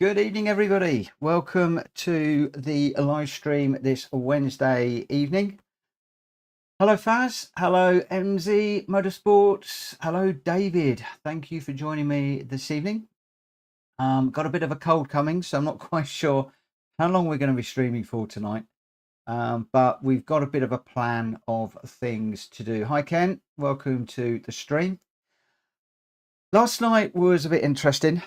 Good evening, everybody. Welcome to the live stream this Wednesday evening. Hello, Faz. Hello, MZ Motorsports. Hello, David. Thank you for joining me this evening. Got a bit of a cold coming, so I'm not quite sure how long we're going to be streaming for tonight. But we've got a bit of a plan of things to do. Hi, Ken. Welcome to the stream. Last night was a bit interesting.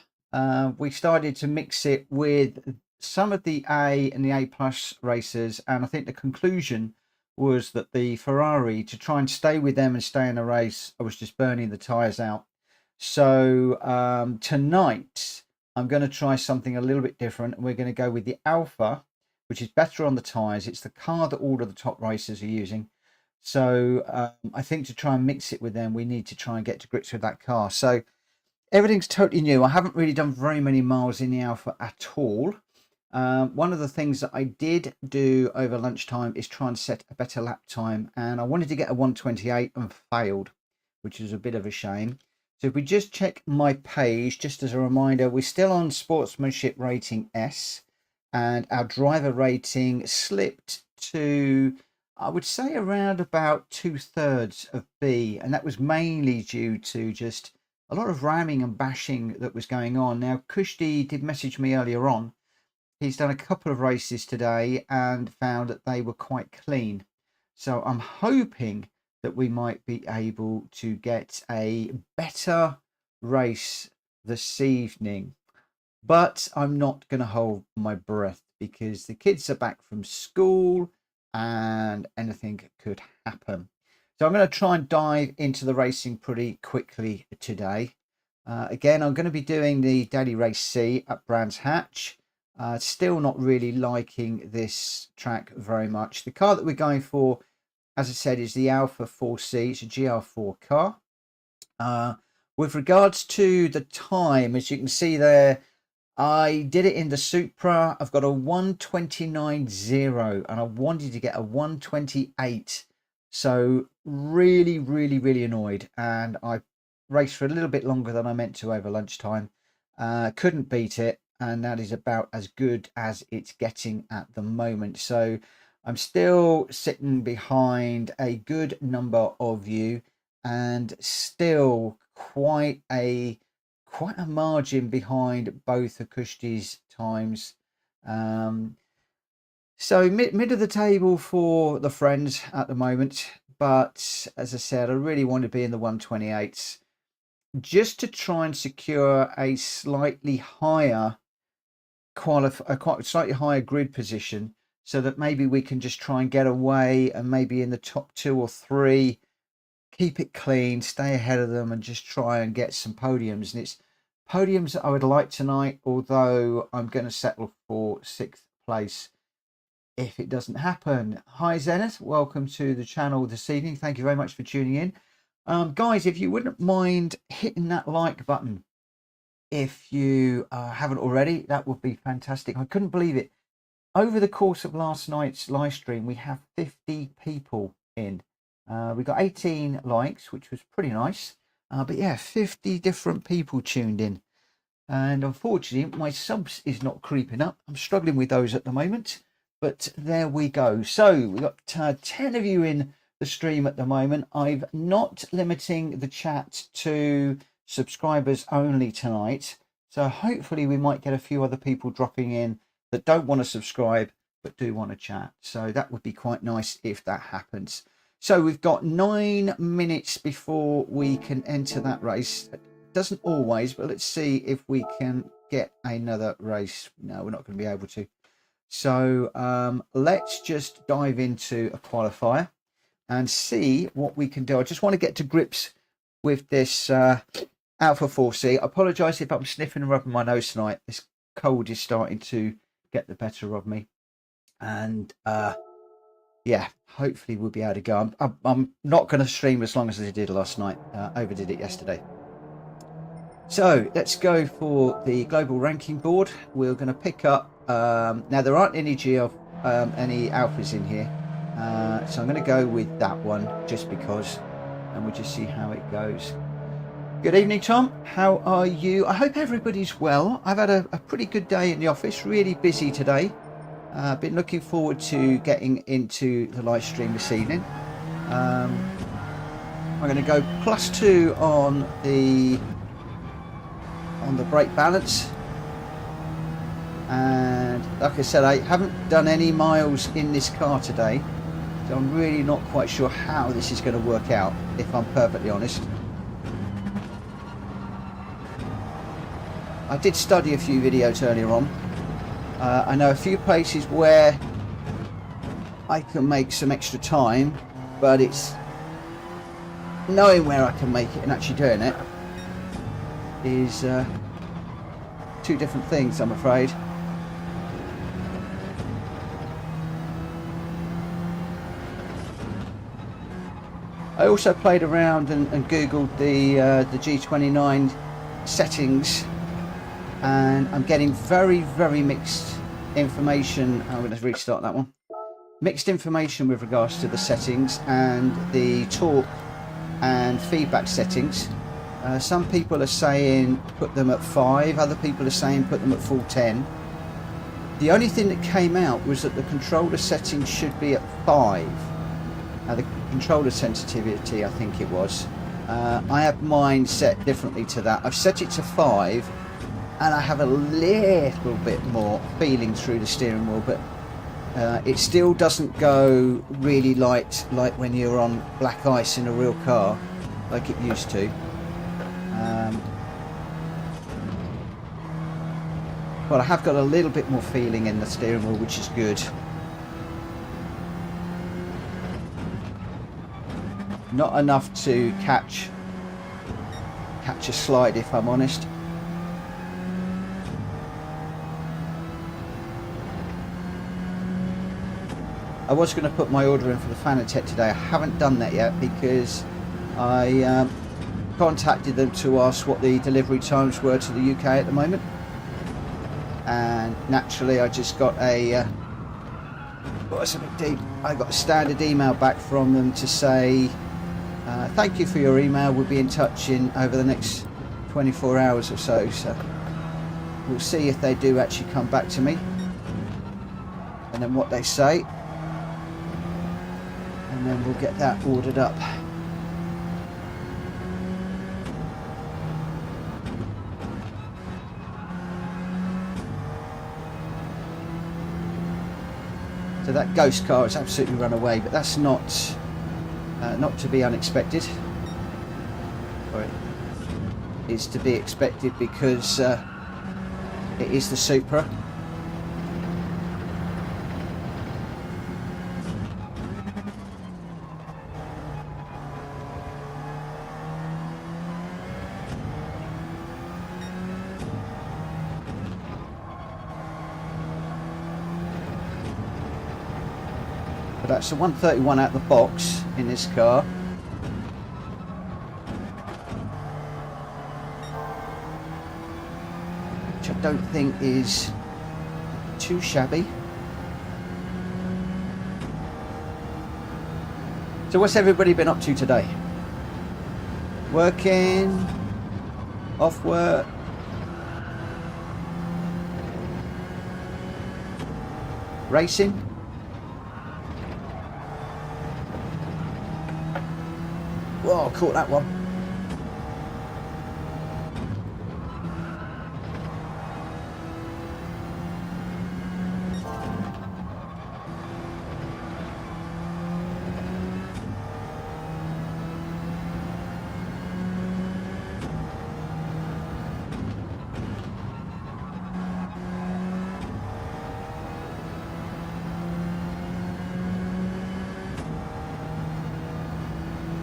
We started to mix it with some of the A and the A plus racers, and I think the conclusion was that the Ferrari, to try and stay with them and stay in the race, I was just burning the tyres out. So tonight I'm going to try something a little bit different, and we're going to go with the Alfa, which is better on the tyres. It's the car that all of the top racers are using. So I think to try and mix it with them, we need to try and get to grips with that car. So everything's totally new. I haven't really done very many miles in the Alfa at all. One of the things that I did do over lunchtime is try and set a better lap time, and I wanted to get a 1:28 and failed, which is a bit of a shame. So if we just check my page, just as a reminder, we're still on sportsmanship rating S, and our driver rating slipped to, I would say, around about 2/3 of B, and that was mainly due to just a lot of ramming and bashing that was going on. Now, Kushti did message me earlier on. He's done a couple of races today and found that they were quite clean. So I'm hoping that we might be able to get a better race this evening. But I'm not going to hold my breath because the kids are back from school and anything could happen. So I'm going to try and dive into the racing pretty quickly today. Again, I'm going to be doing the Daily Race C at Brands Hatch. Still not really liking this track very much. The car that we're going for, as I said, is the Alfa 4C. It's a GR4 car. With regards to the time, as you can see there, I did it in the Supra. I've got a 1:29.0 and I wanted to get a 1:28. So really annoyed, and I raced for a little bit longer than I meant to over lunchtime. Couldn't beat it, and that is about as good as it's getting at the moment. So I'm still sitting behind a good number of you, and still quite a margin behind both of Kushti's times. So mid of the table for the friends at the moment, but as I said, I really want to be in the 1:28s just to try and secure a slightly higher slightly higher grid position, so that maybe we can just try and get away and maybe in the top 2 or 3, keep it clean, stay ahead of them, and just try and get some podiums. And it's podiums that I would like tonight, although I'm going to settle for 6th place if it doesn't happen. Hi Zenith, welcome to the channel this evening. Thank you very much for tuning in. Guys, if you wouldn't mind hitting that like button if you haven't already, that would be fantastic. I couldn't believe it. Over the course of last night's live stream, we have 50 people in. We got 18 likes, which was pretty nice. But yeah, 50 different people tuned in. And unfortunately, my subs is not creeping up. I'm struggling with those at the moment. But there we go. So we've got 10 of you in the stream at the moment. I'm not limiting the chat to subscribers only tonight. So hopefully we might get a few other people dropping in that don't want to subscribe but do want to chat. So that would be quite nice if that happens. So we've got 9 minutes before we can enter that race. It doesn't always, but let's see if we can get another race. No, we're not going to be able to. So let's just dive into a qualifier and see what we can do. I just want to get to grips with this Alfa 4C. I apologise if I'm sniffing and rubbing my nose tonight. This cold is starting to get the better of me. And yeah, hopefully we'll be able to go. I'm not going to stream as long as I did last night. Overdid it yesterday. So let's go for the global ranking board. We're going to pick up. Now there aren't any any Alphas in here, so I'm going to go with that one just because, and we'll just see how it goes. Good evening, Tom. How are you? I hope everybody's well. I've had a pretty good day in the office, really busy today. I've been looking forward to getting into the live stream this evening. I'm going to go +2 on the brake balance. And like I said, I haven't done any miles in this car today, so I'm really not quite sure how this is going to work out, if I'm perfectly honest. I did study a few videos earlier on. I know a few places where I can make some extra time, but it's knowing where I can make it and actually doing it is two different things, I'm afraid. I also played around and googled the G29 settings, and I'm getting very mixed information. I'm going to restart that one. Mixed information with regards to the settings and the torque and feedback settings. Some people are saying put them at 5, other people are saying put them at full 10. The only thing that came out was that the controller settings should be at 5. The controller sensitivity, I think it was. I have mine set differently to that. I've set it to 5, and I have a little bit more feeling through the steering wheel, but it still doesn't go really light like when you're on black ice in a real car like it used to. But I have got a little bit more feeling in the steering wheel, which is good. Not enough to catch a slide, if I'm honest. I was going to put my order in for the Fanatec today. I haven't done that yet because I contacted them to ask what the delivery times were to the UK at the moment, and naturally I just got a I got a standard email back from them to say thank you for your email, we'll be in touch over the next 24 hours or so. So we'll see if they do actually come back to me and then what they say, and then we'll get that ordered up. So that ghost car has absolutely run away, but that's not to be unexpected. Or it is to be expected because it is the Supra. That's a 131 out the box in this car. Which I don't think is too shabby. So what's everybody been up to today? Working? Off work? Racing? Whoa, caught that one.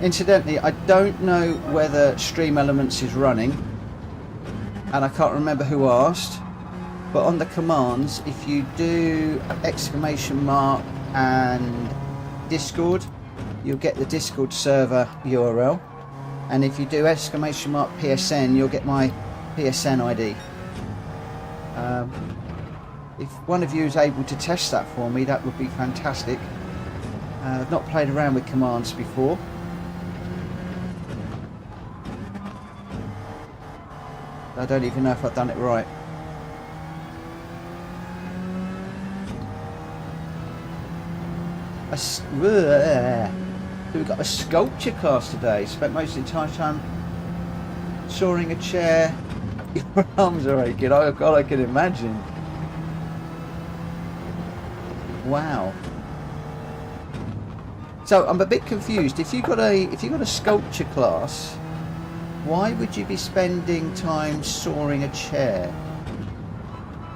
Incidentally, I don't know whether Stream Elements is running, and I can't remember who asked, but on the commands, if you do ! and Discord, you'll get the Discord server URL, and if you do ! PSN, you'll get my PSN ID. If one of you is able to test that for me, that would be fantastic. I've not played around with commands before. I don't even know if I've done it right. So we've got a sculpture class today. Spent most of the entire time sawing a chair. Your arms are aching. Oh God, I can imagine. Wow. So I'm a bit confused. If you got a sculpture class, why would you be spending time sawing a chair?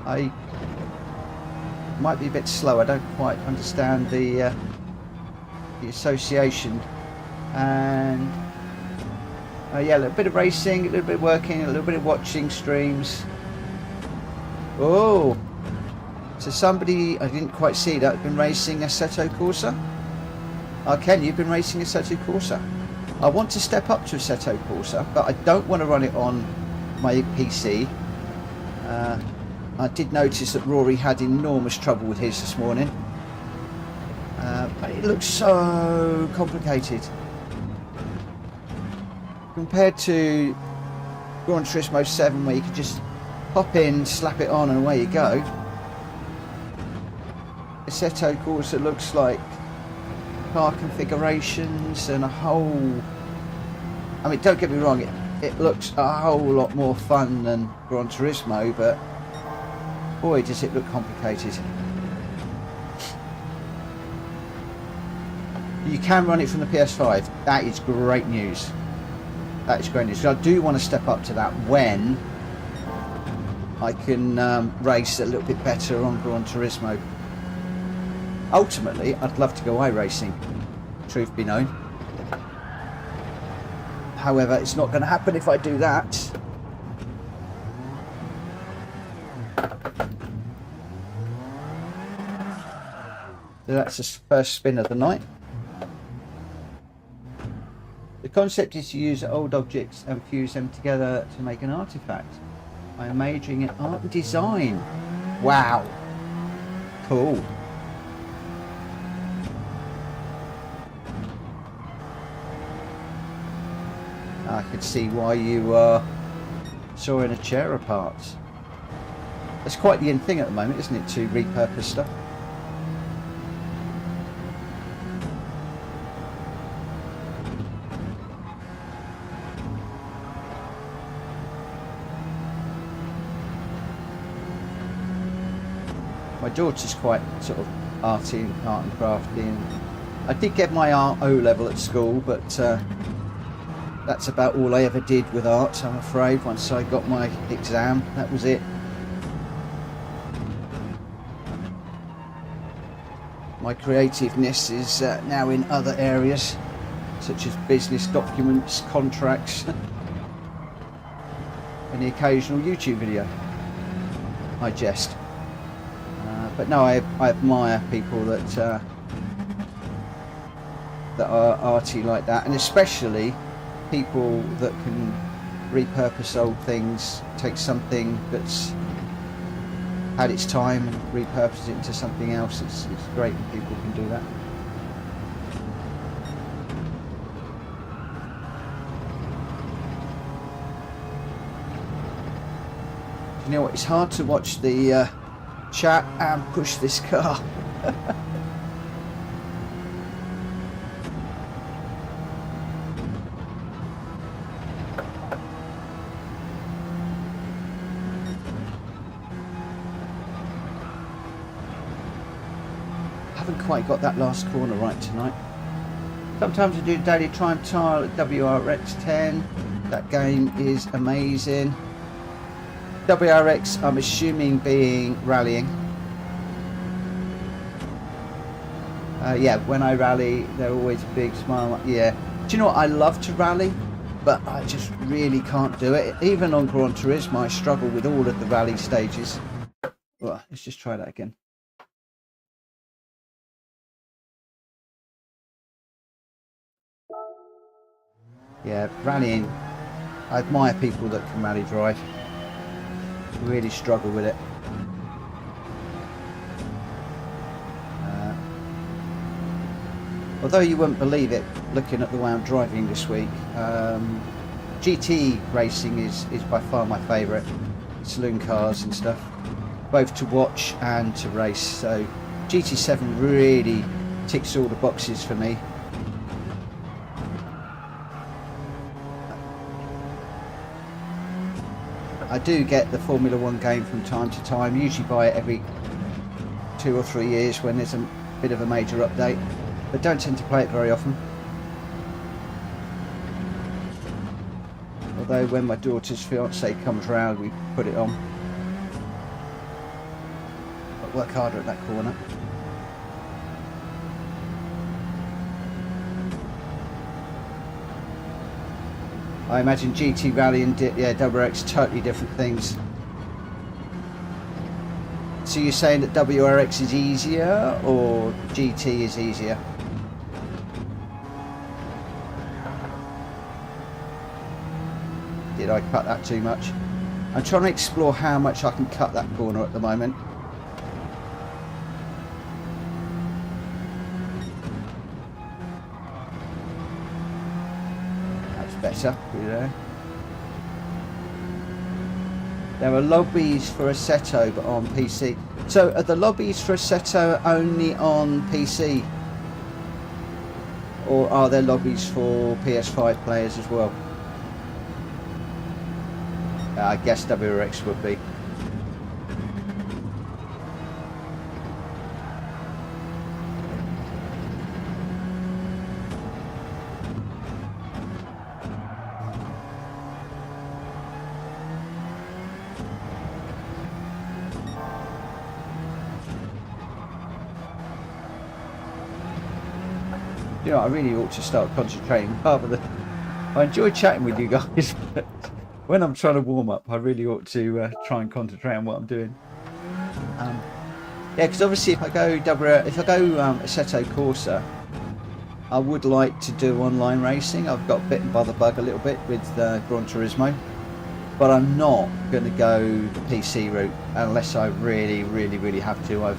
I might be a bit slow. I don't quite understand the association. And yeah, a little bit of racing, a little bit of working, a little bit of watching streams. Oh, so somebody, I didn't quite see that, been racing Assetto Corsa. Oh, Ken, you've been racing Assetto Corsa. I want to step up to Assetto Corsa, but I don't want to run it on my PC. I did notice that Rory had enormous trouble with his this morning. But it looks so complicated. Compared to Gran Turismo 7, where you could just hop in, slap it on and away you go. Assetto Corsa looks like car configurations and a whole... I mean, don't get me wrong, it looks a whole lot more fun than Gran Turismo, but boy does it look complicated. You can run it from the PS5. That is great news. That is great news. So I do want to step up to that when I can race a little bit better on Gran Turismo. Ultimately, I'd love to go iRacing, truth be known. However, it's not going to happen if I do that. So that's the first spin of the night. The concept is to use old objects and fuse them together to make an artifact. I am majoring in art and design. Wow. Cool. I could see why you are sawing a chair apart. That's quite the in thing at the moment, isn't it, to repurpose stuff? My daughter's quite sort of arty, art and crafty, and I did get my art O level at school, but that's about all I ever did with art, I'm afraid. Once I got my exam, that was it. My creativeness is now in other areas, such as business documents, contracts, and the occasional YouTube video. I jest. But no, I admire people that are arty like that, and especially people that can repurpose old things, take something that's had its time and repurpose it into something else. It's great when people can do that. You know what, it's hard to watch the chat and push this car. Haven't quite got that last corner right tonight. Sometimes I do daily time trial at WRX10. That game is amazing. WRX, I'm assuming being rallying. Yeah, when I rally, they're always a big smile. Yeah. Do you know what? I love to rally, but I just really can't do it. Even on Gran Turismo, I struggle with all of the rally stages. Well, let's just try that again. Yeah, rallying. I admire people that can rally drive. Really struggle with it. Although you wouldn't believe it, looking at the way I'm driving this week, GT racing is by far my favourite. Saloon cars and stuff, both to watch and to race. So GT7 really ticks all the boxes for me. I do get the Formula 1 game from time to time, usually buy it every 2 or 3 years when there's a bit of a major update, but don't tend to play it very often. Although when my daughter's fiance comes round, we put it on. But work harder at that corner. I imagine GT Rally and WRX totally different things. So you're saying that WRX is easier or GT is easier? Did I cut that too much? I'm trying to explore how much I can cut that corner at the moment. Better through there. There are lobbies for Assetto but on PC. So are the lobbies for Assetto only on PC? Or are there lobbies for PS5 players as well? I guess WRX would be. You know, I really ought to start concentrating rather than... I enjoy chatting with you guys, but when I'm trying to warm up, I really ought to try and concentrate on what I'm doing. Yeah, because obviously if I go Assetto Corsa, I would like to do online racing. I've got bitten by the bug a little bit with Gran Turismo, but I'm not going to go the PC route unless I really have to.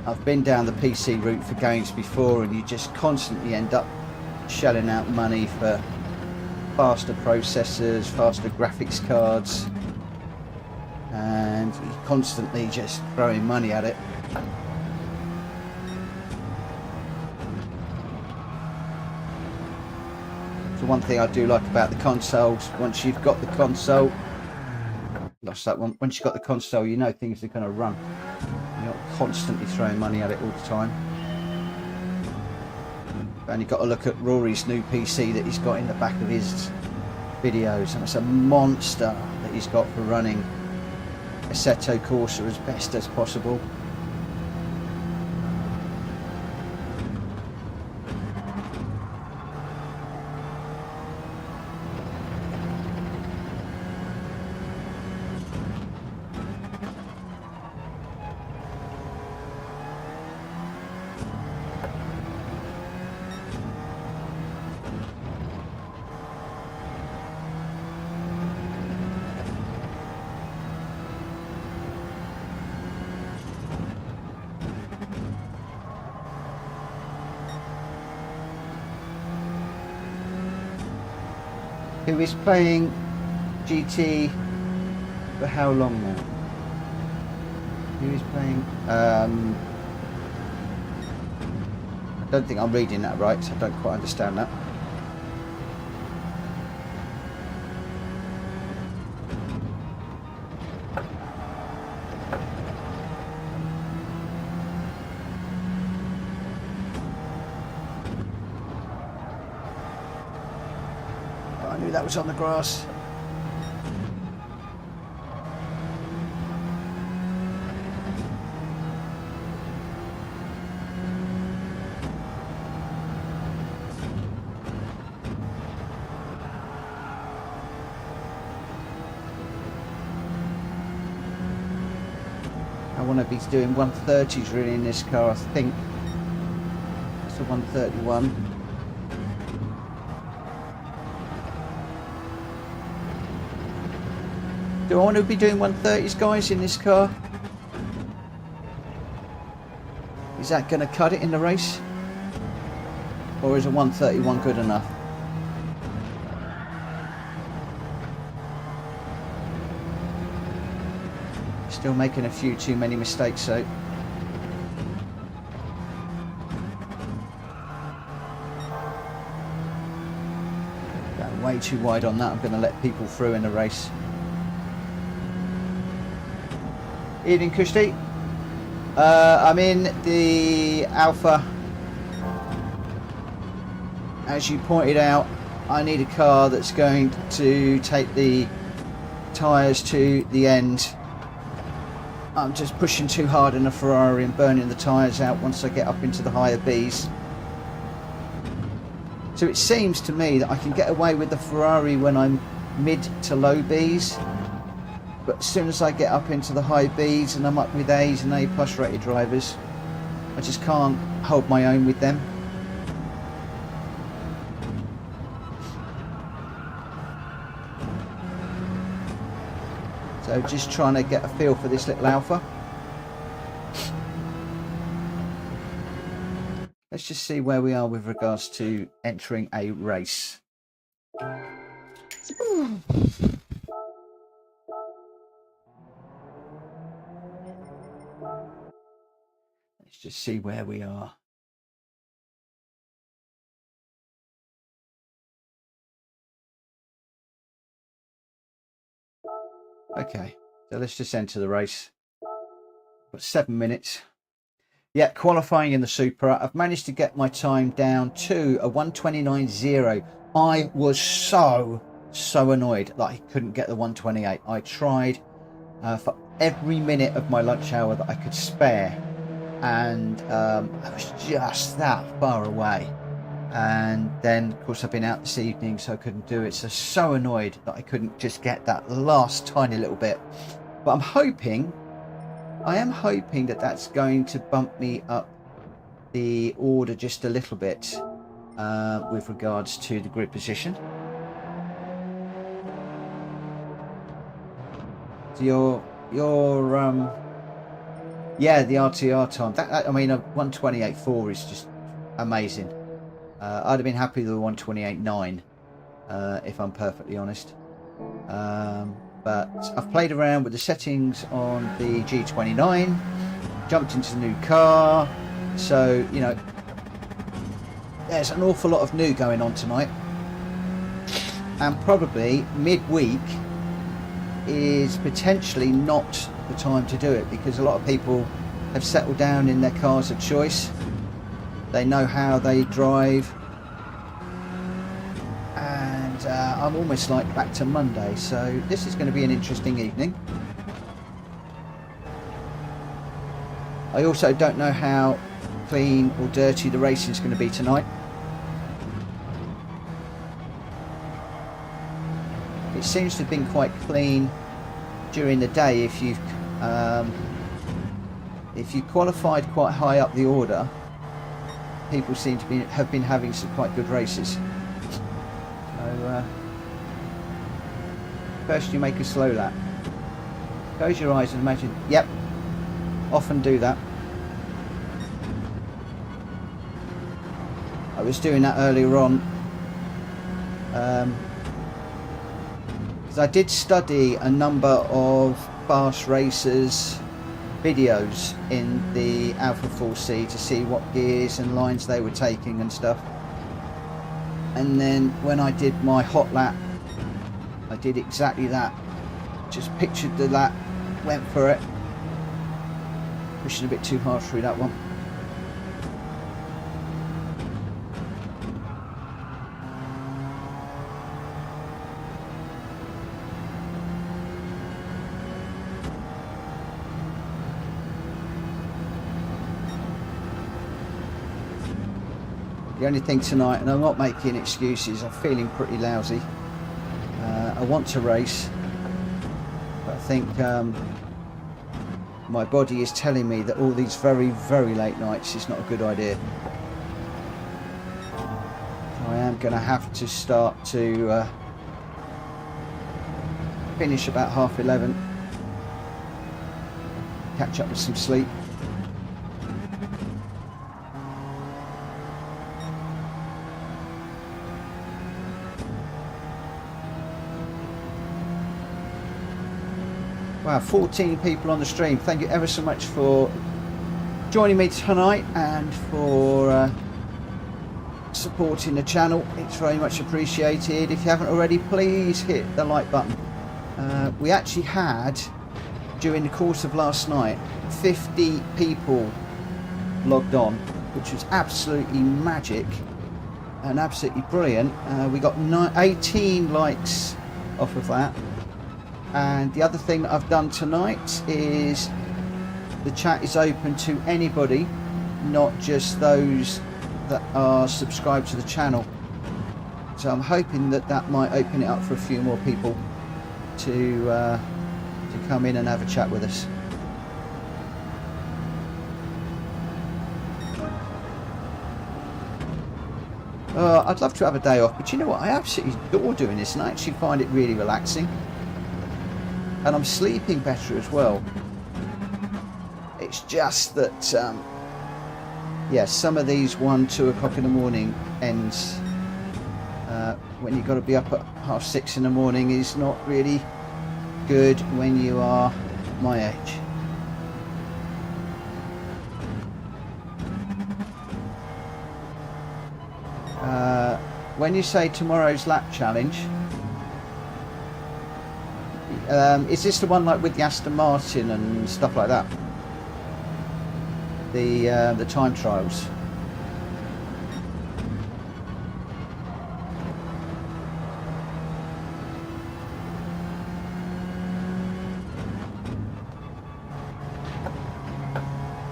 I've been down the PC route for games before, and you just constantly end up shelling out money for faster processors, faster graphics cards, and you're constantly just throwing money at it. So one thing I do like about the consoles, once you've got the console, lost that one, once you've got the console, you know things are going to run. You're not constantly throwing money at it all the time. And you've got to look at Rory's new PC that he's got in the back of his videos, and it's a monster that he's got for running Assetto Corsa as best as possible. Who is playing GT for how long now? Who is playing? I don't think I'm reading that right, so I don't quite understand that. That was on the grass. I want to be doing 130s really in this car, I think. It's a 131. Do I want to be doing 130s, guys, in this car? Is that going to cut it in the race? Or is a 131 good enough? Still making a few too many mistakes, so. Going way too wide on that. I'm going to let people through in the race. Evening, Kushti. I'm in the Alfa. As you pointed out, I need a car that's going to take the tyres to the end. I'm just pushing too hard in a Ferrari and burning the tyres out once I get up into the higher Bs. So it seems to me that I can get away with the Ferrari when I'm mid to low Bs. But as soon as I get up into the high Bs and I'm up with A's and A plus rated drivers, I just can't hold my own with them. So just trying to get a feel for this little Alfa. Let's just see where we are with regards to entering a race. Let's just see where we are. Okay, so let's just enter the race. Got 7 minutes. Yeah, qualifying in the Supra. I've managed to get my time down to a 1:29.0. I was so annoyed that I couldn't get the 1:28. I tried for every minute of my lunch hour that I could spare, and I was just that far away. And then of course I've been out this evening, so I couldn't do it. So annoyed that I couldn't just get that last tiny little bit. But I am hoping that that's going to bump me up the order just a little bit with regards to the grid position. So yeah, the RTR time, that I mean, a 1:28.4 is just amazing. I'd have been happy with a 1:28.9 if I'm perfectly honest. But I've played around with the settings on the G29, jumped into the new car, so you know there's an awful lot of new going on tonight, and probably midweek is potentially not the time to do it, because a lot of people have settled down in their cars of choice. They know how they drive, and I'm almost like back to Monday, so this is going to be an interesting evening. I also don't know how clean or dirty the racing is going to be tonight. It seems to have been quite clean during the day. If you qualified quite high up the order, people seem to have been having some quite good races. So first you make a slow lap, close your eyes and imagine, yep, often do that. I was doing that earlier on because I did study a number of fast racers videos in the Alfa 4C to see what gears and lines they were taking and stuff, and then when I did my hot lap I did exactly that. Just pictured the lap, went for it, pushing a bit too hard through that one. The only thing tonight, and I'm not making excuses, I'm feeling pretty lousy. I want to race, but I think my body is telling me that all these very late nights is not a good idea. I am going to have to start to finish about 11:30, catch up with some sleep. Wow, 14 people on the stream. Thank you ever so much for joining me tonight and for supporting the channel. It's very much appreciated. If you haven't already, please hit the like button. We actually had, during the course of last night, 50 people logged on, which was absolutely magic and absolutely brilliant. We got 18 likes off of that. And the other thing that I've done tonight is the chat is open to anybody, not just those that are subscribed to the channel. So I'm hoping that that might open it up for a few more people to come in and have a chat with us. I'd love to have a day off, but you know what? I absolutely adore doing this, and I actually find it really relaxing. And I'm sleeping better as well. It's just that, yeah, some of these 1, 2 o'clock in the morning ends when you've got to be up at 6:30 in the morning is not really good when you are my age. When you say tomorrow's lap challenge, is this the one like with the Aston Martin and stuff like that? The time trials.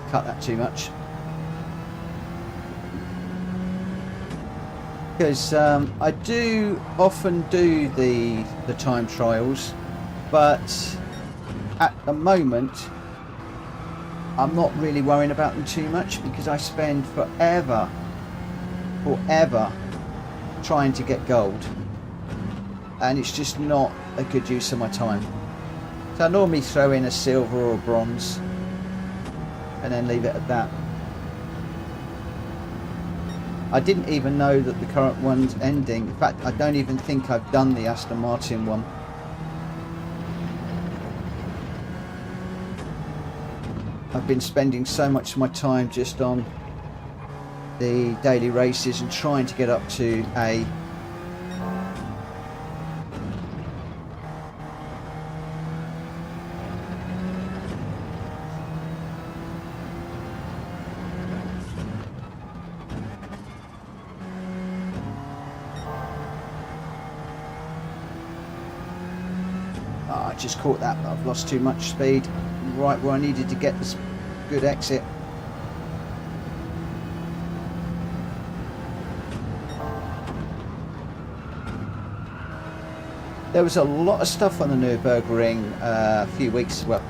Cut that too much. Because I do often do the time trials, but at the moment I'm not really worrying about them too much, because I spend forever trying to get gold, and it's just not a good use of my time. So I normally throw in a silver or a bronze and then leave it at that. I didn't even know that the current one's ending. In fact, I don't even think I've done the Aston Martin one. I've been spending so much of my time just on the daily races and trying to get up to A. I just caught that, but I've lost too much speed right where I needed to get this good exit. There was a lot of stuff on the Nürburgring a few weeks, well,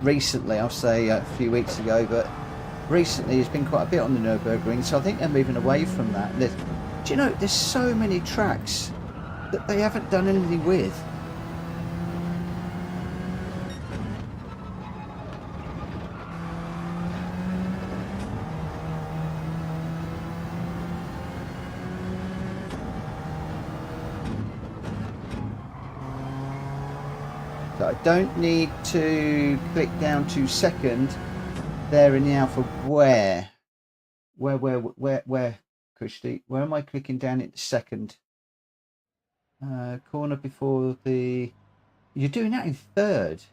recently, I'll say a few weeks ago, but recently there's been quite a bit on the Nürburgring, so I think they're moving away from that. Do you know, there's so many tracks that they haven't done anything with. So I don't need to click down to second there in the Alfa. Where, Kushti? Where am I clicking down into second? Corner before the... You're doing that in third?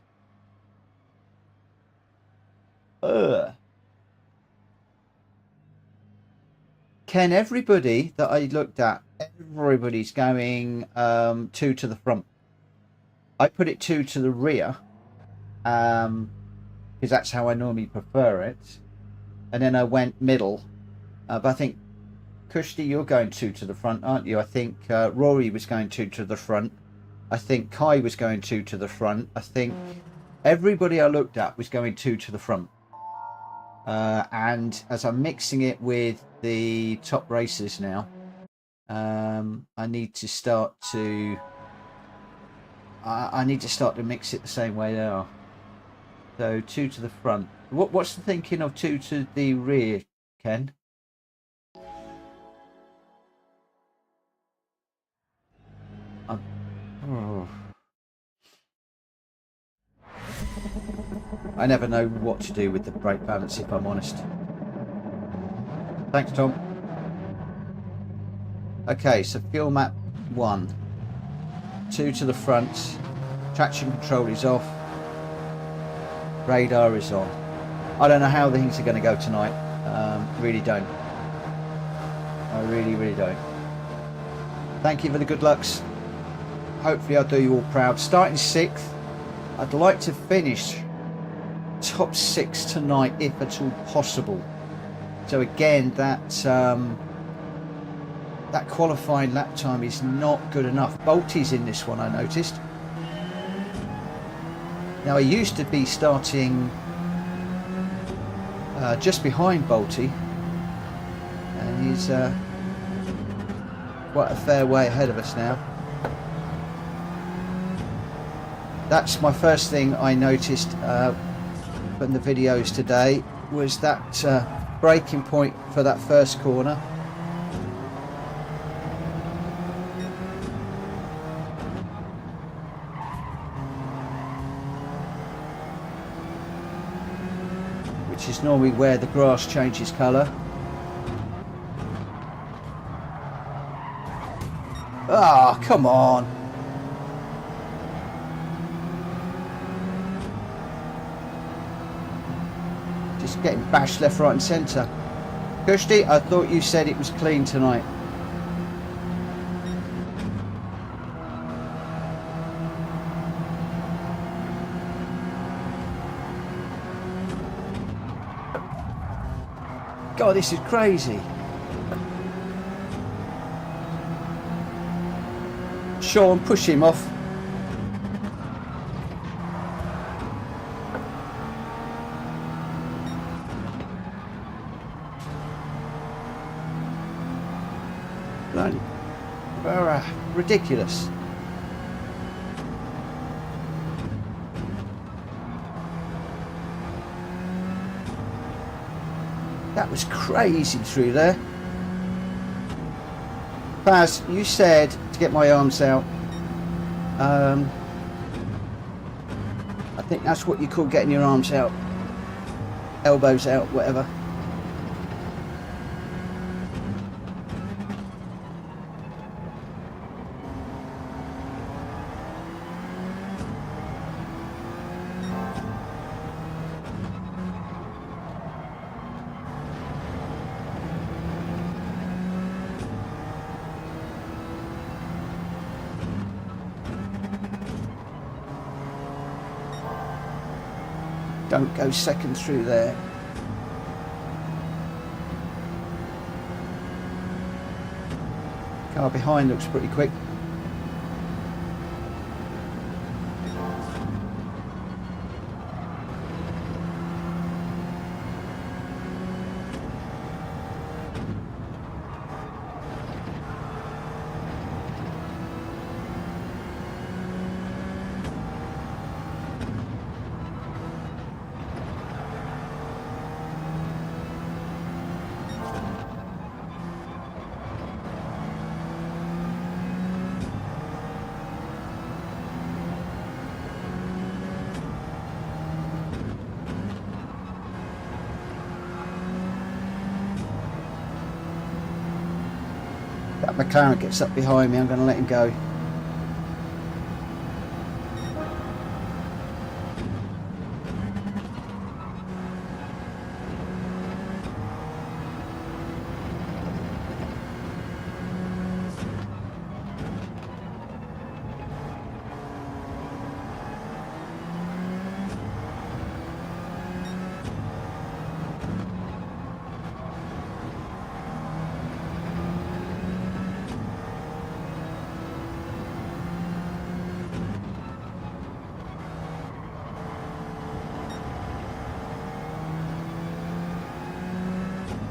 Ken, everybody that I looked at, everybody's going 2 to the front. I put it 2 to the rear, because that's how I normally prefer it. And then I went middle. But I think, Kushti, you're going 2 to the front, aren't you? I think Rory was going 2 to the front. I think Kai was going 2 to the front. I think everybody I looked at was going 2 to the front. And as I'm mixing it with the top races now, I need to start to... I need to start to mix it the same way they are. So 2 to the front. What's the thinking of 2 to the rear, Ken? Oh. I never know what to do with the brake balance, if I'm honest. Thanks, Tom. Okay, so fuel map 1. 2 to the front. Traction control is off. Radar is on. I don't know how things are going to go tonight. Really don't. I really don't. Thank you for the good lucks. Hopefully I'll do you all proud. Starting 6th. I'd like to finish top 6 tonight if at all possible. So again, that qualifying lap time is not good enough. Bolty's in this one, I noticed. Now I used to be starting just behind Bolty, and he's quite a fair way ahead of us now. That's my first thing I noticed from the videos today, was that braking point for that first corner. Which is normally where the grass changes colour. Ah, come on. Just getting bashed left, right and centre. Kirsty, I thought you said it was clean tonight. God, this is crazy. Sean, push him off. Ridiculous. That was crazy through there. Baz, you said to get my arms out. I think that's what you call getting your arms out. Elbows out, whatever. Don't go second through there. Car behind looks pretty quick. That McLaren gets up behind me, I'm going to let him go.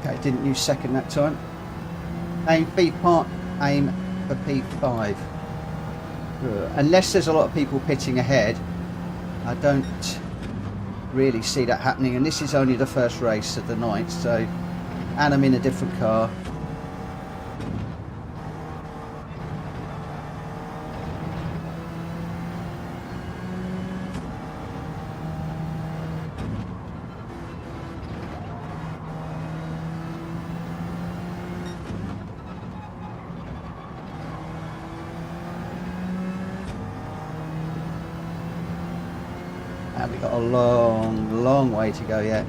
Okay, didn't use second that time. Aim P5, aim for P5. Unless there's a lot of people pitting ahead, I don't really see that happening. And this is only the first race of the night, so, and I'm in a different car. We've got a long, long way to go yet.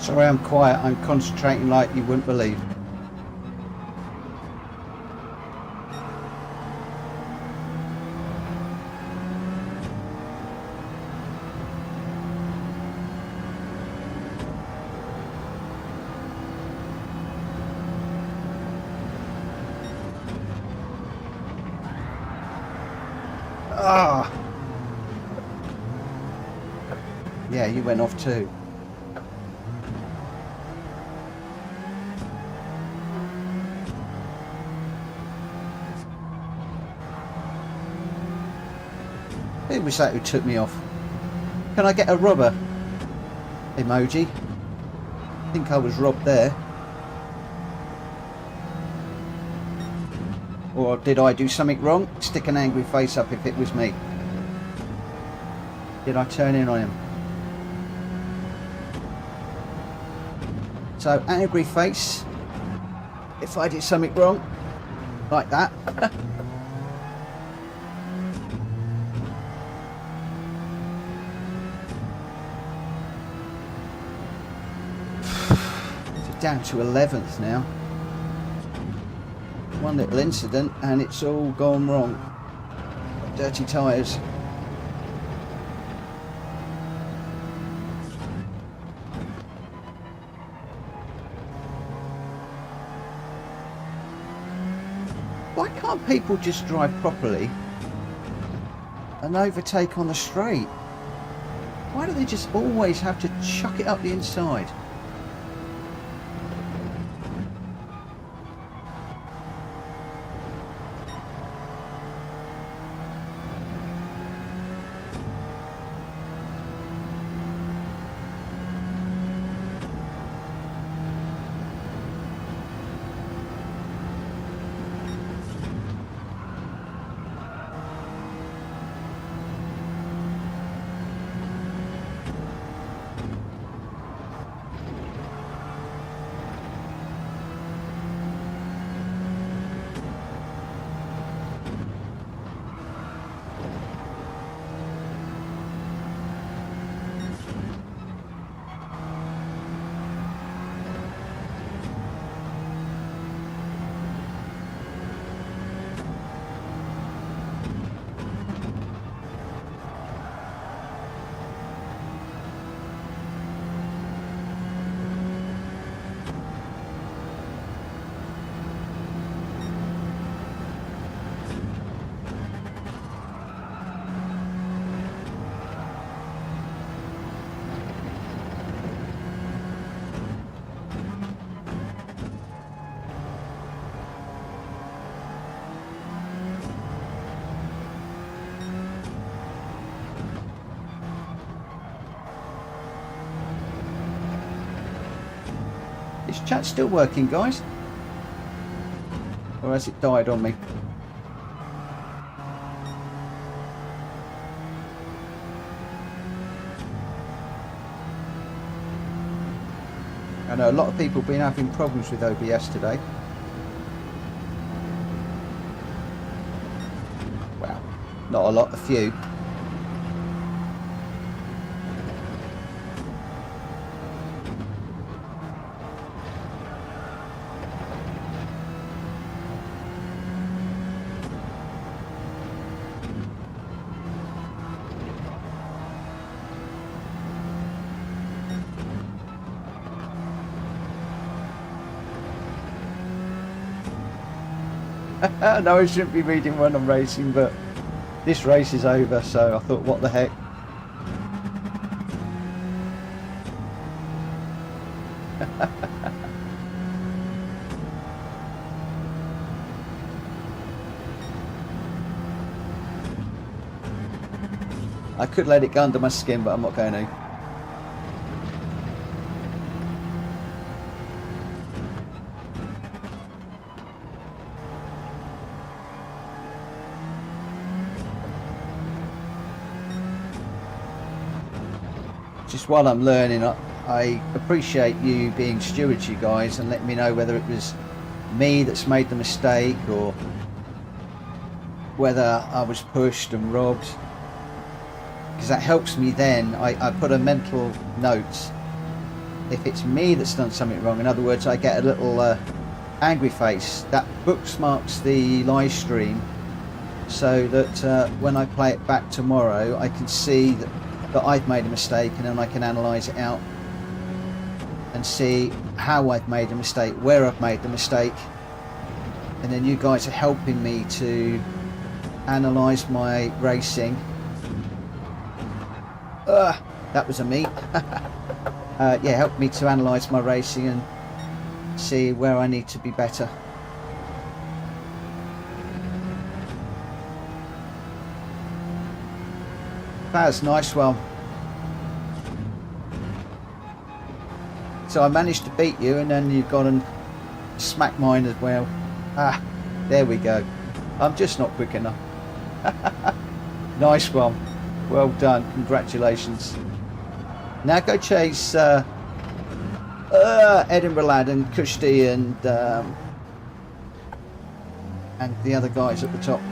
Sorry I'm quiet, I'm concentrating like you wouldn't believe. Ah! Yeah, you went off too. Who was that who took me off? Can I get a robber emoji? I think I was robbed there. Or did I do something wrong? Stick an angry face up if it was me. Did I turn in on him? So, angry face if I did something wrong. Like that. Down to 11th now. One little incident and it's all gone wrong. Dirty tyres. Why can't people just drive properly and overtake on the straight? Why do they just always have to chuck it up the inside? Is chat still working, guys? Or has it died on me? I know a lot of people have been having problems with OBS today. Well, not a lot, a few. No, I shouldn't be reading when I'm racing, but this race is over, so I thought, what the heck. I could let it go under my skin, but I'm not going to. Just while I'm learning, I appreciate you being stewards, you guys, and letting me know whether it was me that's made the mistake or whether I was pushed and robbed, because that helps me then. I put a mental note if it's me that's done something wrong. In other words, I get a little angry face that bookmarks the live stream, so that when I play it back tomorrow I can see that I've made a mistake, and then I can analyse it out and see how I've made a mistake, where I've made the mistake, and then you guys are helping me to analyse my racing. That was a me. Yeah, help me to analyse my racing and see where I need to be better. That's nice one. So I managed to beat you, and then you've gone and smacked mine as well. There we go. I'm just not quick enough. Nice one. Well done. Congratulations. Now go chase Edinburgh Lad and Kushti and the other guys at the top.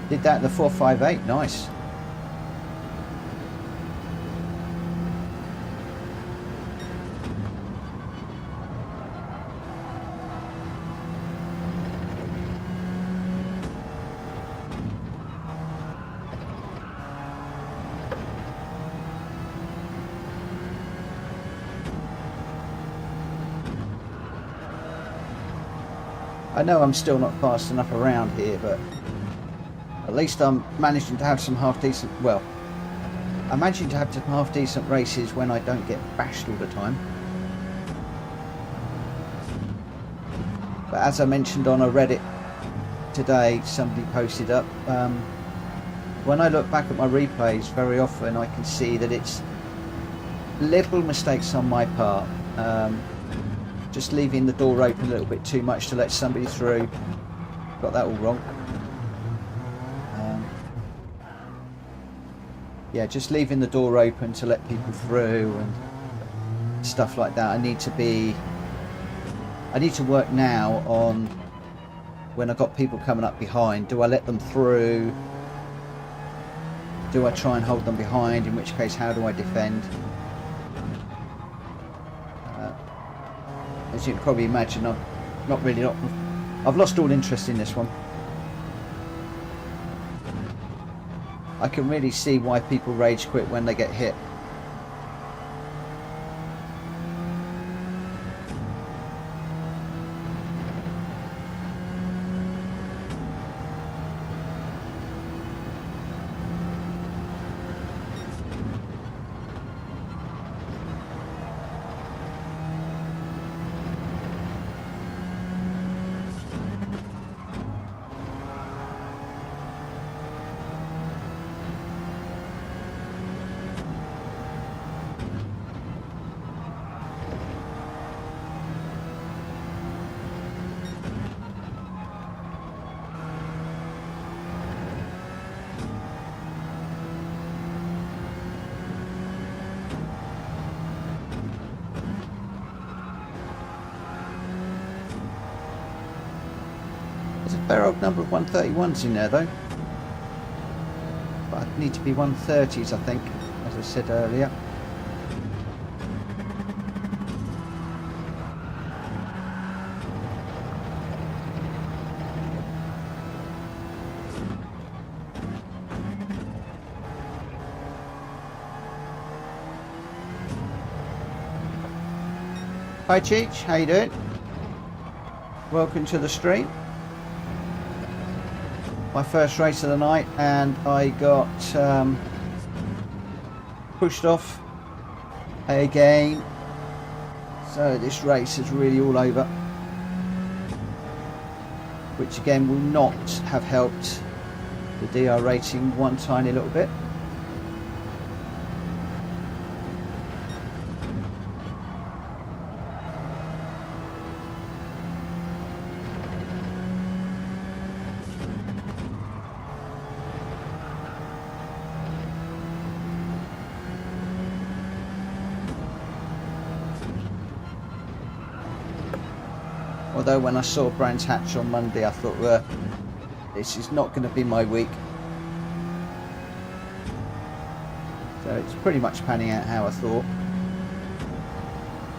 Did that in the 458, nice. I know I'm still not fast enough around here, but at least I'm managing to have some half-decent, well, I'm managing to have some half-decent races when I don't get bashed all the time. But as I mentioned on a Reddit today, somebody posted up, when I look back at my replays, very often I can see that it's little mistakes on my part. Just leaving the door open a little bit too much to let somebody through. Got that all wrong. Yeah, just leaving the door open to let people through and stuff like that. I need to work now on when I've got people coming up behind. Do I let them through? Do I try and hold them behind? In which case, how do I defend? As you can probably imagine, I've lost all interest in this one. I can really see why people rage quit when they get hit. There's a fair old number of 131s in there though. But I need to be 130s, I think, as I said earlier. Hi Cheech, how you doing? Welcome to the stream. My first race of the night, and I got pushed off again. So this race is really all over, which again will not have helped the DR rating one tiny little bit. Although when I saw Brands Hatch on Monday, I thought, this is not going to be my week. So it's pretty much panning out how I thought.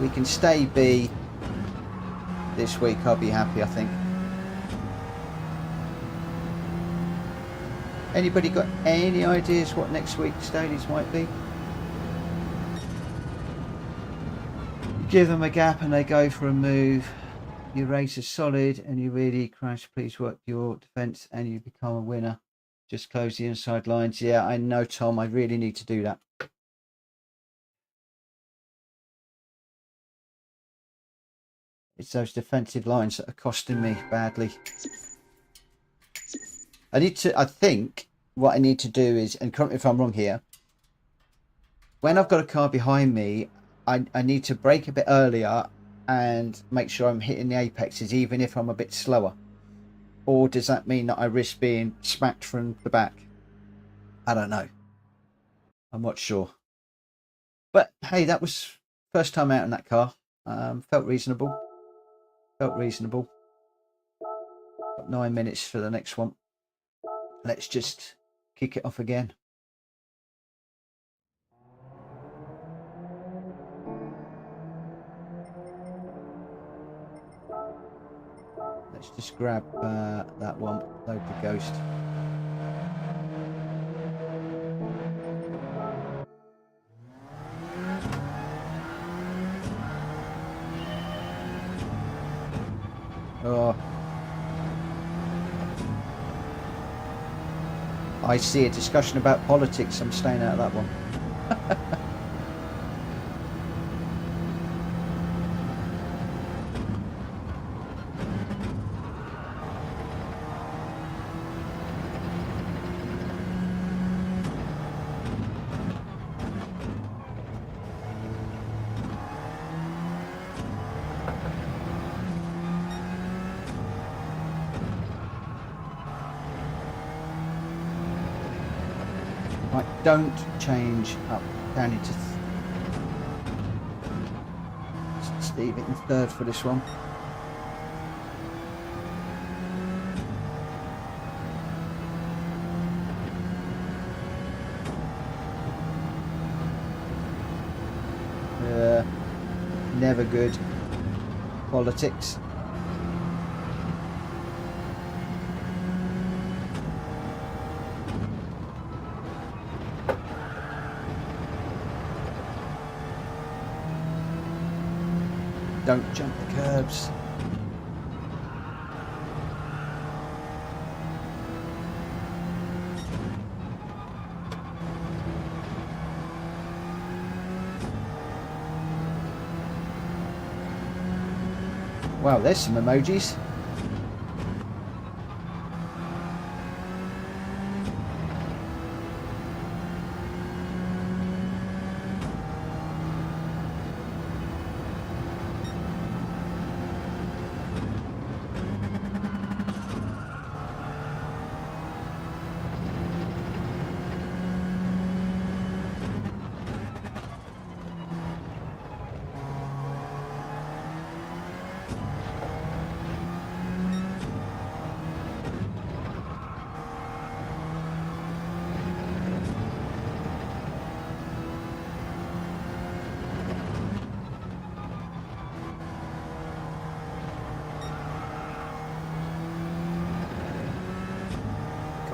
We can stay B this week, I'll be happy, I think. Anybody got any ideas what next week's dailies might be? Give them a gap and they go for a move. Your race is solid and you really crash. Please work your defence and you become a winner. Just close the inside lines. Yeah, I know, Tom. I really need to do that. It's those defensive lines that are costing me badly. I think what I need to do is, and correct me if I'm wrong here, when I've got a car behind me, I need to brake a bit earlier and make sure I'm hitting the apexes even if I'm a bit slower. Or does that mean that I risk being smacked from the back? I don't know. I'm not sure. But hey, that was first time out in that car. Felt reasonable. Got 9 minutes for the next one. Let's just kick it off again. Let's just grab that one, load the ghost. Oh. I see a discussion about politics. I'm staying out of that one. Right, don't change up down into Steve in third for this one. Never good. Politics. Don't jump the curbs. Wow, there's some emojis.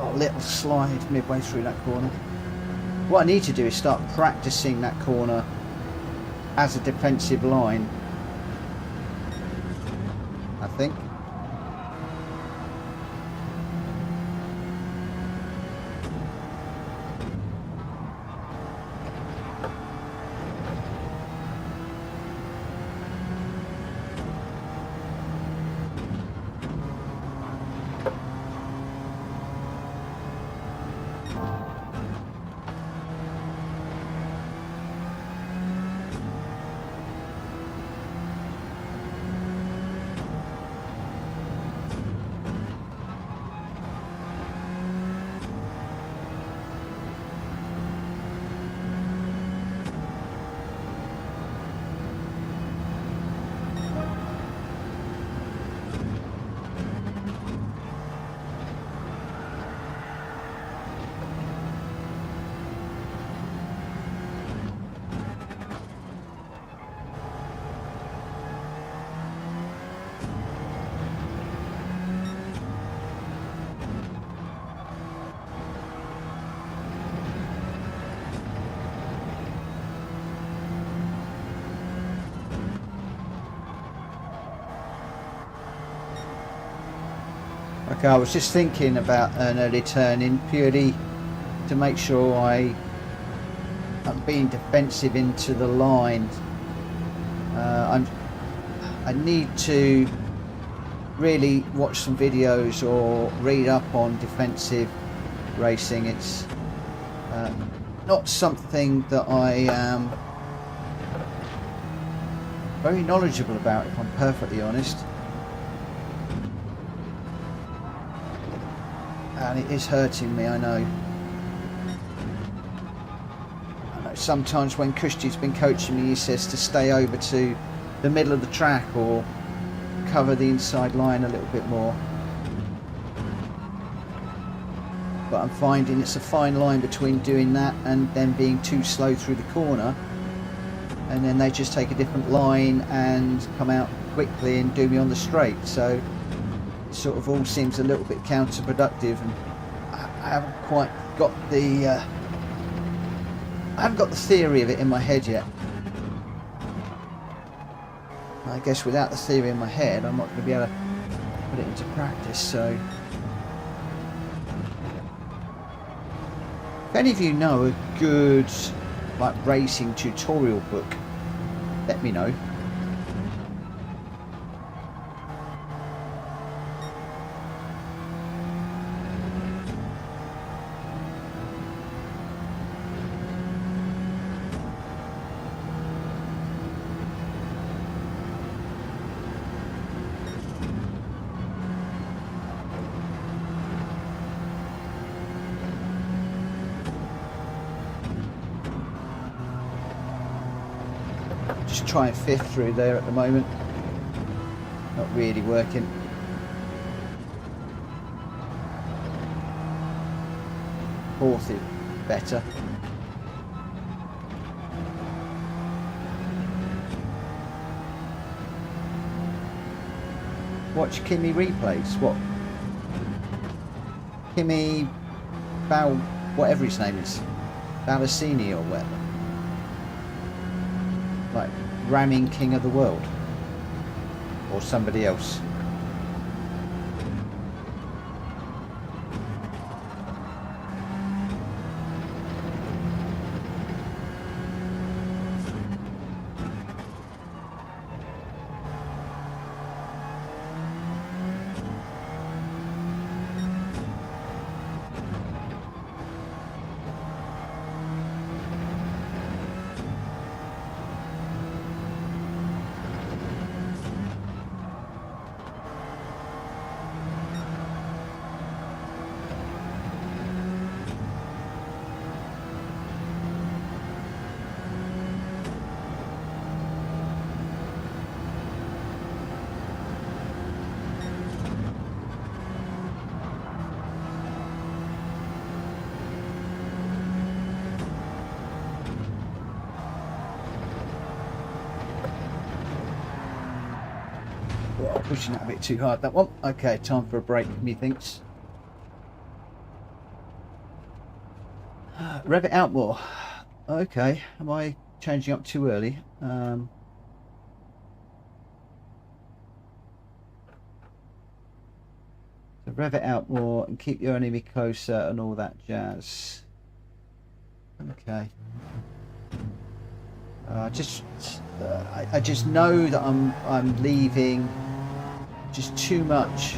got a little slide midway through that corner. What I need to do is start practicing that corner as a defensive line, I think. Okay, I was just thinking about an early turn-in purely to make sure I'm being defensive into the line. I need to really watch some videos or read up on defensive racing. It's not something that I am very knowledgeable about, if I'm perfectly honest. And it is hurting me, I know. Sometimes when Kushti's been coaching me, he says to stay over to the middle of the track or cover the inside line a little bit more. But I'm finding it's a fine line between doing that and then being too slow through the corner. And then they just take a different line and come out quickly and do me on the straight. So sort of all seems a little bit counterproductive, and I haven't quite got the theory of it in my head yet. I guess without the theory in my head, I'm not going to be able to put it into practice. So if any of you know a good like racing tutorial book, let me know. Just trying fifth through there at the moment. Not really working. Fourth is better. Watch Kimi replays. What? Kimi Bal, whatever his name is, Balasini or whatever. Like ramming king of the world, or somebody else. Pushing that a bit too hard, that one. Okay, time for a break, methinks. Rev it out more. Okay, am I changing up too early? So rev it out more and keep your enemy closer and all that jazz. Okay. I just know that I'm leaving just too much,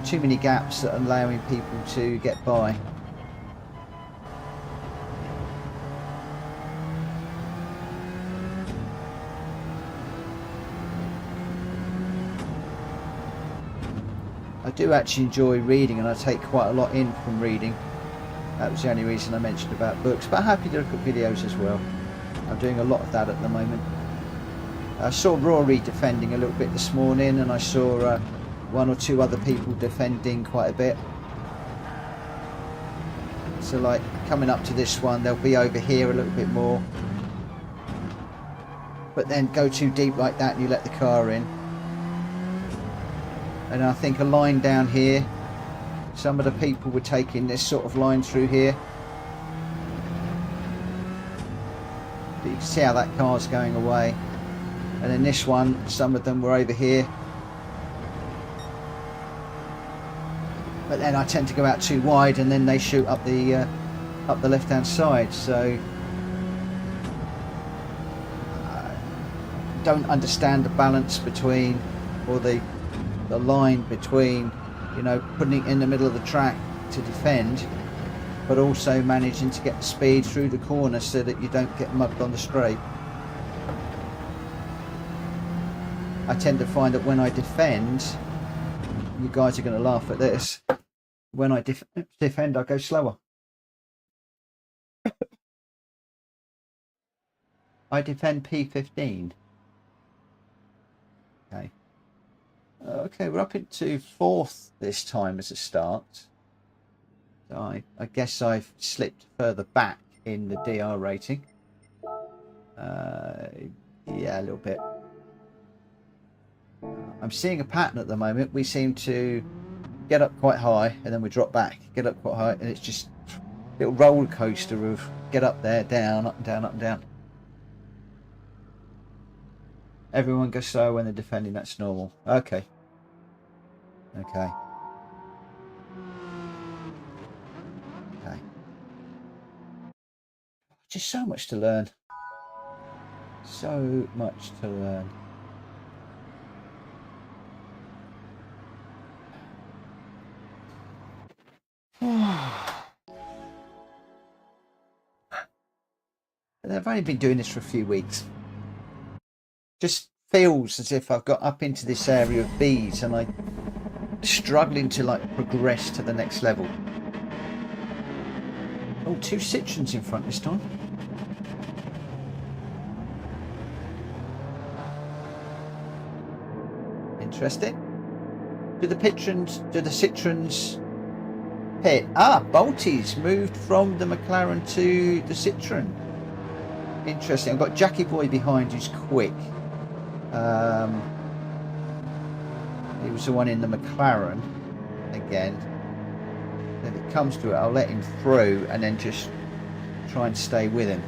too many gaps that are allowing people to get by. I do actually enjoy reading, and I take quite a lot in from reading. That was the only reason I mentioned about books, but I'm happy to look at videos as well. I'm doing a lot of that at the moment. I saw Rory defending a little bit this morning, and I saw one or two other people defending quite a bit. So like coming up to this one, they'll be over here a little bit more. But then go too deep like that and you let the car in. And I think a line down here, some of the people were taking this sort of line through here. But you can see how that car's going away. And then this one, some of them were over here. But then I tend to go out too wide, and then they shoot up the left-hand side. So I don't understand the balance between, or the line between, you know, putting it in the middle of the track to defend, but also managing to get the speed through the corner so that you don't get mugged on the straight. I tend to find that when I defend, you guys are going to laugh at this, when I defend I go slower. I defend P15. Okay. Okay, we're up into 4th this time as a start. So I guess I've slipped further back in the DR rating. Yeah, a little bit. I'm seeing a pattern at the moment. We seem to get up quite high and then we drop back, get up quite high, and it's just a little roller coaster of get up there, down, up and down, up and down. Everyone goes slow when they're defending, that's normal. Okay. Okay. Okay. Just so much to learn. So much to learn. I've only been doing this for a few weeks. Just feels as if I've got up into this area of B's and I'm struggling to like progress to the next level. Oh, 2 Citroens in front this time. Interesting. Do the Citroens pit? Ah, Bolty's moved from the McLaren to the Citroen. Interesting. I've got Jackie Boy behind who's quick. He was the one in the McLaren again. If it comes to it, I'll let him through and then just try and stay with him.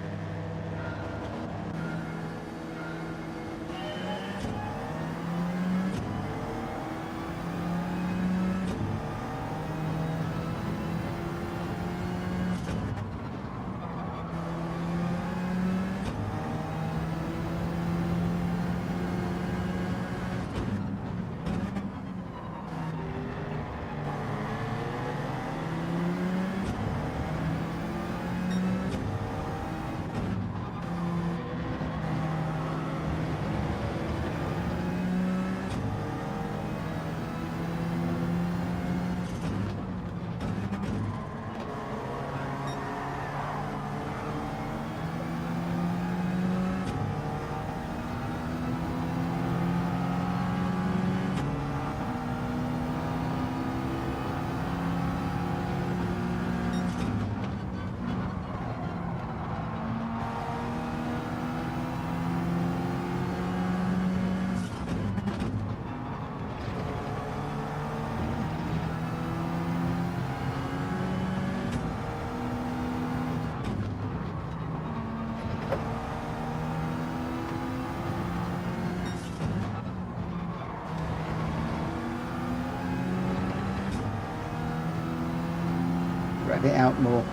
Rev it out more.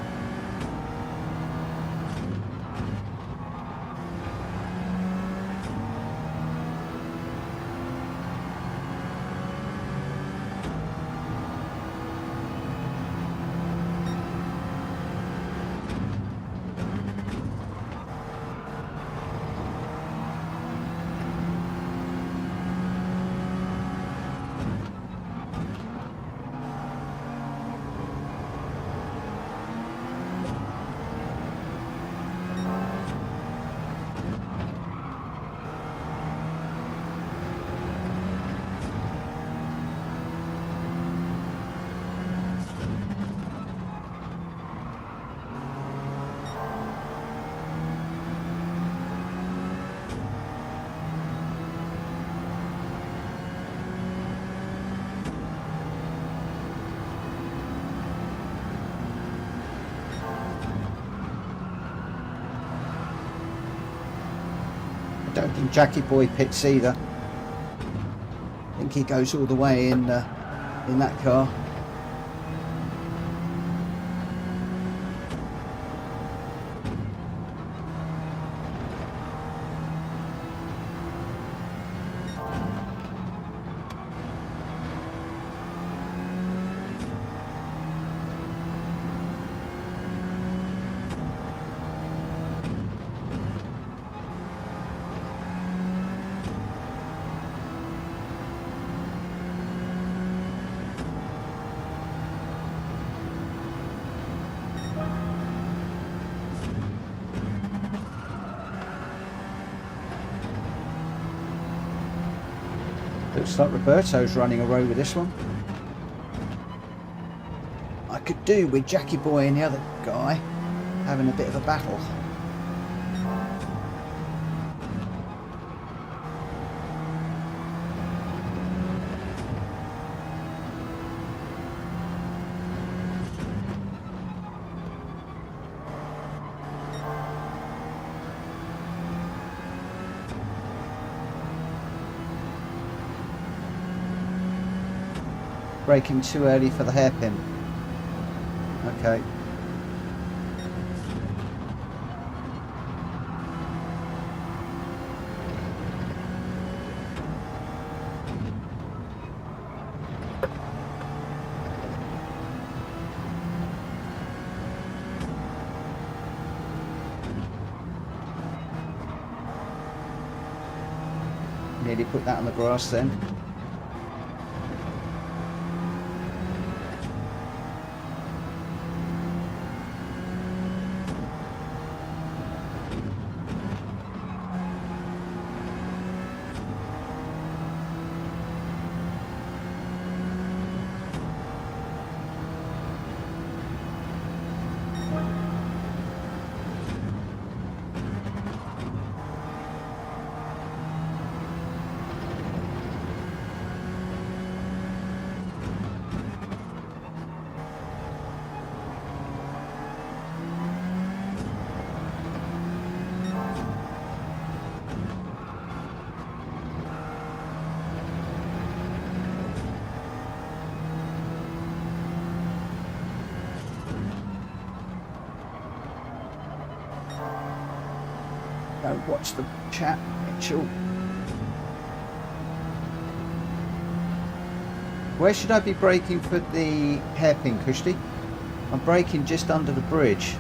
I don't think Jackie Boy pits either. I think he goes all the way in that car. Looks like Roberto's running away with this one. I could do with Jackie Boy and the other guy having a bit of a battle. Braking too early for the hairpin. Okay. Nearly put that on the grass then. Don't watch the chat, Mitchell. Where should I be braking for the hairpin, Kushti? I'm braking just under the bridge.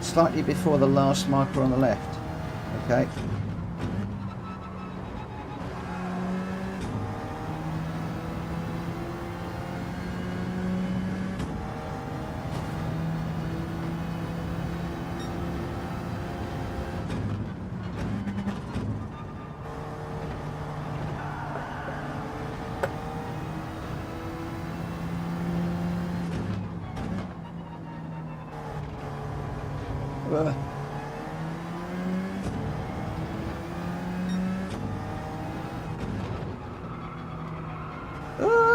Slightly before the last marker on the left. Okay. I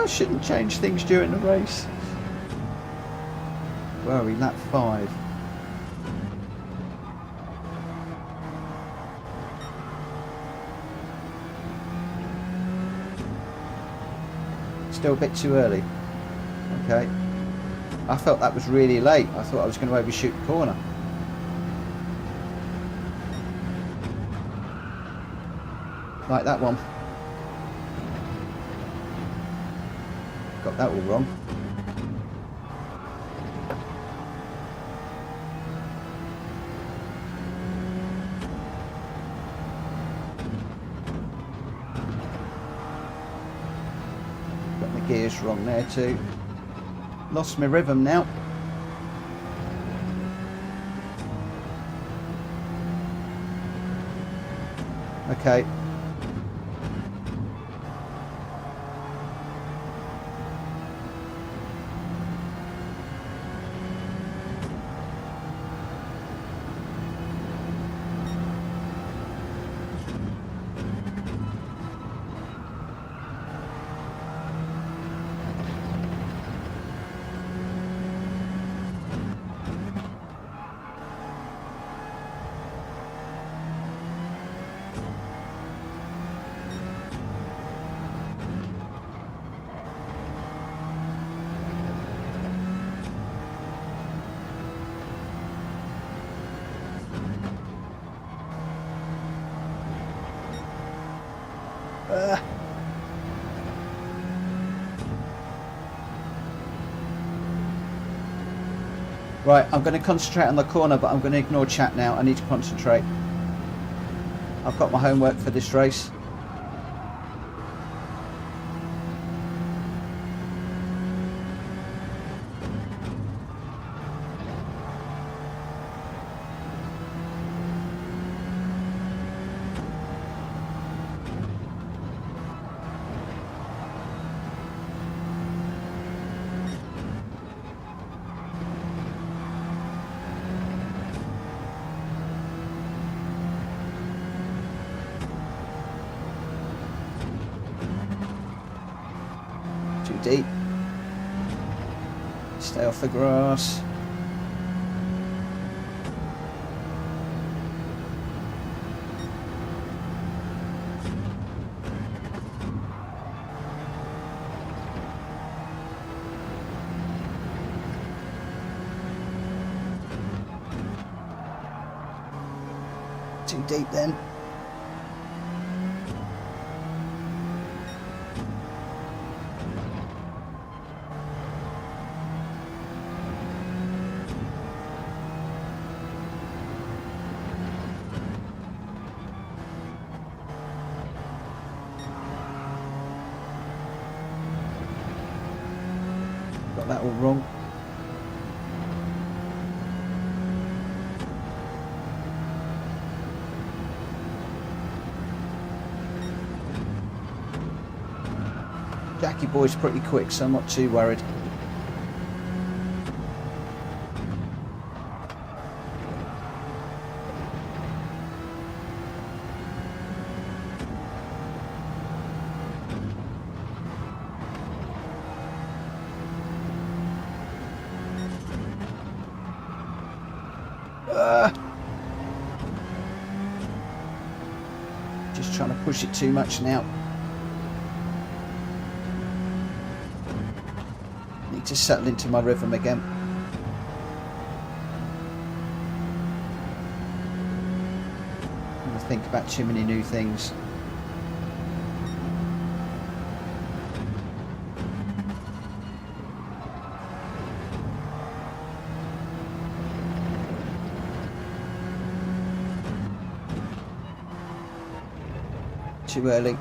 shouldn't change things during the race. Where are we? Lap 5. Still a bit too early. Okay. I felt that was really late. I thought I was going to overshoot the corner. Like that one. Got that all wrong. Got my gears wrong there too. Lost my rhythm now. Okay. Right, I'm going to concentrate on the corner, but I'm going to ignore chat now. I need to concentrate. I've got my homework for this race. Deep. Stay off the grass. Too deep then. Got that all wrong. Jackie boy's pretty quick, so I'm not too worried. Just trying to push it too much now. Need to settle into my rhythm again. I think about too many new things. Too early.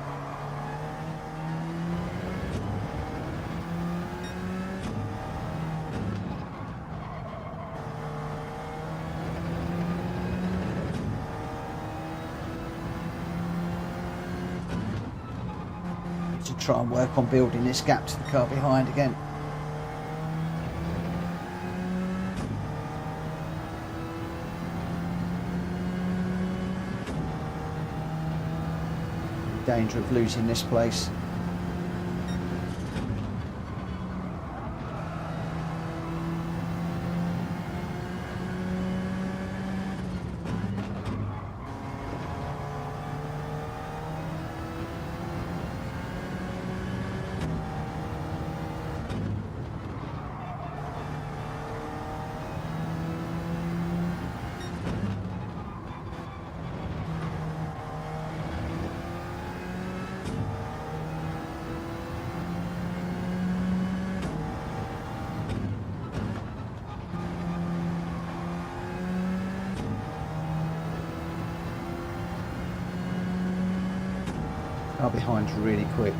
To try and work on building this gap to the car behind again. danger of losing this place. Car behind's really quick.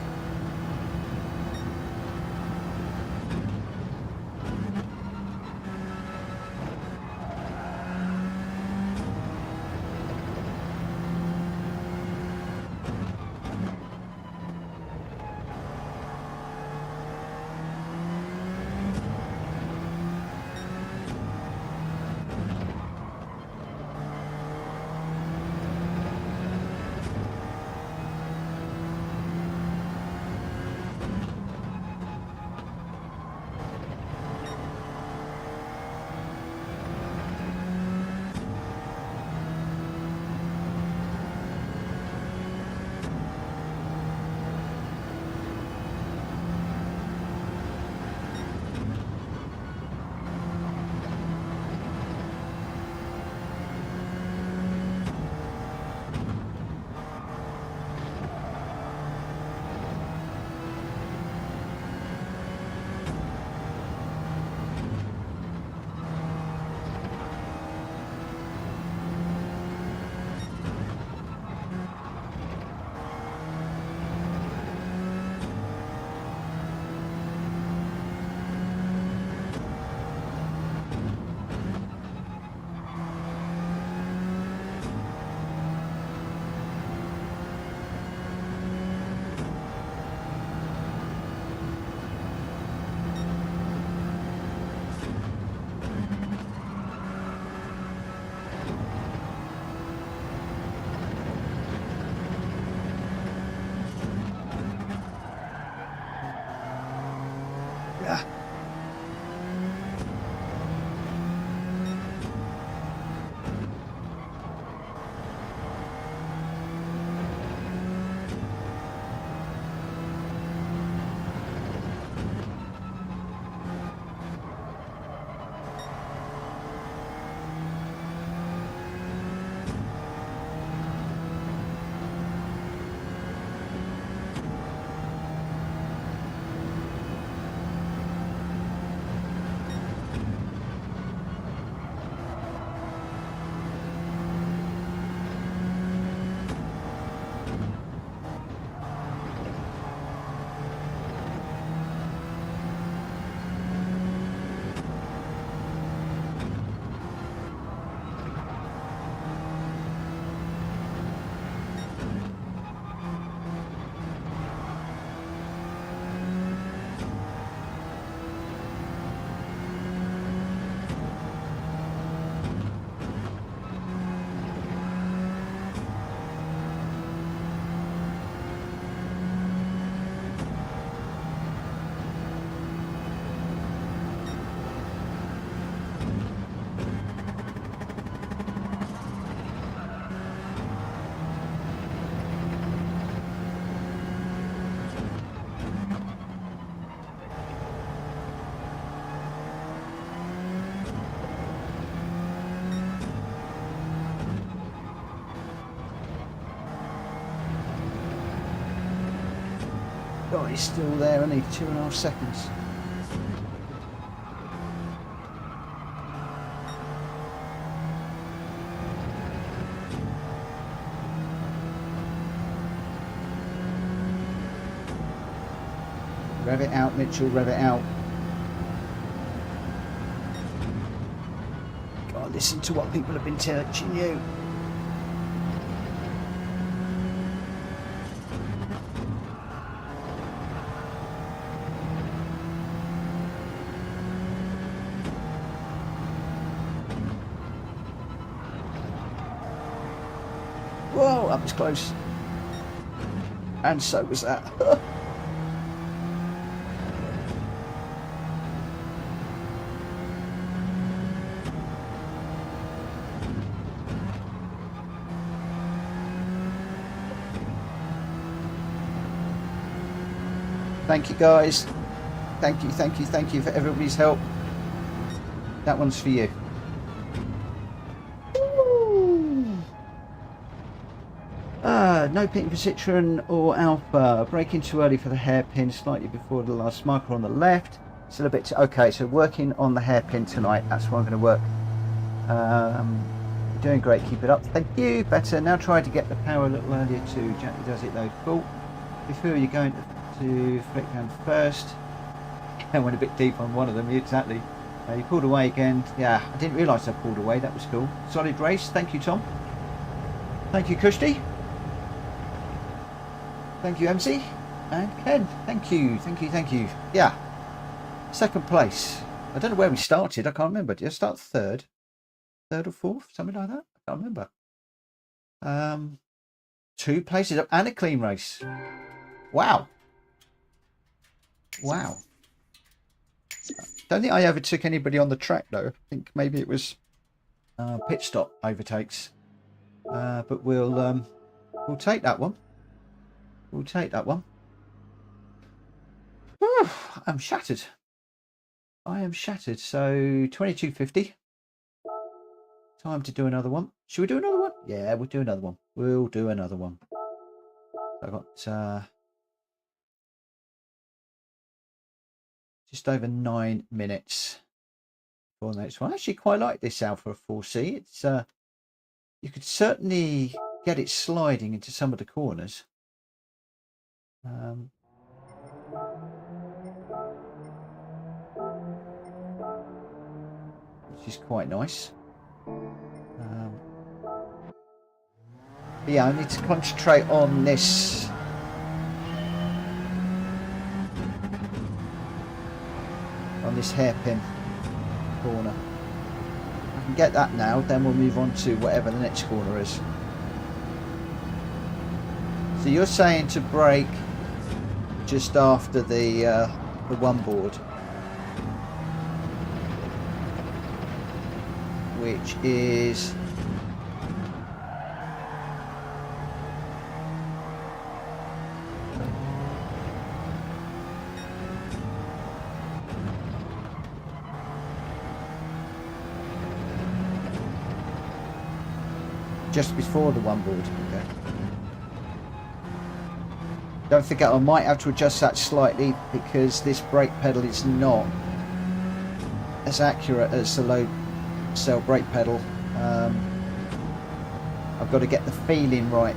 Yeah. Oh, he's still there, only 2.5 seconds. Rev it out, Mitchell, rev it out. God, listen to what people have been teaching you. Whoa, that was close. And so was that. Thank you, guys. Thank you, thank you, thank you for everybody's help. That one's for you. No pitting for Citroen or Alfa. Braking too early for the hairpin, slightly before the last marker on the left. Still a bit okay, so working on the hairpin tonight. That's what I'm going to work. Doing great, keep it up. Thank you. Better. Now try to get the power a little earlier too. Gently does it though. Cool. Before you're going to flick down first. I went a bit deep on one of them, exactly. You pulled away again. Yeah, I didn't realise I pulled away. That was cool. Solid race. Thank you, Tom. Thank you, Kushti. Thank you, MC. And Ken. Thank you. Thank you. Thank you. Yeah. Second place. I don't know where we started. I can't remember. Did I start third? Third or fourth? Something like that? I can't remember. 2 places up and a clean race. Wow. Wow. Don't think I ever took anybody on the track though. I think maybe it was pit stop overtakes. But we'll take that one. We'll take that one. Whew, I'm shattered. I am shattered. So 22.50. Time to do another one. Should we do another one? Yeah, we'll do another one. We'll do another one. I got just over 9 minutes for the next one. I actually quite like this Alfa 4C. It's you could certainly get it sliding into some of the corners. Which is quite nice. But yeah, I need to concentrate on this. On this hairpin corner. I can get that now, then we'll move on to whatever the next corner is. So you're saying to brake just after the one board, which is just before the one board. Okay. Don't forget, I might have to adjust that slightly because this brake pedal is not as accurate as the low cell brake pedal. I've got to get the feeling right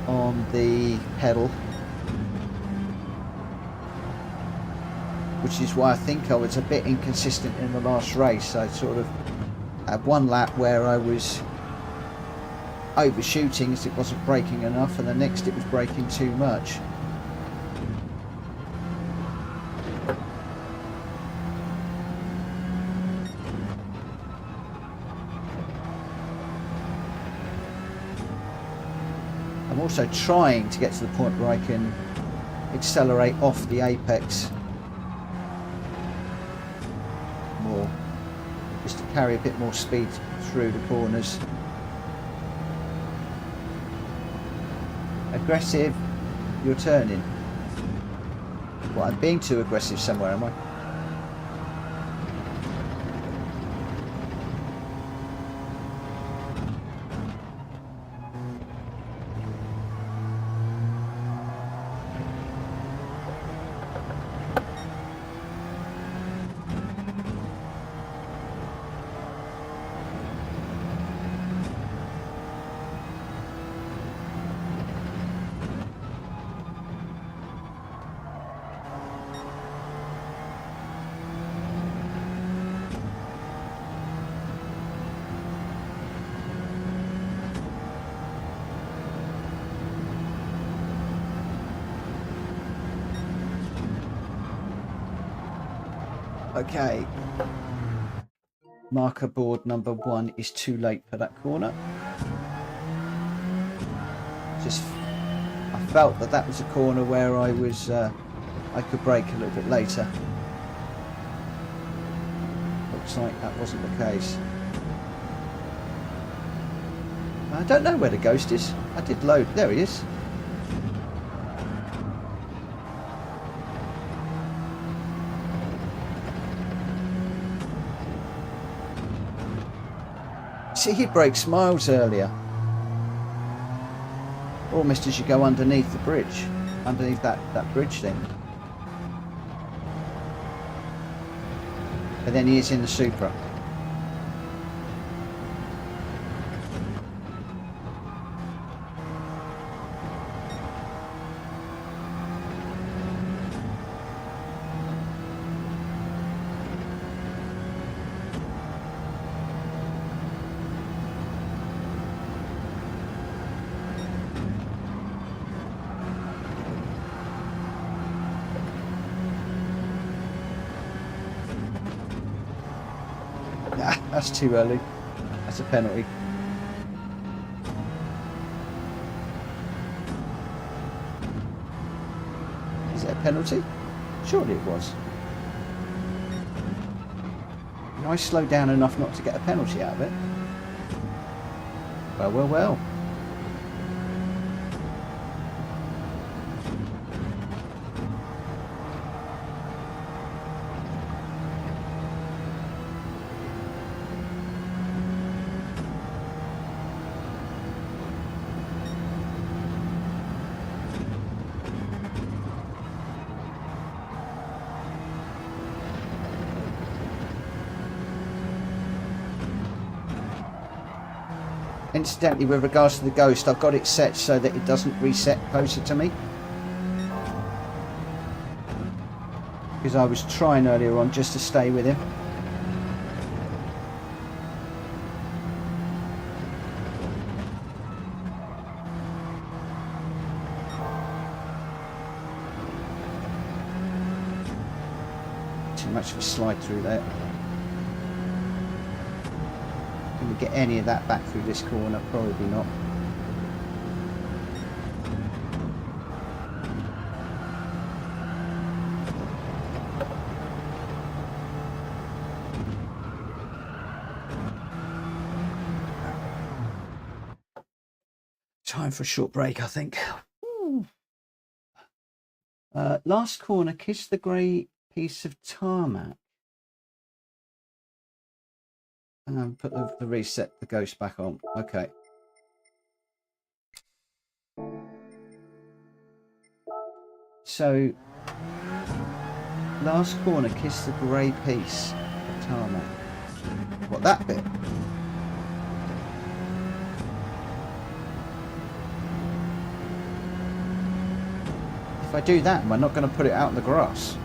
on the pedal, which is why I think I was a bit inconsistent in the last race. I sort of had one lap where I was overshooting as it wasn't braking enough, and the next it was braking too much. I'm also trying to get to the point where I can accelerate off the apex more, just to carry a bit more speed through the corners. Aggressive, you're turning. Well, I'm being too aggressive somewhere, am I? Okay, marker board number 1 is too late for that corner. I felt that that was a corner where I could brake a little bit later. Looks like that wasn't the case. I don't know where the ghost is. I did load. There he is. See, he brakes miles earlier. Almost as you go underneath the bridge. Underneath that bridge thing. But then he is in the Supra. That's too early. That's a penalty. Is it a penalty? Surely it was. I slowed down enough not to get a penalty out of it. Well, well, well. Incidentally, with regards to the ghost, I've got it set so that it doesn't reset closer to me. Because I was trying earlier on just to stay with him. Too much of a slide through there. Can we get any of that back through this corner? Probably not. Time for a short break, I think. Last corner, kiss the grey piece of tarmac. Put the reset the ghost back on. Okay. So, last corner, kiss the grey piece of tarmac. What, that bit? If I do that, am I not going to put it out in the grass?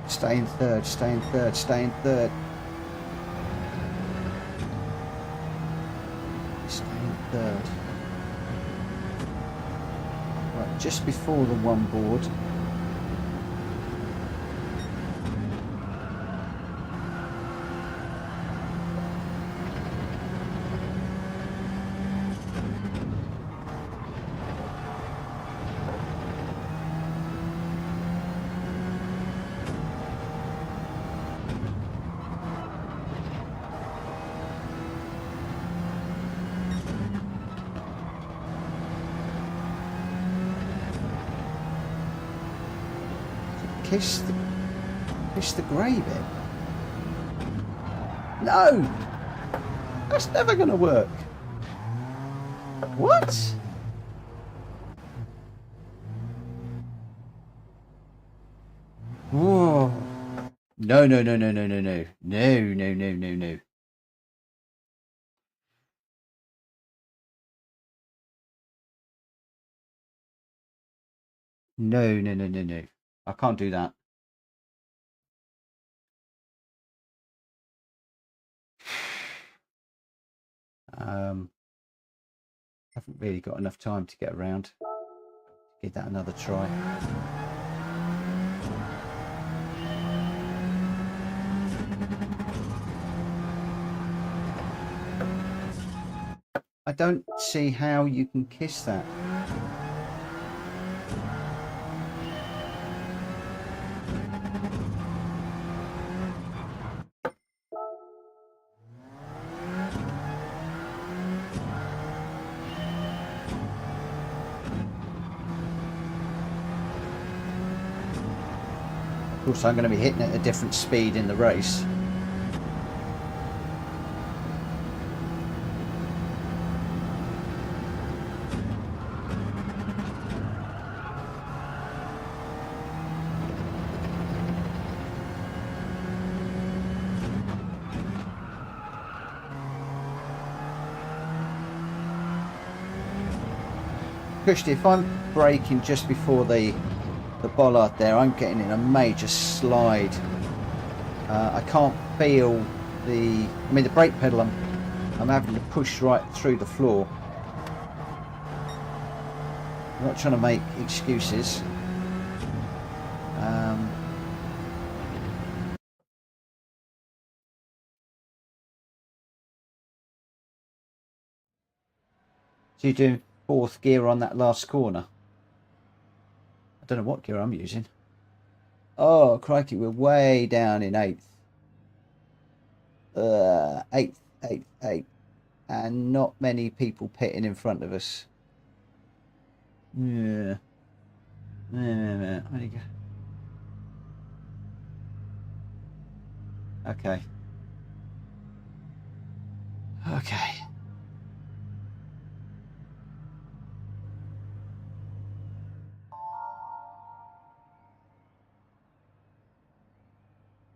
Stay in third, stay in third, stay in third. Stay in third. Right, just before the one board. Kiss the grey bit. No! That's never going to work. What? Whoa. No, no, no, no, no, no, no. No, no, no, no, no. No, no, no, no, no. I can't do that. Haven't really got enough time to get around. Give that another try. I don't see how you can kiss that. Of course, I'm going to be hitting at a different speed in the race. Pushed, if I'm braking just before the bollard there, I'm getting in a major slide. I can't feel the brake pedal. I'm having to push right through the floor. I'm not trying to make excuses. So you're doing 4th gear on that last corner. I don't know what gear I'm using. Oh, crikey, we're way down in 8th. 8th, 8th, 8th. And not many people pitting in front of us. Yeah. There you go. Okay. Okay.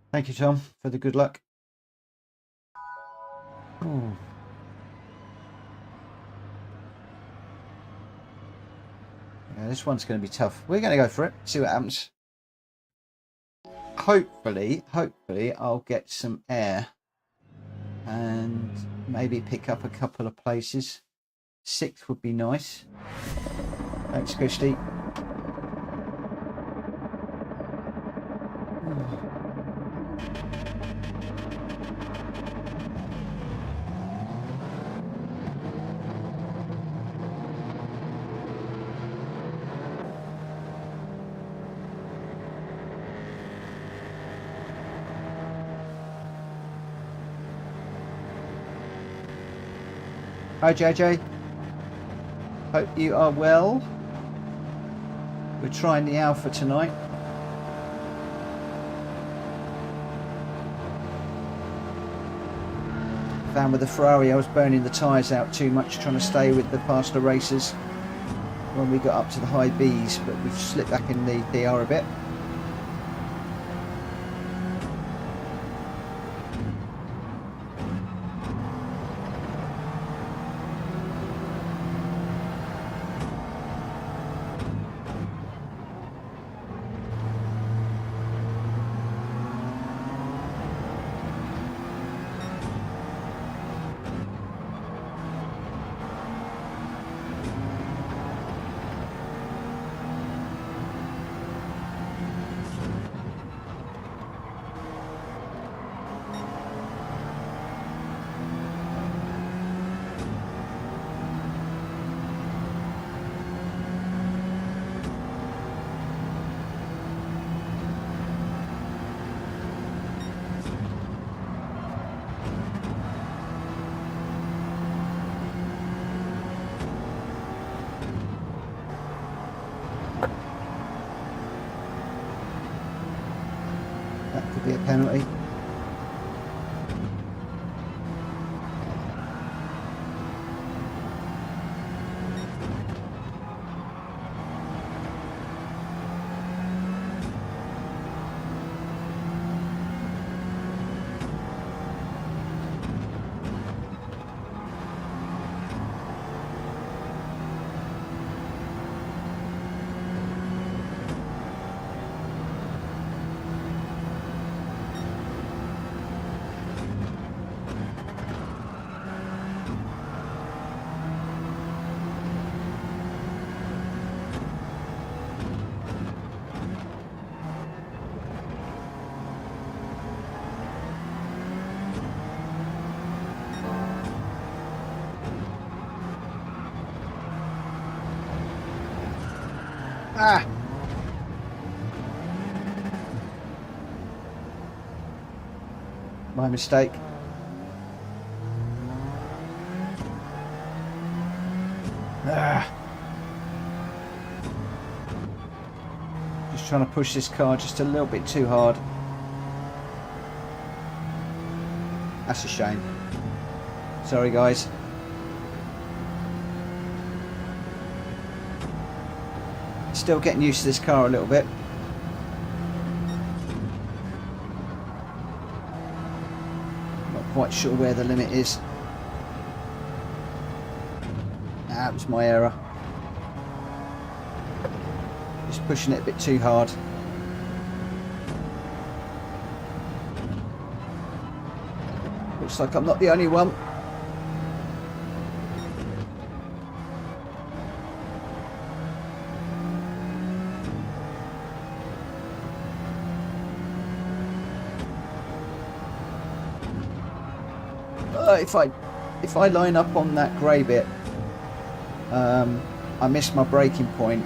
Thank you, Tom, for the good luck. Ooh. Yeah, this one's going to be tough. We're going to go for it. See what happens. Hopefully, I'll get some air and maybe pick up a couple of places. 6th would be nice. Thanks, Christy. Hi, JJ. Hope you are well. We're trying the Alfa tonight. Found with the Ferrari I was burning the tyres out too much, trying to stay with the faster racers when we got up to the high Bs, but we've slipped back in the DR a bit. That could be a penalty. Ah! My mistake. Ah! Just trying to push this car just a little bit too hard. That's a shame. Sorry, guys. Still getting used to this car a little bit. Not quite sure where the limit is. That was my error. Just pushing it a bit too hard. Looks like I'm not the only one. If I line up on that grey bit, I missed my braking point.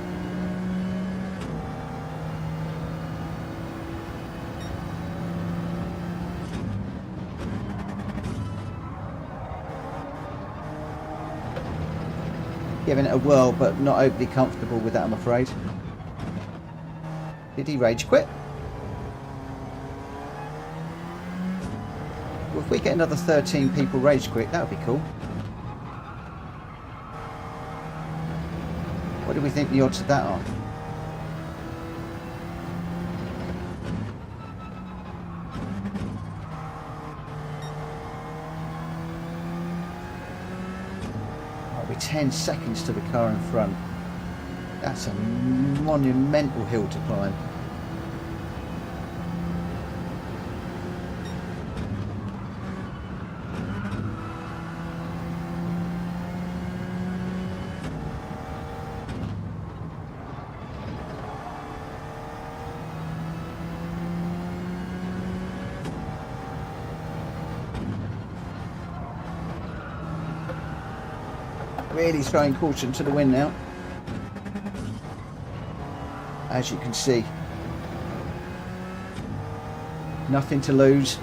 Giving it a whirl, but not overly comfortable with that, I'm afraid. Did he rage quit? Well, if we get another 13 people rage quit, that would be cool. What do we think the odds of that are? Might be 10 seconds to the car in front. That's a monumental hill to climb. Really throwing caution to the wind now, as you can see. Nothing to lose.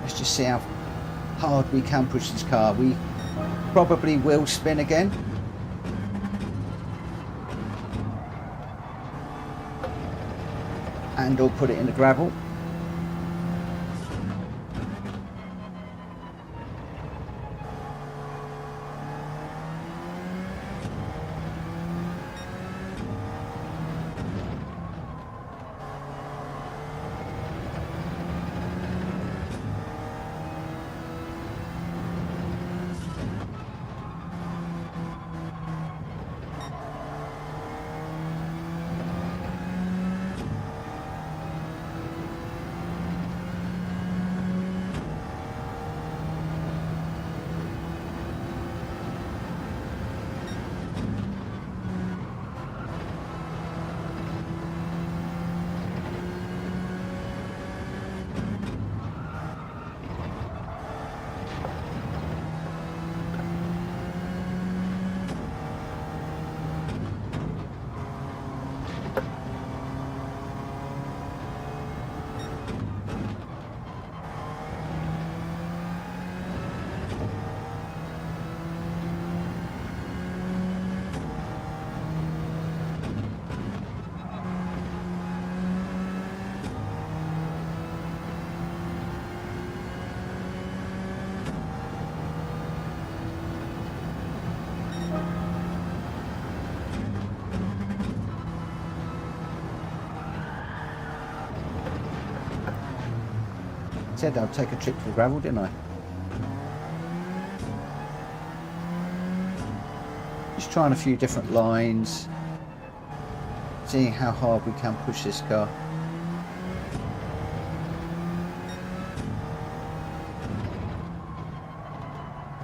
Let's just see how hard we can push this car. We probably will spin again. And or put it in the gravel. Said I'd take a trip to the gravel, didn't I? Just trying a few different lines, seeing how hard we can push this car.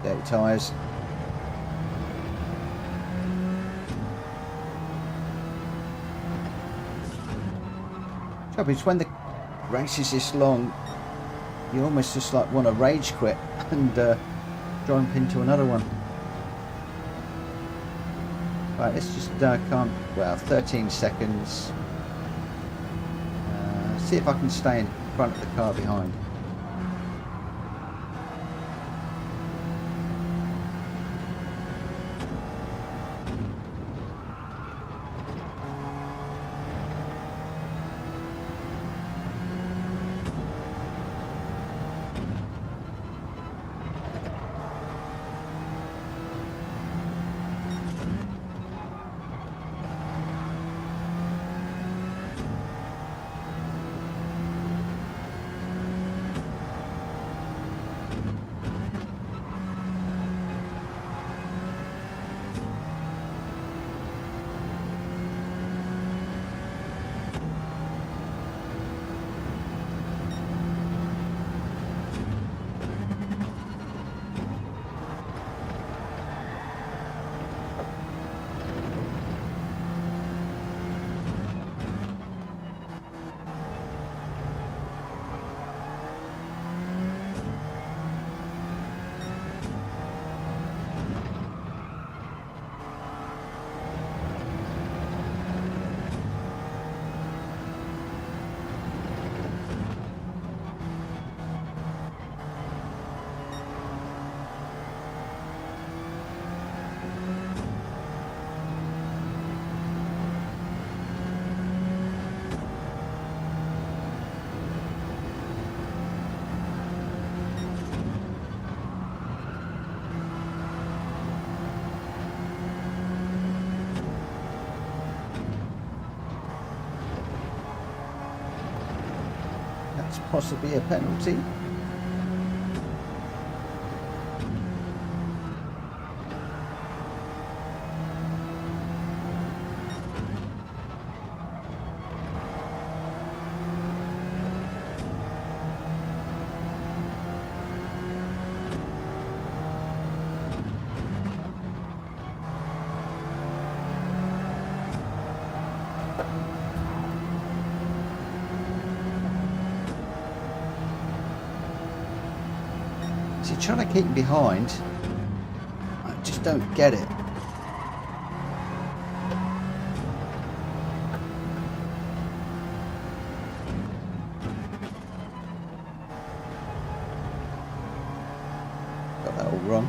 Dirty tyres. Trouble is when the races this long, you almost just like want to rage quit and jump into another one. Right, let's just calm. Well, 13 seconds. See if I can stay in front of the car behind. That's possibly a penalty. So you're trying to keep behind. I just don't get it. Got that all wrong.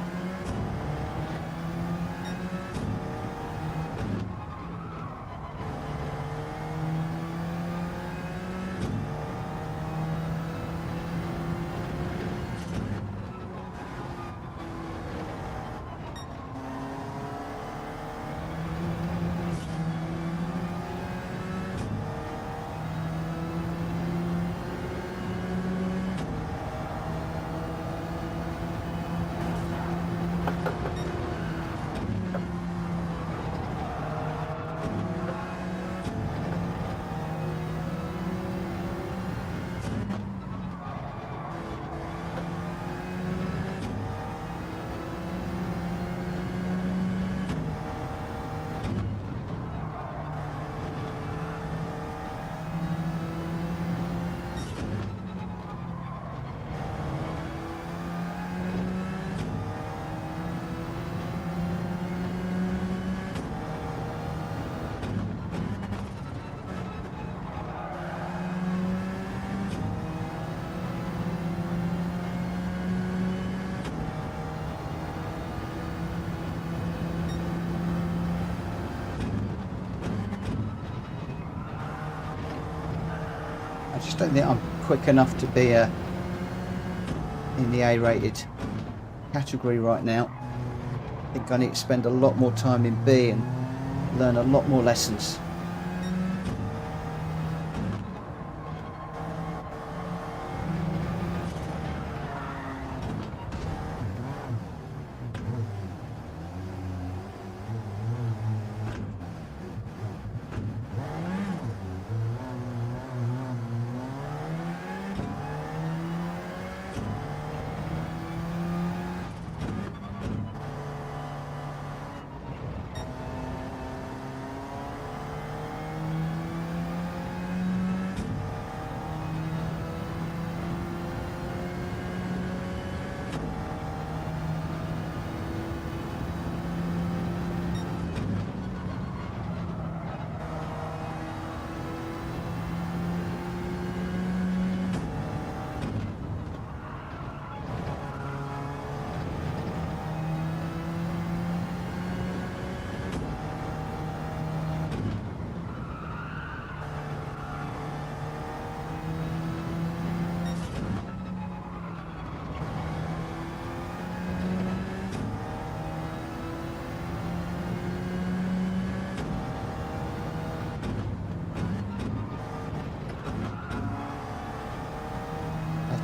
I just don't think I'm quick enough to be in the A-rated category right now. I think I need to spend a lot more time in B and learn a lot more lessons.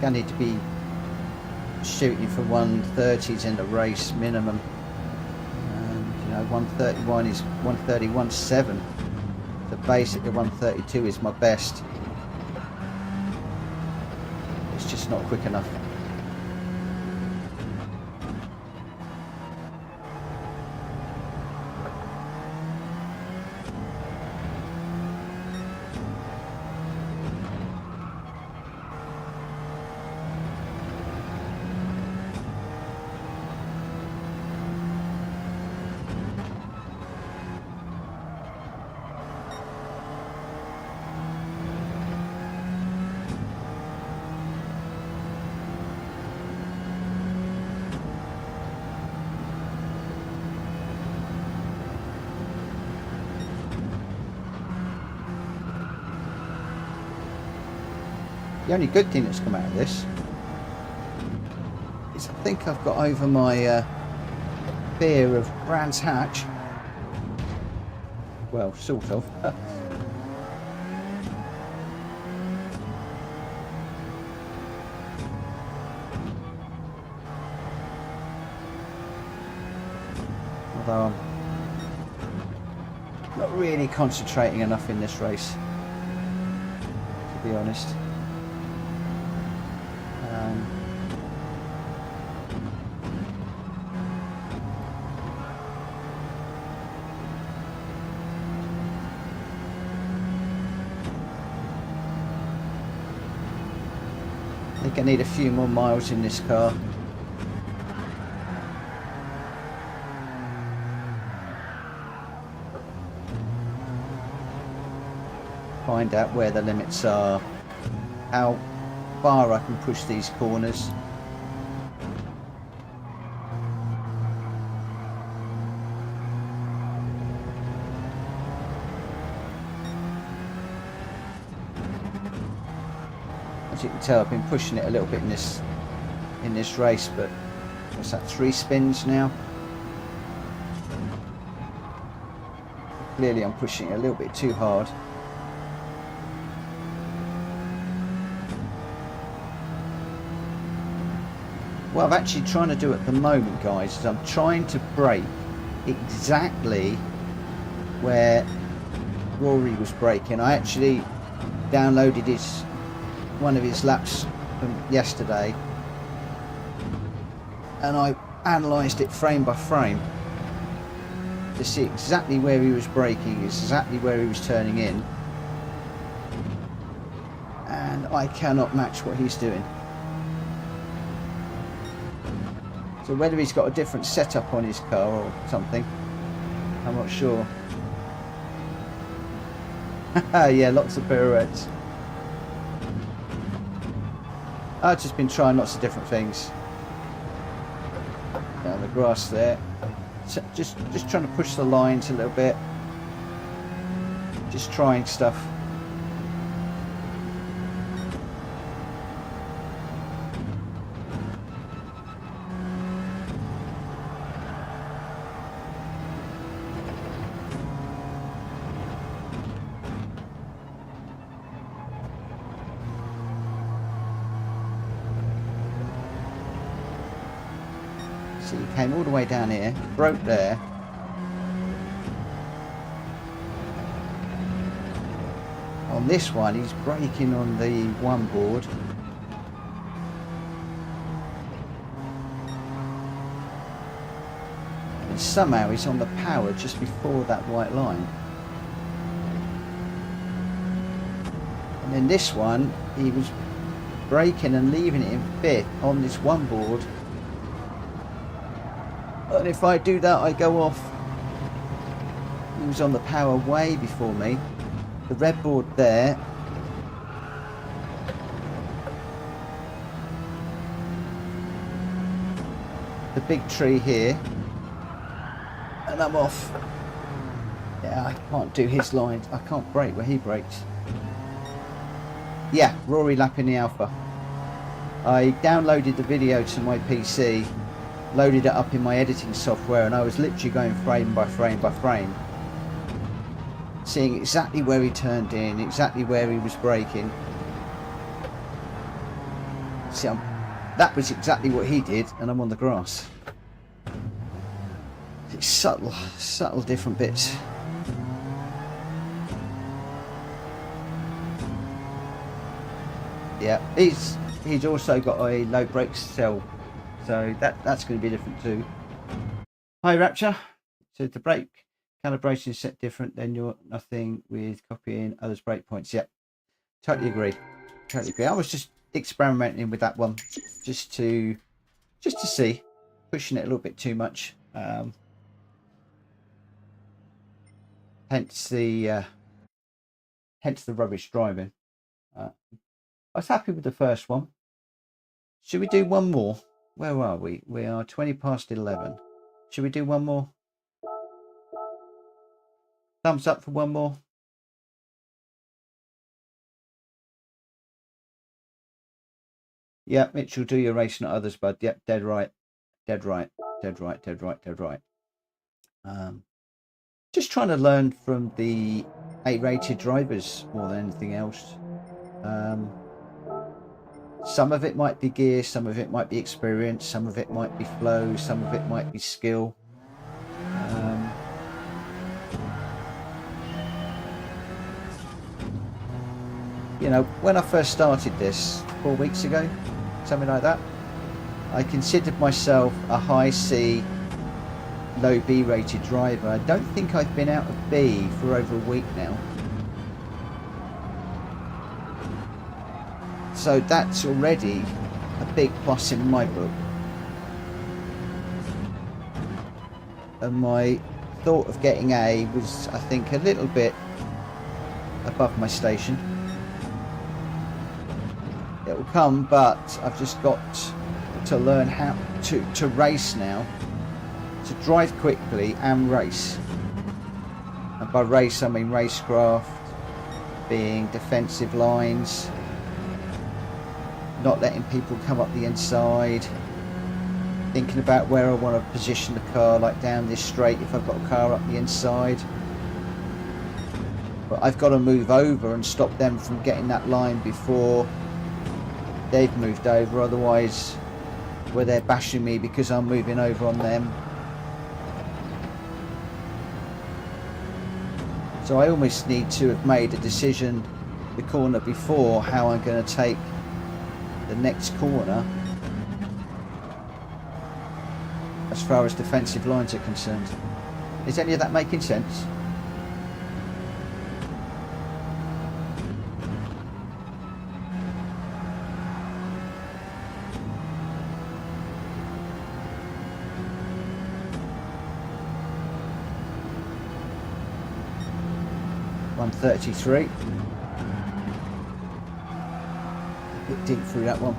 I need to be shooting for 130s in the race minimum, and you know 131 is 131.7, so basically 132 is my best. It's just not quick enough. The only good thing that's come out of this is I think I've got over my fear of Brands Hatch. Well, sort of. Although I'm not really concentrating enough in this race, to be honest. I think I need a few more miles in this car. Find out where the limits are, how far I can push these corners. As you can tell, I've been pushing it a little bit in this race, but what's that, 3 spins now? Clearly I'm pushing it a little bit too hard. What I'm actually trying to do at the moment, guys, is I'm trying to brake exactly where Rory was braking. I actually downloaded one of his laps from yesterday, and I analysed it frame by frame to see exactly where he was braking, exactly where he was turning in, and I cannot match what he's doing. So whether he's got a different setup on his car or something, I'm not sure. Yeah, lots of pirouettes. I've just been trying lots of different things. Down the grass there. So just trying to push the lines a little bit. Just trying stuff. So he came all the way down here, broke there. On this one, he's braking on the one board. And somehow he's on the power just before that white line. And then this one, he was braking and leaving it in 5th on this one board. And if I do that, I go off. He was on the power way before me. The red board there. The big tree here. And I'm off. Yeah, I can't do his lines. I can't brake where he brakes. Yeah, Rory lapping the Alfa. I downloaded the video to my PC. Loaded it up in my editing software, and I was literally going frame by frame by frame, seeing exactly where he turned in, exactly where he was braking. See, that was exactly what he did, and I'm on the grass. It's subtle different bits. Yeah, he's also got a low brake cell, so that's going to be different too. Hi Rapture. So the brake calibration is set different, then you're nothing with copying others' brake points. Yeah, totally agree. Totally agree. I was just experimenting with that one, just to see, pushing it a little bit too much. Hence the rubbish driving. I was happy with the first one. Should we do one more? Where are we? We are 20 past 11. Should we do one more? Thumbs up for one more. Yeah, Mitchell, do your race, not others, bud. Yep, dead right. Dead right. Dead right. Dead right. Dead right. Just trying to learn from the A-rated drivers more than anything else. Some of it might be gear, some of it might be experience, some of it might be flow, some of it might be skill. You know, when I first started this 4 weeks ago, something like that, I considered myself a high C, low B rated driver. I don't think I've been out of B for over a week now. So that's already a big plus in my book. And my thought of getting A was, I think, a little bit above my station. It will come, but I've just got to learn how to race now, to drive quickly and race. And by race I mean racecraft, being defensive lines, not letting people come up the inside, thinking about where I want to position the car, like down this straight if I've got a car up the inside. But I've got to move over and stop them from getting that line before they've moved over, otherwise where they're bashing me because I'm moving over on them. So I almost need to have made a decision the corner before how I'm going to take the next corner as far as defensive lines are concerned. Is any of that making sense? .133. A bit deep through that one.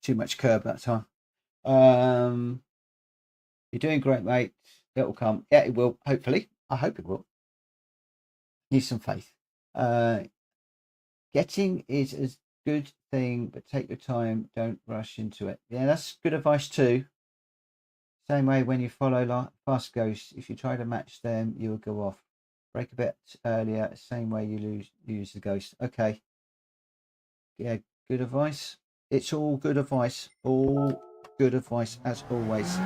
Too much curb that time. You're doing great, mate. It'll come. Yeah, it will. Hopefully. I hope it will. Need some faith. Getting is a good thing, but take your time. Don't rush into it. Yeah, that's good advice too. Same way when you follow fast ghosts. If you try to match them, you will go off. Break a bit earlier. Same way you lose the ghost. Okay. Yeah, good advice. It's all good advice. All good advice as always.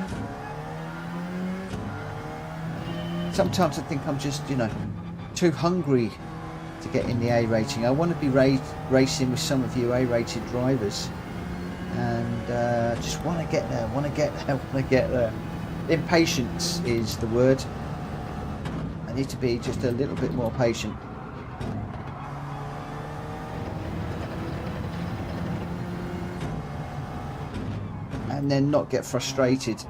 Sometimes I think I'm just, too hungry to get in the A rating. I want to be racing with some of you A-rated drivers, and just want to get there. Impatience is the word. I need to be just a little bit more patient. And then not get frustrated.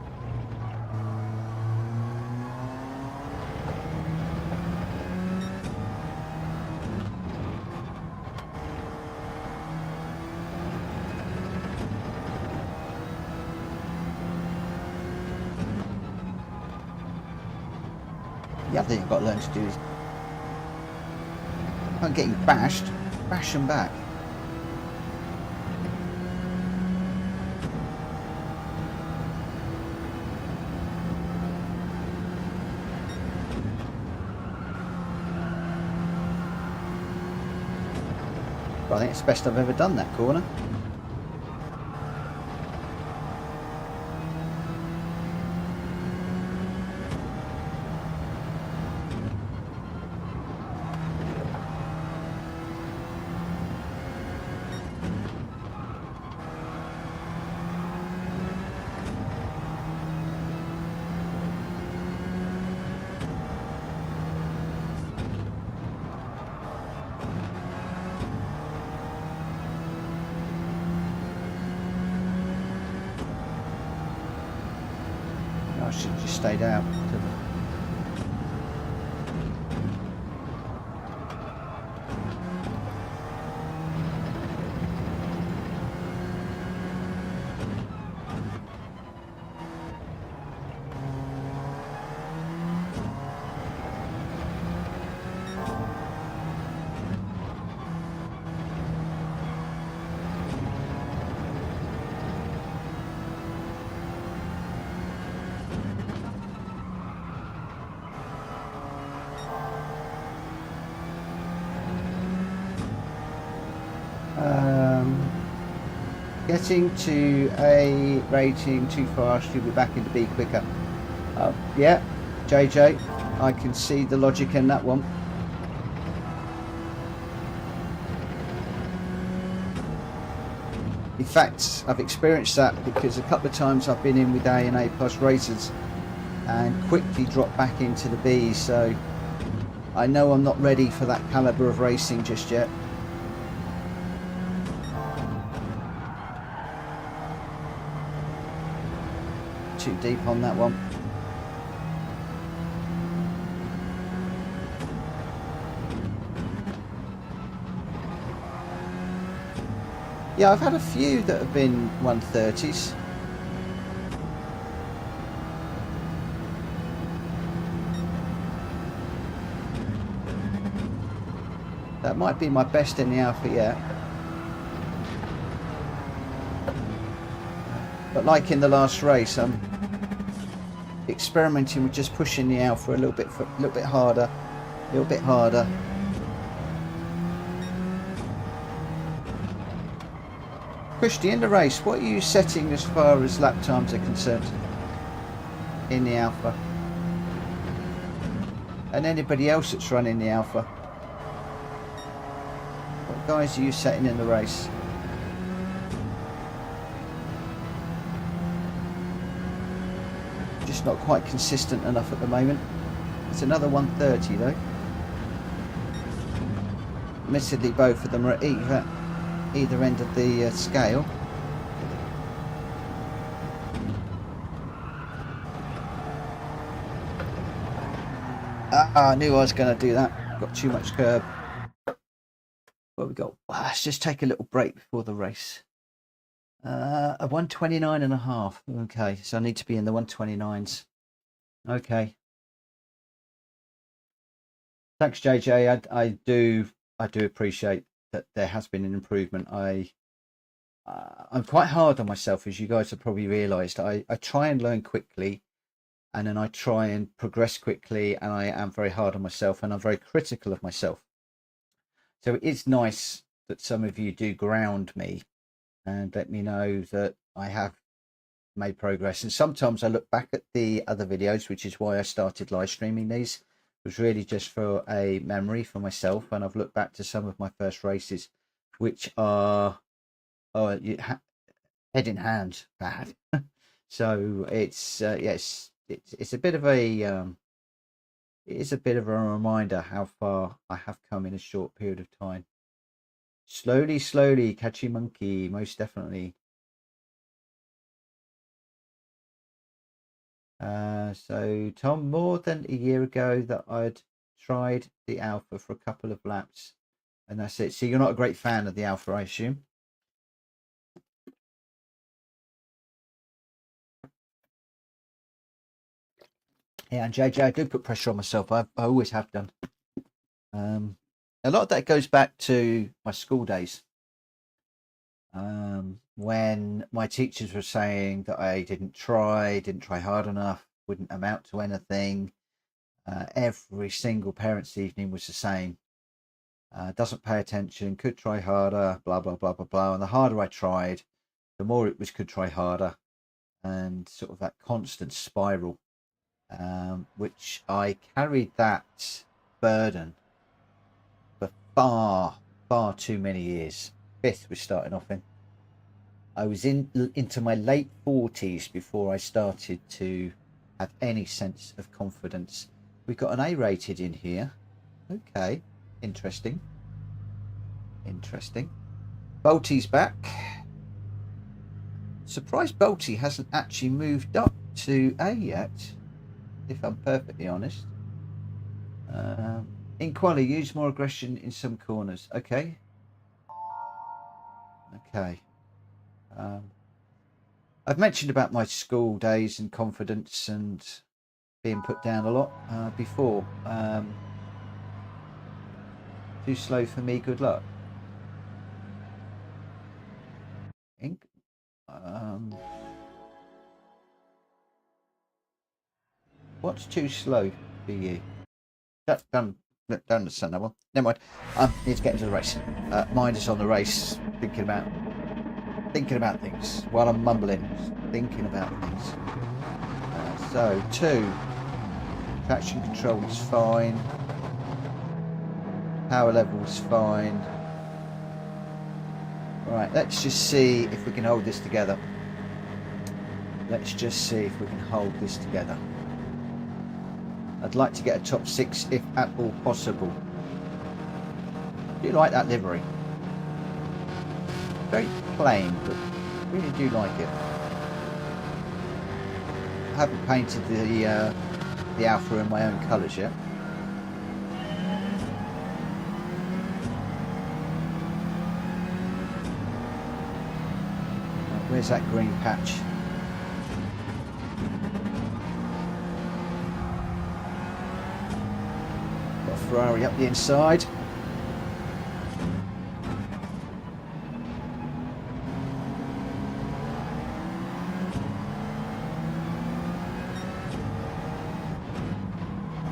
The other thing you've got to learn to do is, I'm getting bashed, bash them back. But I think it's the best I've ever done that corner. I should have just stayed out. Getting to A rating too fast, you'll be back into B quicker. Yeah, JJ, I can see the logic in that one. In fact, I've experienced that because a couple of times I've been in with A and A plus racers and quickly dropped back into the B, so I know I'm not ready for that calibre of racing just yet. Too deep on that one. Yeah, I've had a few that have been 130s. That might be my best in the Alfa yet. But like in the last race, I'm experimenting with just pushing the Alfa a little bit harder, a little bit harder. Christy, in the race, what are you setting as far as lap times are concerned in the Alfa? And anybody else that's running the Alfa? What guys are you setting in the race? Just not quite consistent enough at the moment. It's another 130 though. Admittedly, both of them are at either end of the scale. I knew I was going to do that. Got too much curb. What we got? Let's just take a little break before the race. A 129.5. Okay, so I need to be in the 129s. Okay. Thanks, JJ. I do appreciate that there has been an improvement. I'm quite hard on myself, as you guys have probably realised. I try and learn quickly, and then I try and progress quickly, and I am very hard on myself, and I'm very critical of myself. So it is nice that some of you do ground me and let me know that I have made progress. And sometimes I look back at the other videos, which is why I started live streaming these. It was really just for a memory for myself, and I've looked back to some of my first races, which are head in hand bad. So it's yes, it's a bit of a it is a bit of a reminder how far I have come in a short period of time. Slowly, catchy monkey, most definitely. So Tom, more than a year ago that I'd tried the Alfa for a couple of laps, and that's it. So you're not a great fan of the Alfa, I assume? Yeah, and JJ, I do put pressure on myself. I always have done. A lot of that goes back to my school days, when my teachers were saying that I didn't try hard enough, wouldn't amount to anything. Every single parents' evening was the same. Doesn't pay attention, could try harder, blah, blah, blah, blah, blah. And the harder I tried, the more it was could try harder. And sort of that constant spiral, which I carried that burden for far too many years. Fifth we're starting off in. I was into my late 40s before I started to have any sense of confidence. We've got an A rated in here. Okay, interesting. Bolty's back. Surprised Bolty hasn't actually moved up to A yet, if I'm perfectly honest. In quali, use more aggression in some corners. Okay. I've mentioned about my school days and confidence and being put down a lot before. Too slow for me, good luck. What's too slow for you? Don't understand that one. Never mind. Need to get into the race. Mind is on the race, thinking about things while I'm mumbling, thinking about things. So 2, traction control is fine. Power level is fine. Right, let's just see if we can hold this together. I'd like to get a top 6 if at all possible. I do like that livery. Very plain, but really do like it. I haven't painted the Alfa in my own colours yet. Where's that green patch? Got a Ferrari up the inside.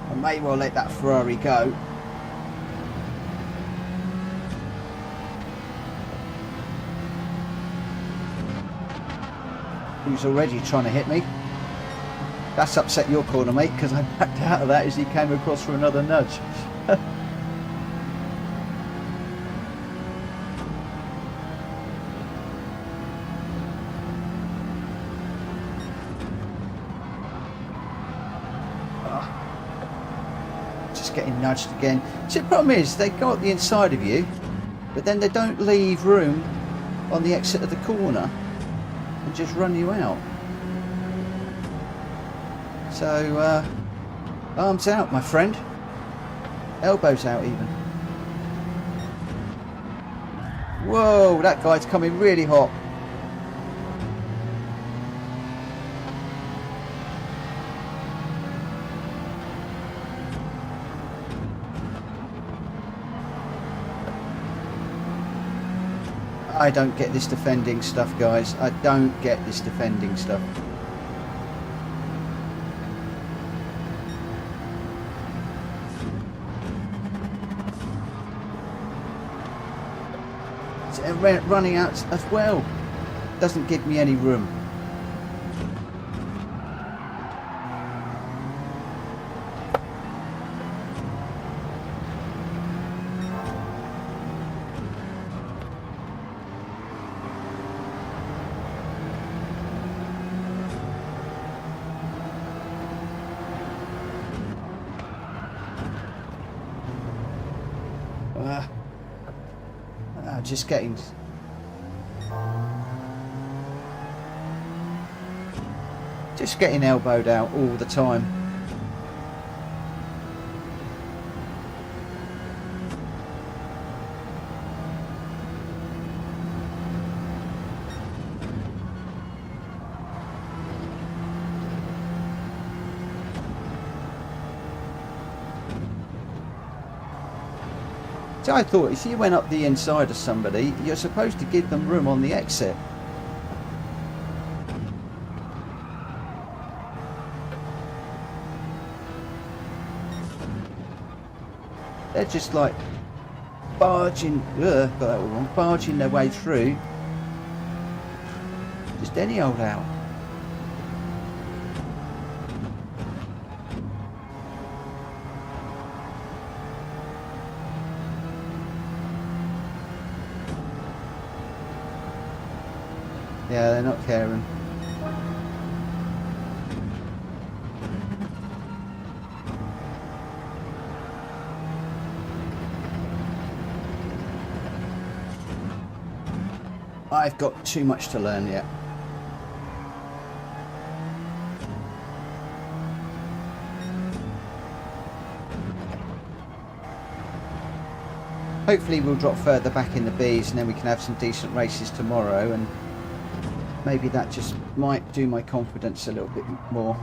I may well let that Ferrari go. Who's already trying to hit me. That's upset your corner, mate, because I backed out of that as he came across for another nudge. Just getting nudged again. See, the problem is they go up the inside of you, but then they don't leave room on the exit of the corner and just run you out. So arms out, my friend, elbows out even. Whoa, that guy's coming really hot. I don't get this defending stuff, guys. I don't get this defending stuff. Running out as well doesn't give me any room. Just getting elbowed out all the time. So I thought if you went up the inside of somebody, you're supposed to give them room on the exit. They're just like barging, got that all wrong, barging their way through. Just any old out. Yeah, they're not caring. I've got too much to learn yet. Hopefully we'll drop further back in the Bs and then we can have some decent races tomorrow, and maybe that just might do my confidence a little bit more.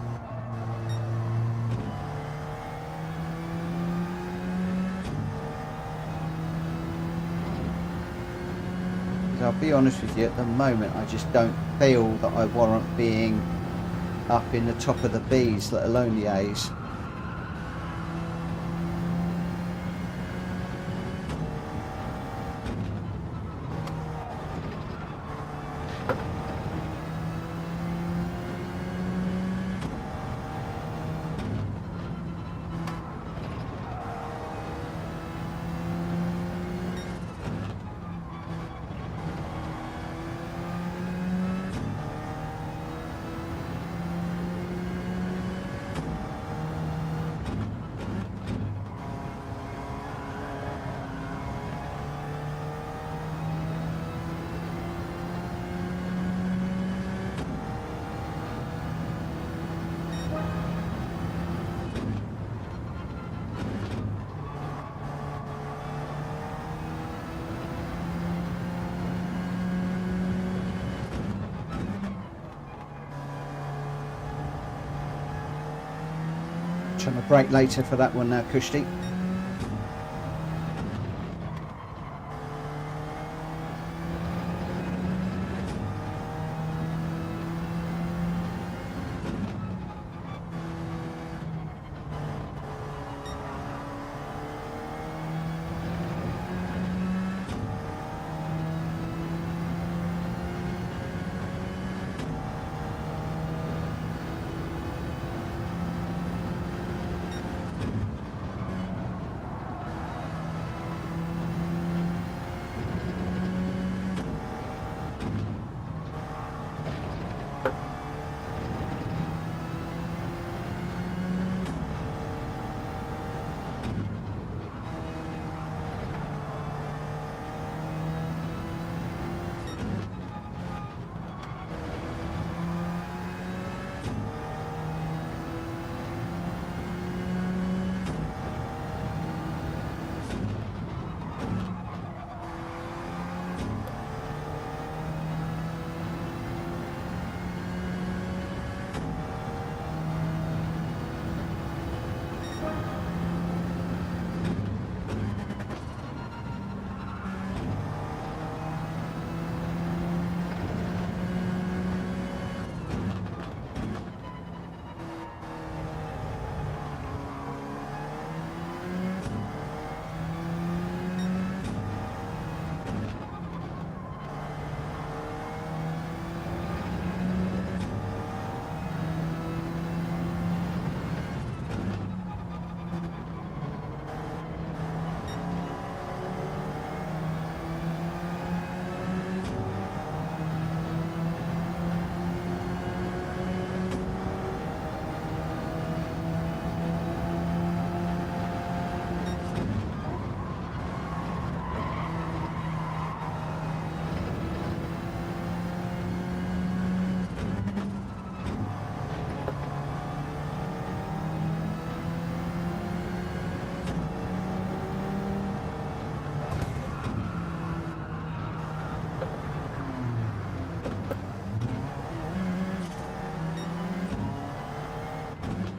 I'll be honest with you, at the moment I just don't feel that I warrant being up in the top of the Bs, let alone the As. Trying to brake later for that one now, Kushti.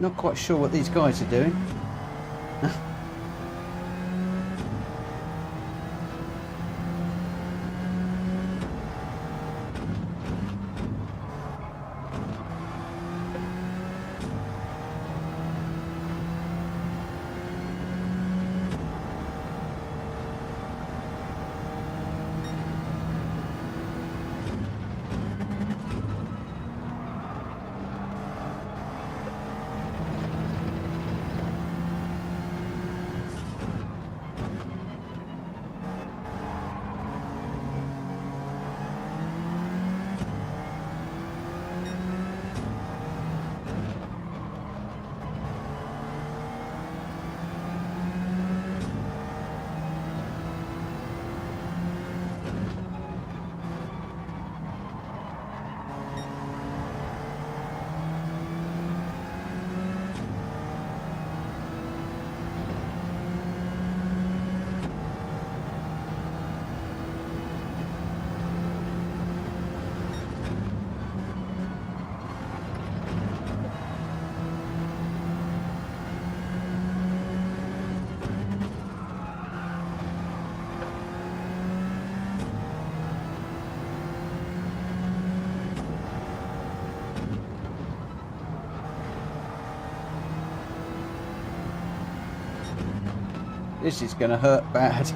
Not quite sure what these guys are doing. This is going to hurt bad.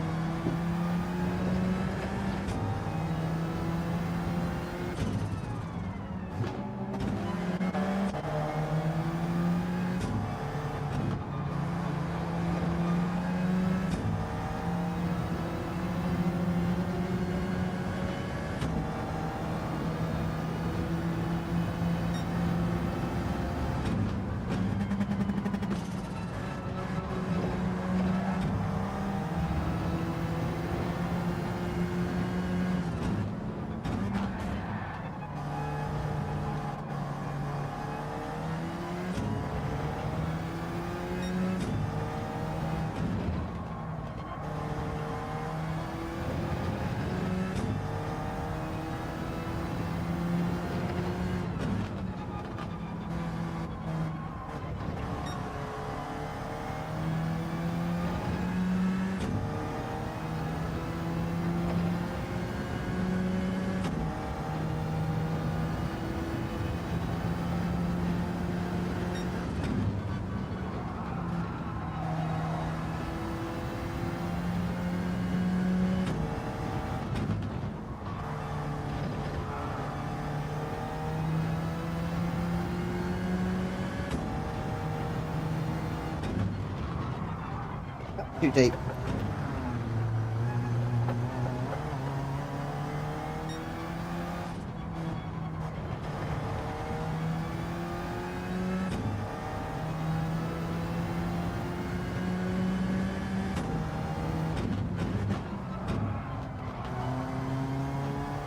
Too deep.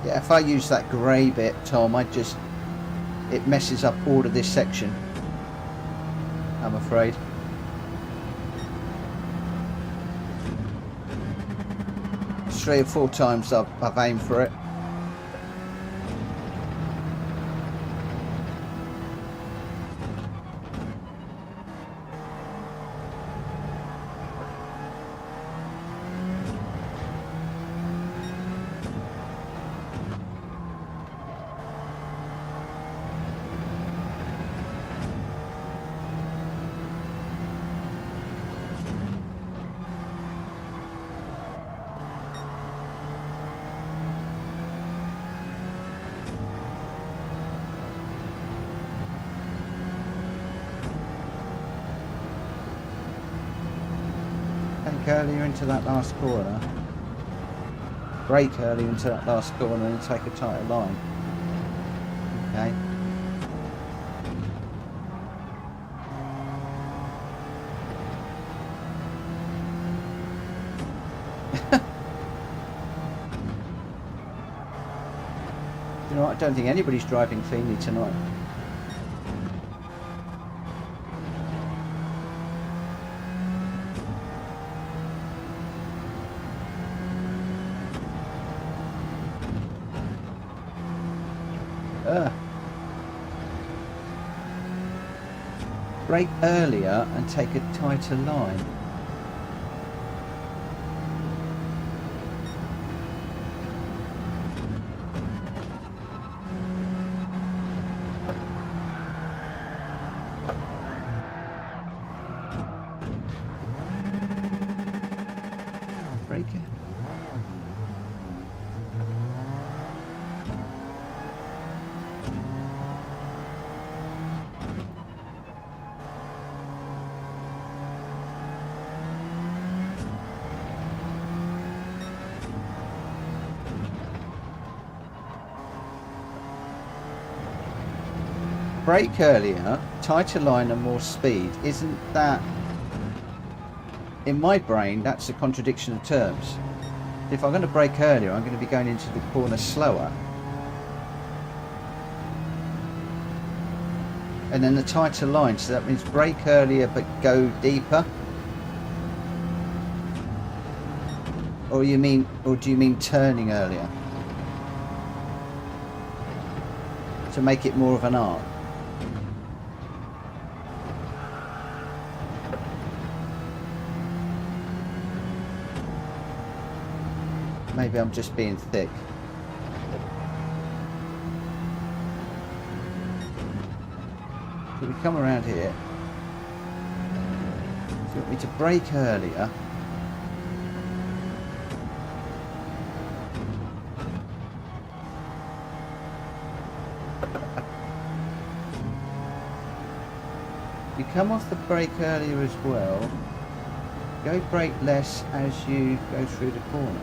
Yeah, if I use that grey bit, Tom, it messes up all of this section, I'm afraid. Three or four times I've aimed for it. Earlier into that last corner, brake earlier into that last corner and take a tighter line. Okay. You know what, I don't think anybody's driving cleanly tonight. Brake earlier and take a tighter line. Brake it. Brake earlier, tighter line and more speed. Isn't that, in my brain, that's a contradiction of terms. If I'm going to brake earlier, I'm going to be going into the corner slower. And then the tighter line, so that means brake earlier but go deeper. Or do you mean turning earlier? To make it more of an arc. Maybe I'm just being thick. So we come around here. So you want me to brake earlier You come off the brake earlier as well. Go brake less as you go through the corner.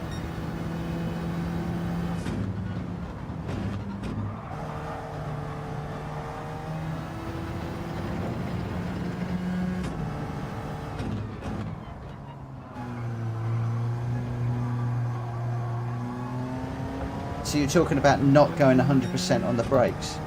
So you're talking about not going 100% on the brakes?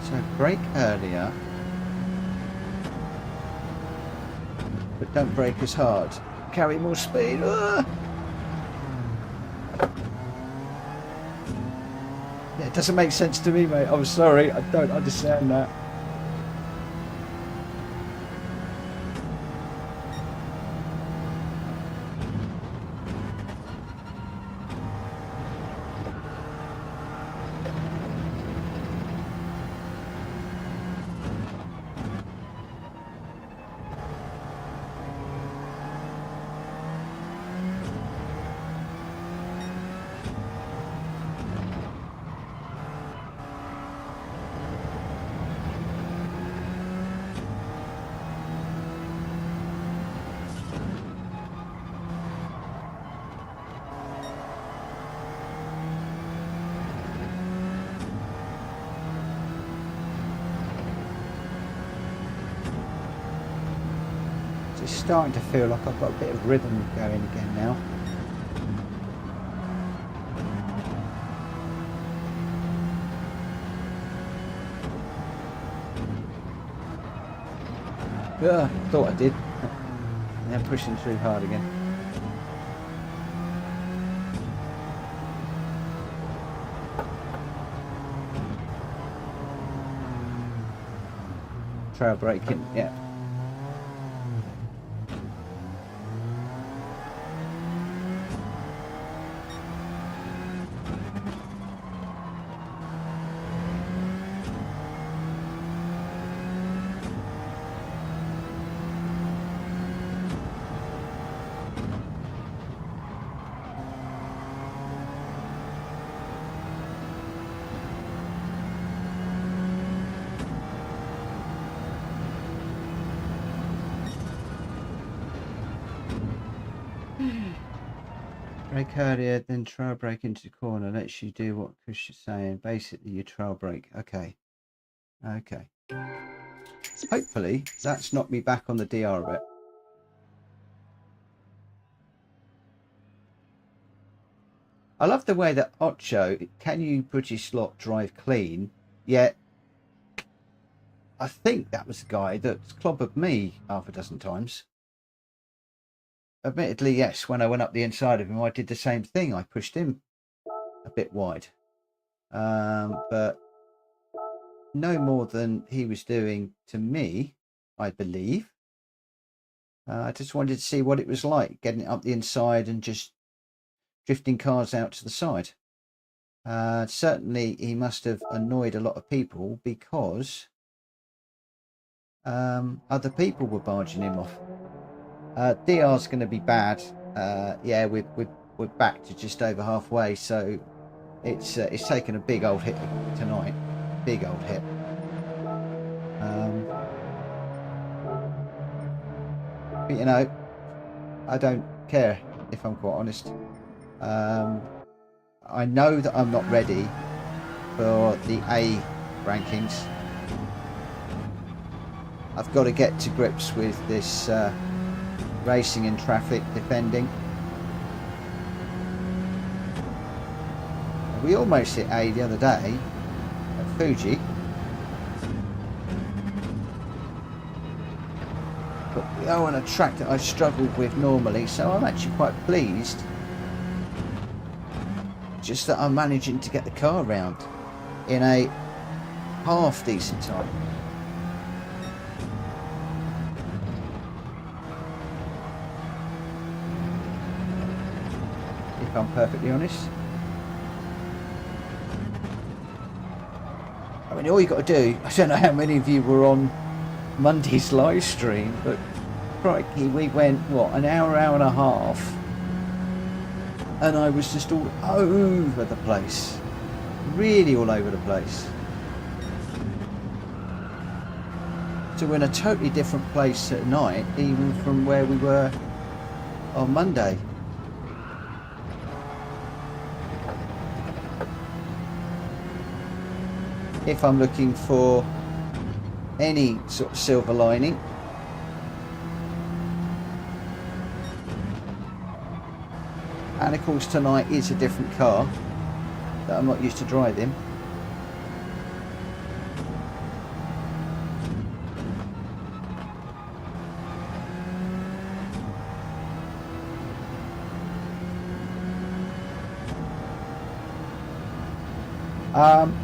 So brake earlier, but don't brake as hard. Carry more speed. Yeah, it doesn't make sense to me, mate. I'm sorry, I don't understand that. It's starting to feel like I've got a bit of rhythm going again now. Yeah, thought I did. And then pushing too hard again. Trail braking, yeah. Brake earlier, then trail brake into the corner. Lets you do what Chris is saying. Basically, you trail brake. Okay. Okay. Hopefully, that's knocked me back on the DR a bit. I love the way that Ocho, can you British slot drive clean? Yet, I think that was the guy that's clobbered me half a dozen times. Admittedly, yes, when I went up the inside of him, I did the same thing. I pushed him a bit wide. But no more than he was doing to me, I believe. I just wanted to see what it was like, getting it up the inside and just drifting cars out to the side. Certainly, he must have annoyed a lot of people because other people were barging him off. DR's going to be bad. Yeah, we're back to just over halfway, so it's taken a big old hit tonight. Big old hit. But you know, I don't care, if I'm quite honest. I know that I'm not ready for the A rankings. I've got to get to grips with this racing in traffic, defending. We almost hit A the other day at Fuji. But we are on a track that I struggled with normally, so I'm actually quite pleased. Just that I'm managing to get the car round in a half decent time. If I'm perfectly honest. I mean, all you got to do, I don't know how many of you were on Monday's live stream, but crikey, we went, what, an hour, hour and a half, and I was just all over the place, really all over the place. So we're in a totally different place at night, even from where we were on Monday. If I'm looking for any sort of silver lining, and of course tonight is a different car that I'm not used to driving.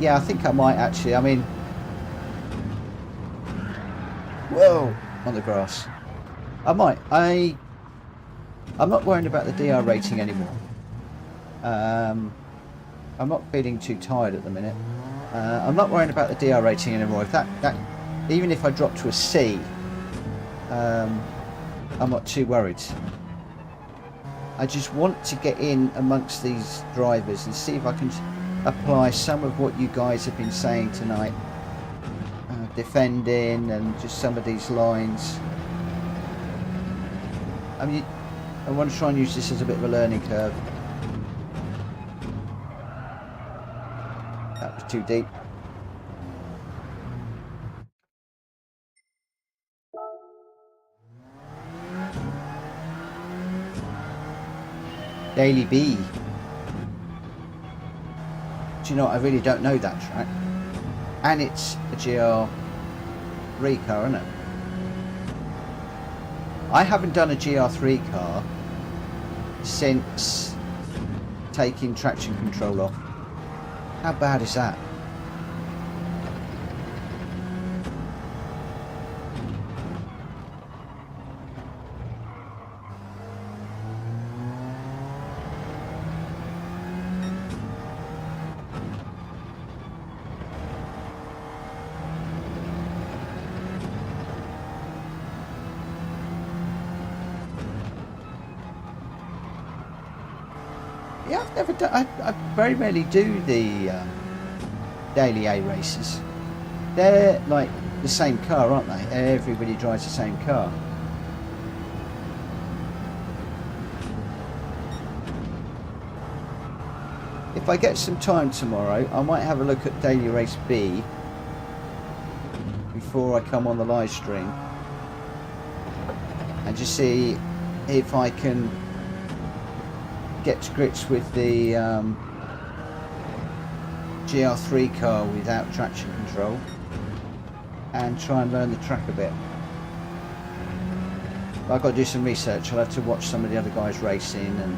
Yeah, I think I might actually. I mean, whoa, on the grass. I might. I'm not worrying about the DR rating anymore. I'm not feeling too tired at the minute. I'm not worrying about the DR rating anymore. If that even if I drop to a C, I'm not too worried. I just want to get in amongst these drivers and see if I can apply some of what you guys have been saying tonight, defending and just some of these lines. I mean, I want to try and use this as a bit of a learning curve. That was too deep. Daily B. Do you know what? I really don't know that track. And it's a GR3 car, isn't it? I haven't done a GR3 car since taking traction control off. How bad is that? Yeah, I've never done. I very rarely do the daily A races. They're like the same car, aren't they? Everybody drives the same car. If I get some time tomorrow, I might have a look at daily race B before I come on the live stream and just see if I can get to grips with the GR3 car without traction control and try and learn the track a bit. But I've got to do some research. I'll have to watch some of the other guys racing and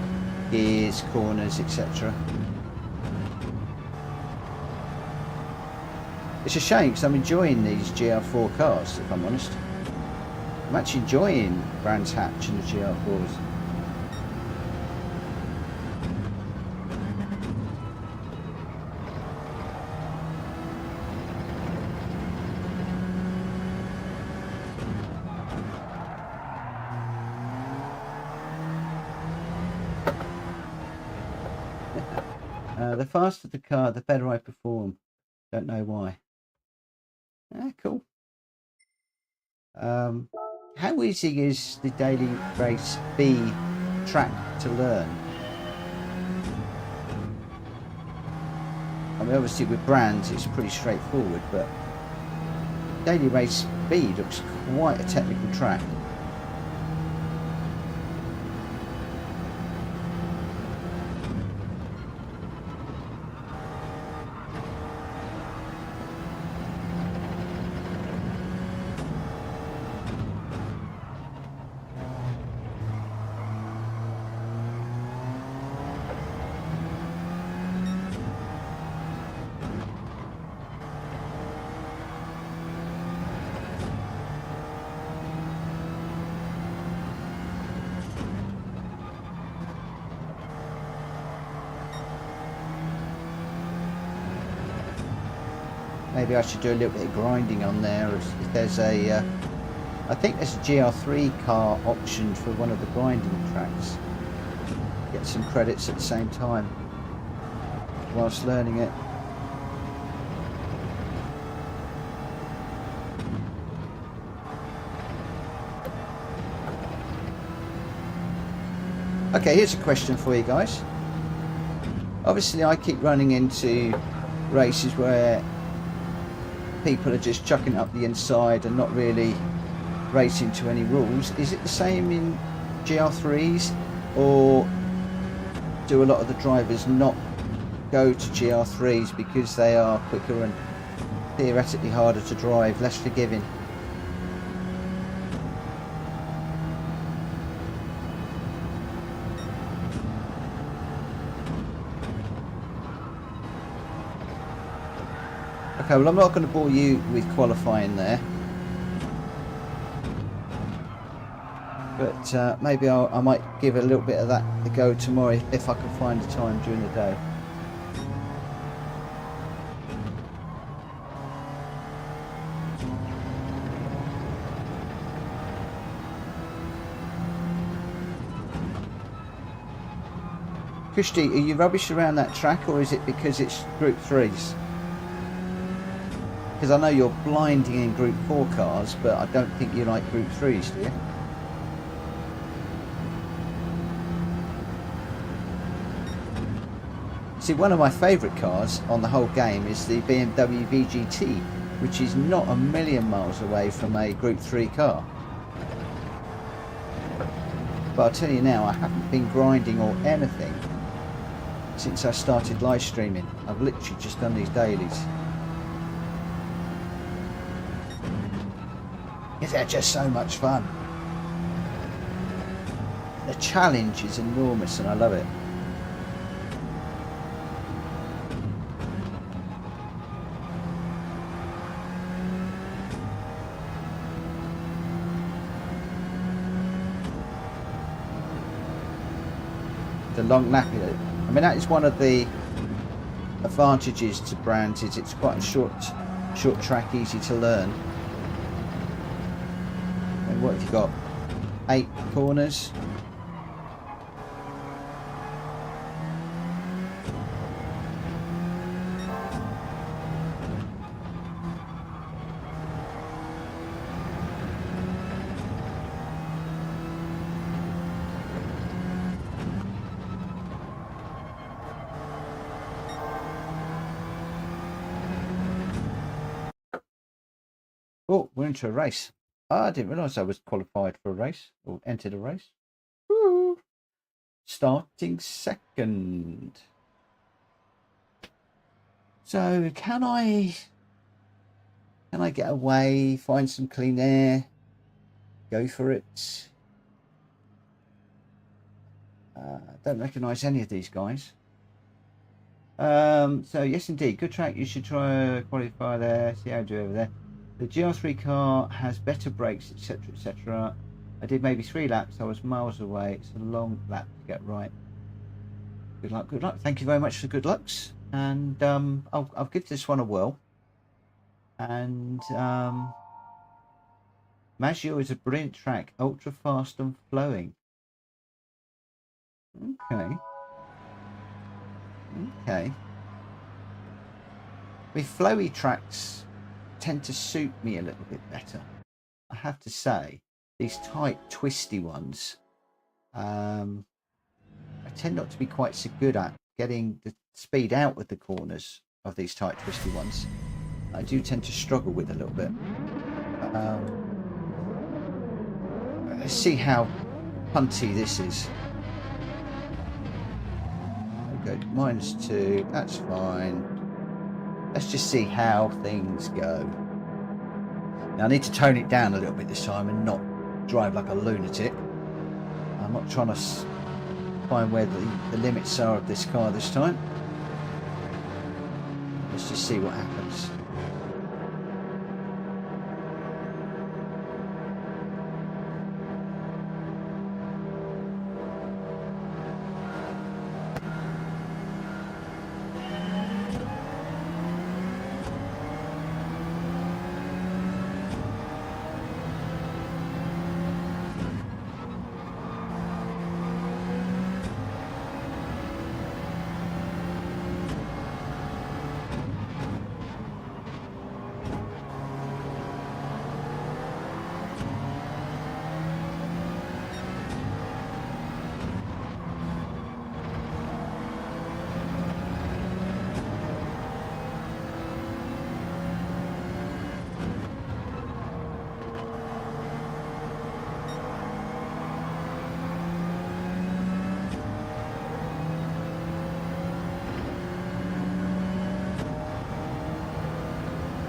gears, corners, etc. It's a shame because I'm enjoying these GR4 cars, if I'm honest. I'm actually enjoying Brands Hatch and the GR4s. The faster the car, the better I perform. Don't know why. Cool. How easy is the daily race B track to learn? I mean, obviously with Brands it's pretty straightforward, but daily race B looks quite a technical track. maybe I should do a little bit of grinding on there. If there's a, I think there's a GR3 car option for one of the grinding tracks. Get some credits at the same time whilst learning it. Okay, here's a question for you guys. Obviously, I keep running into races where people are just chucking up the inside and not really racing to any rules. Is it the same in GR3s, or do a lot of the drivers not go to GR3s because they are quicker and theoretically harder to drive, less forgiving? Okay, well, I'm not going to bore you with qualifying there, but maybe I might give a little bit of that a go tomorrow if I can find the time during the day. Christy, are you rubbish around that track, or is it because it's Group 3s? Because I know you're blinding in Group 4 cars, but I don't think you like Group 3s, do you? See, one of my favourite cars on the whole game is the BMW VGT, which is not a million miles away from a Group 3 car. But I'll tell you now, I haven't been grinding or anything since I started live streaming. I've literally just done these dailies. They're just so much fun. The challenge is enormous and I love it. The long lap, I mean, that is one of the advantages to Brands, is it's quite a short track, easy to learn. And what have you got? 8 corners. Oh, we're into a race. Oh, I didn't realise I was qualified for a race, or entered a race. Woo. Starting second. So can I get away, find some clean air, go for it? Don't recognise any of these guys. So yes, indeed, good track. You should try qualify there. See how you do over there. The GR3 car has better brakes, etc., etc. I did maybe 3 laps. I was miles away. It's a long lap to get right. Good luck, good luck. Thank you very much for good lucks. And I'll give this one a whirl. And Maggio is a brilliant track, ultra fast and flowing. Okay. Okay. With flowy tracks tend to suit me a little bit better, I have to say. These tight, twisty ones, I tend not to be quite so good at getting the speed out with the corners of these tight, twisty ones. I do tend to struggle with a little bit. Let's see how punty this is. Okay, -2, that's fine. Let's just see how things go. Now I need to tone it down a little bit this time and not drive like a lunatic. I'm not trying to find where the limits are of this car this time. Let's just see what happens.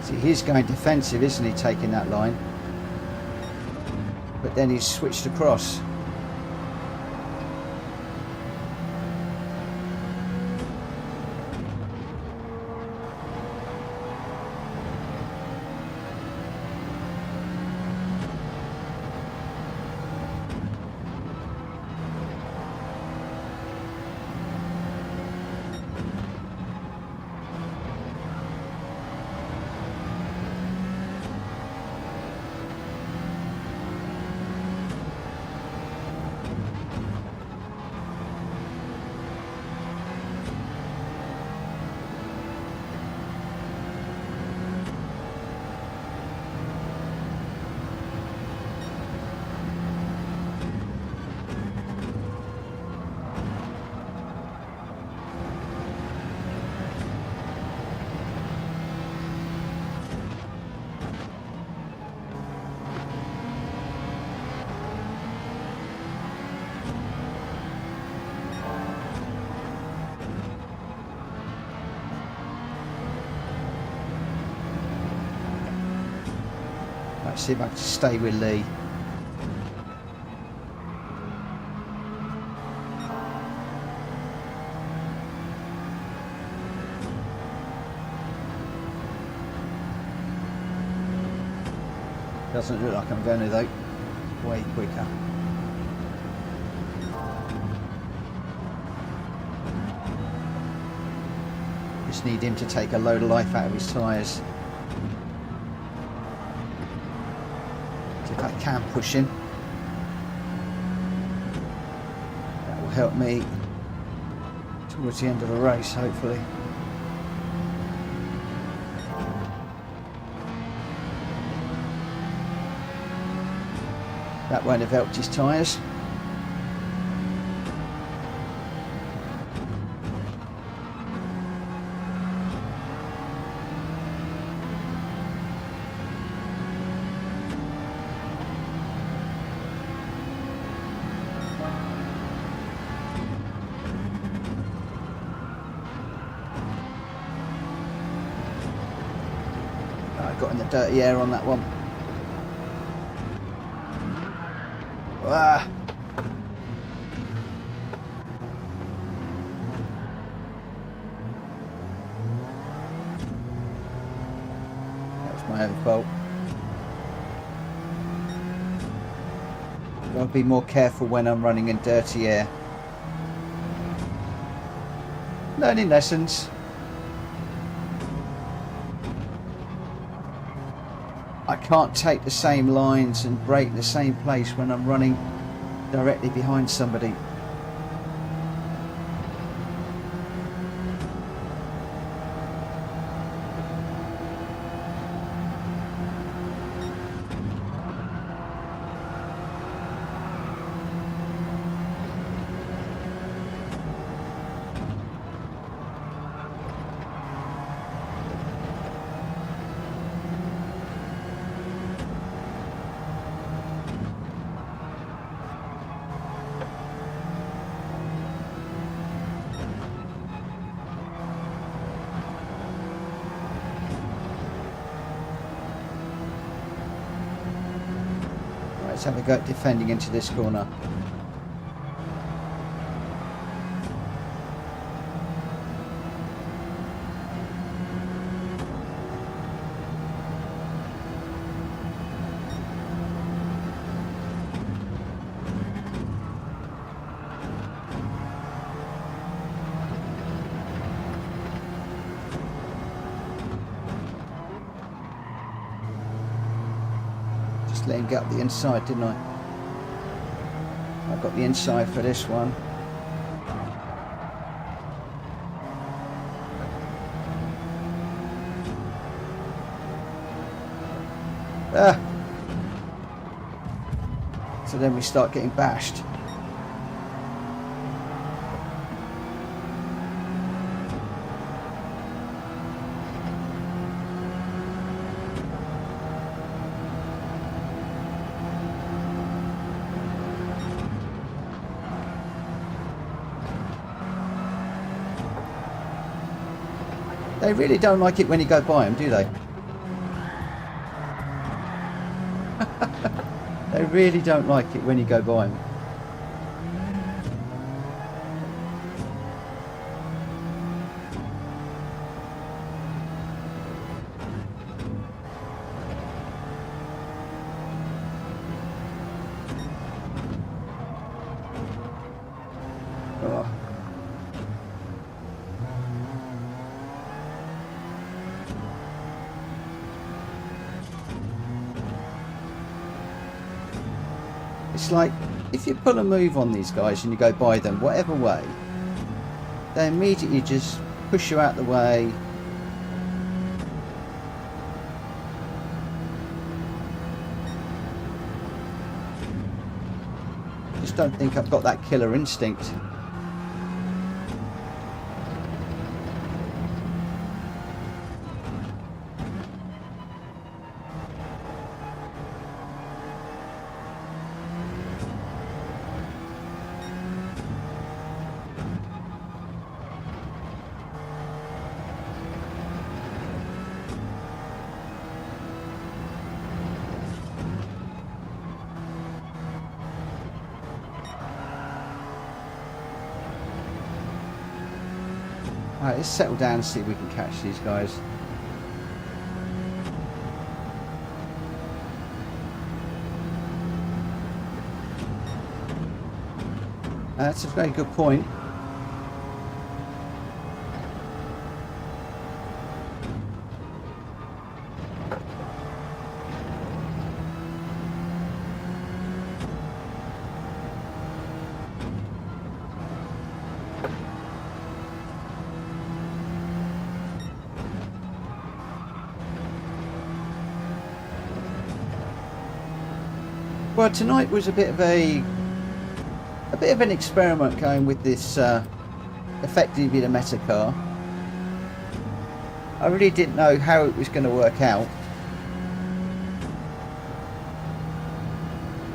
See, he's going defensive, isn't he, taking that line? But then he's switched across. Let's see if I can stay with Lee. Doesn't look like I'm going to though. Way quicker. Just need him to take a load of life out of his tyres. If I can push him, that will help me towards the end of the race, hopefully. That won't have helped his tyres. I got in the dirty air on that one. Ah. That was my own fault. I've got to be more careful when I'm running in dirty air. Learning lessons. I can't take the same lines and brake the same place when I'm running directly behind somebody. Let's have a go at defending into this corner. Let him get up the inside, didn't I? I got the inside for this one. Ah. So then we start getting bashed. They really don't like it when you go by them, do they? They really don't like it when you go by them. Oh. It's like, if you pull a move on these guys and you go by them, whatever way, they immediately just push you out the way. Just don't think I've got that killer instinct. Alright, let's settle down and see if we can catch these guys. That's a very good point. Well, tonight was a bit of an experiment going with this effectively the meta car. I really didn't know how it was going to work out,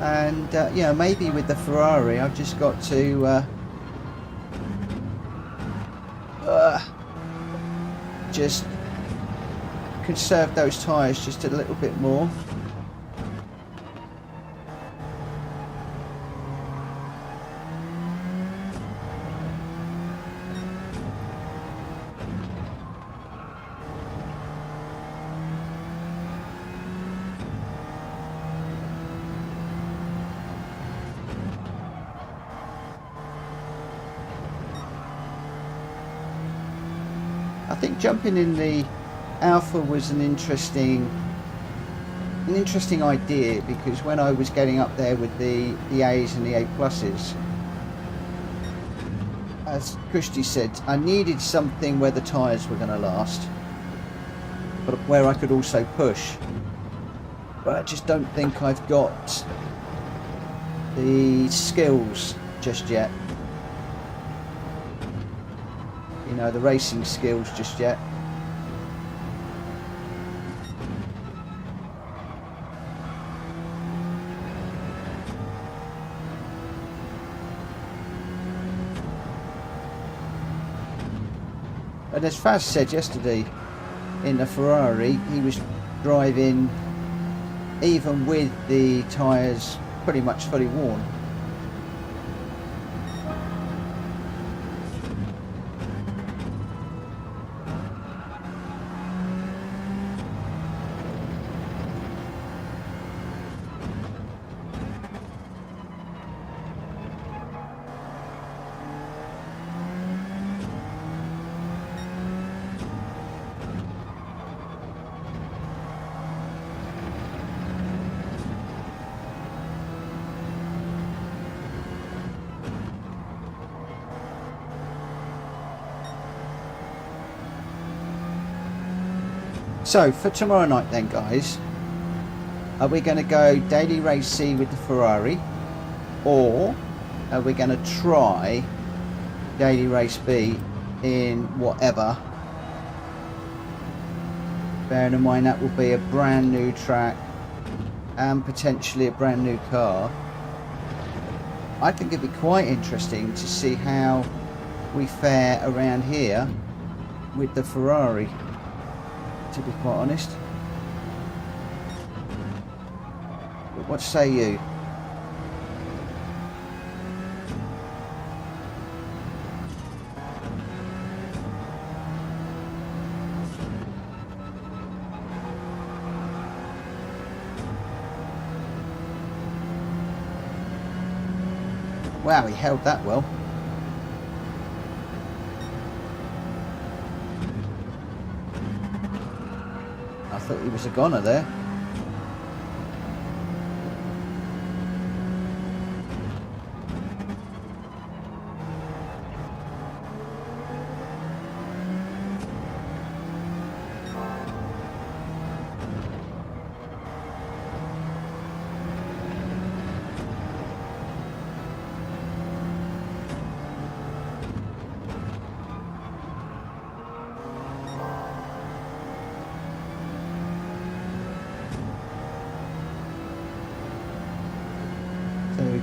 and you know, maybe with the Ferrari I've just got to just conserve those tyres just a little bit more. I think jumping in the Alfa was an interesting idea, because when I was getting up there with the A's and the A pluses, as Christy said, I needed something where the tyres were going to last, but where I could also push. But I just don't think I've got the skills just yet. You know, the racing skills just yet. And as Faz said yesterday, in the Ferrari, he was driving even with the tyres pretty much fully worn. So for tomorrow night then, guys, are we going to go daily race C with the Ferrari, or are we going to try daily race B in whatever, bearing in mind that will be a brand new track and potentially a brand new car? I think it'd be quite interesting to see how we fare around here with the Ferrari, to be quite honest. But what say you? Wow, he held that well. I thought he was a goner there.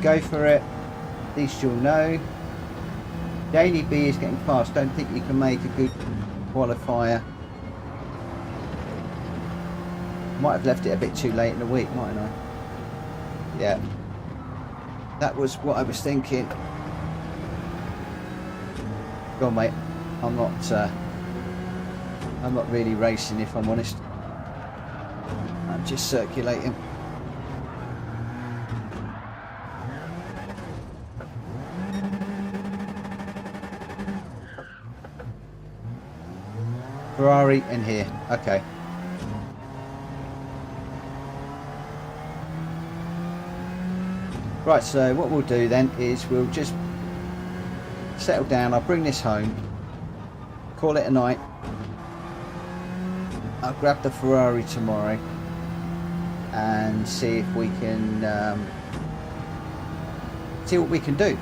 Go for it. At least you'll know. Daily B is getting fast. Don't think you can make a good qualifier. Might have left it a bit too late in the week, mightn't I? Yeah. That was what I was thinking. Go on, mate. I'm not really racing, if I'm honest. I'm just circulating. Ferrari in here. Okay. Right, so what we'll do then is we'll just settle down. I'll bring this home, call it a night. I'll grab the Ferrari tomorrow and see if we can see what we can do.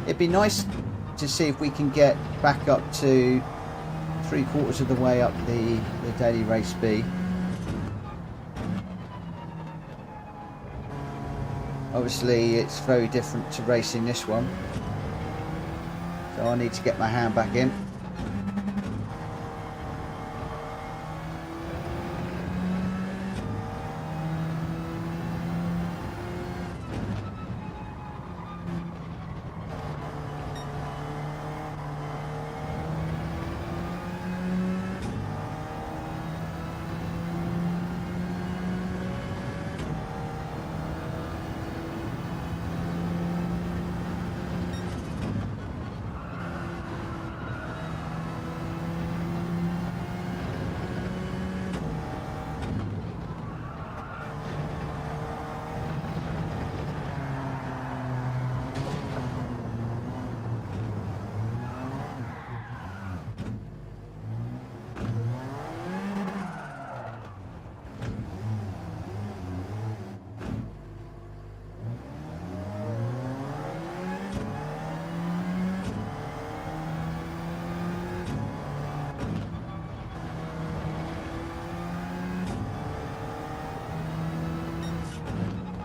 It'd be nice to see if we can get back up to 3/4 of the way up the daily race B. Obviously it's very different to racing this one, so I need to get my hand back in.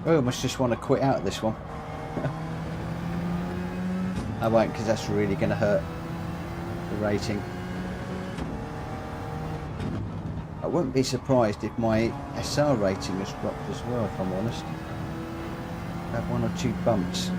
Oh, I must just want to quit out of this one. I won't, because that's really going to hurt the rating. I wouldn't be surprised if my SR rating has dropped as well, if I'm honest. I have 1 or 2 bumps.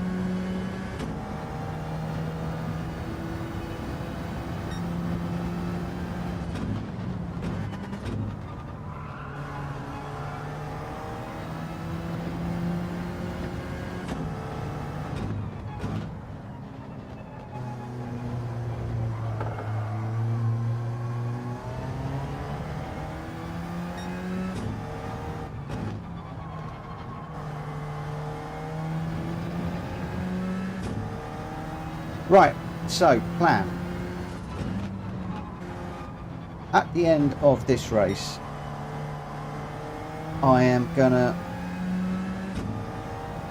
Right, so plan. At the end of this race, I am gonna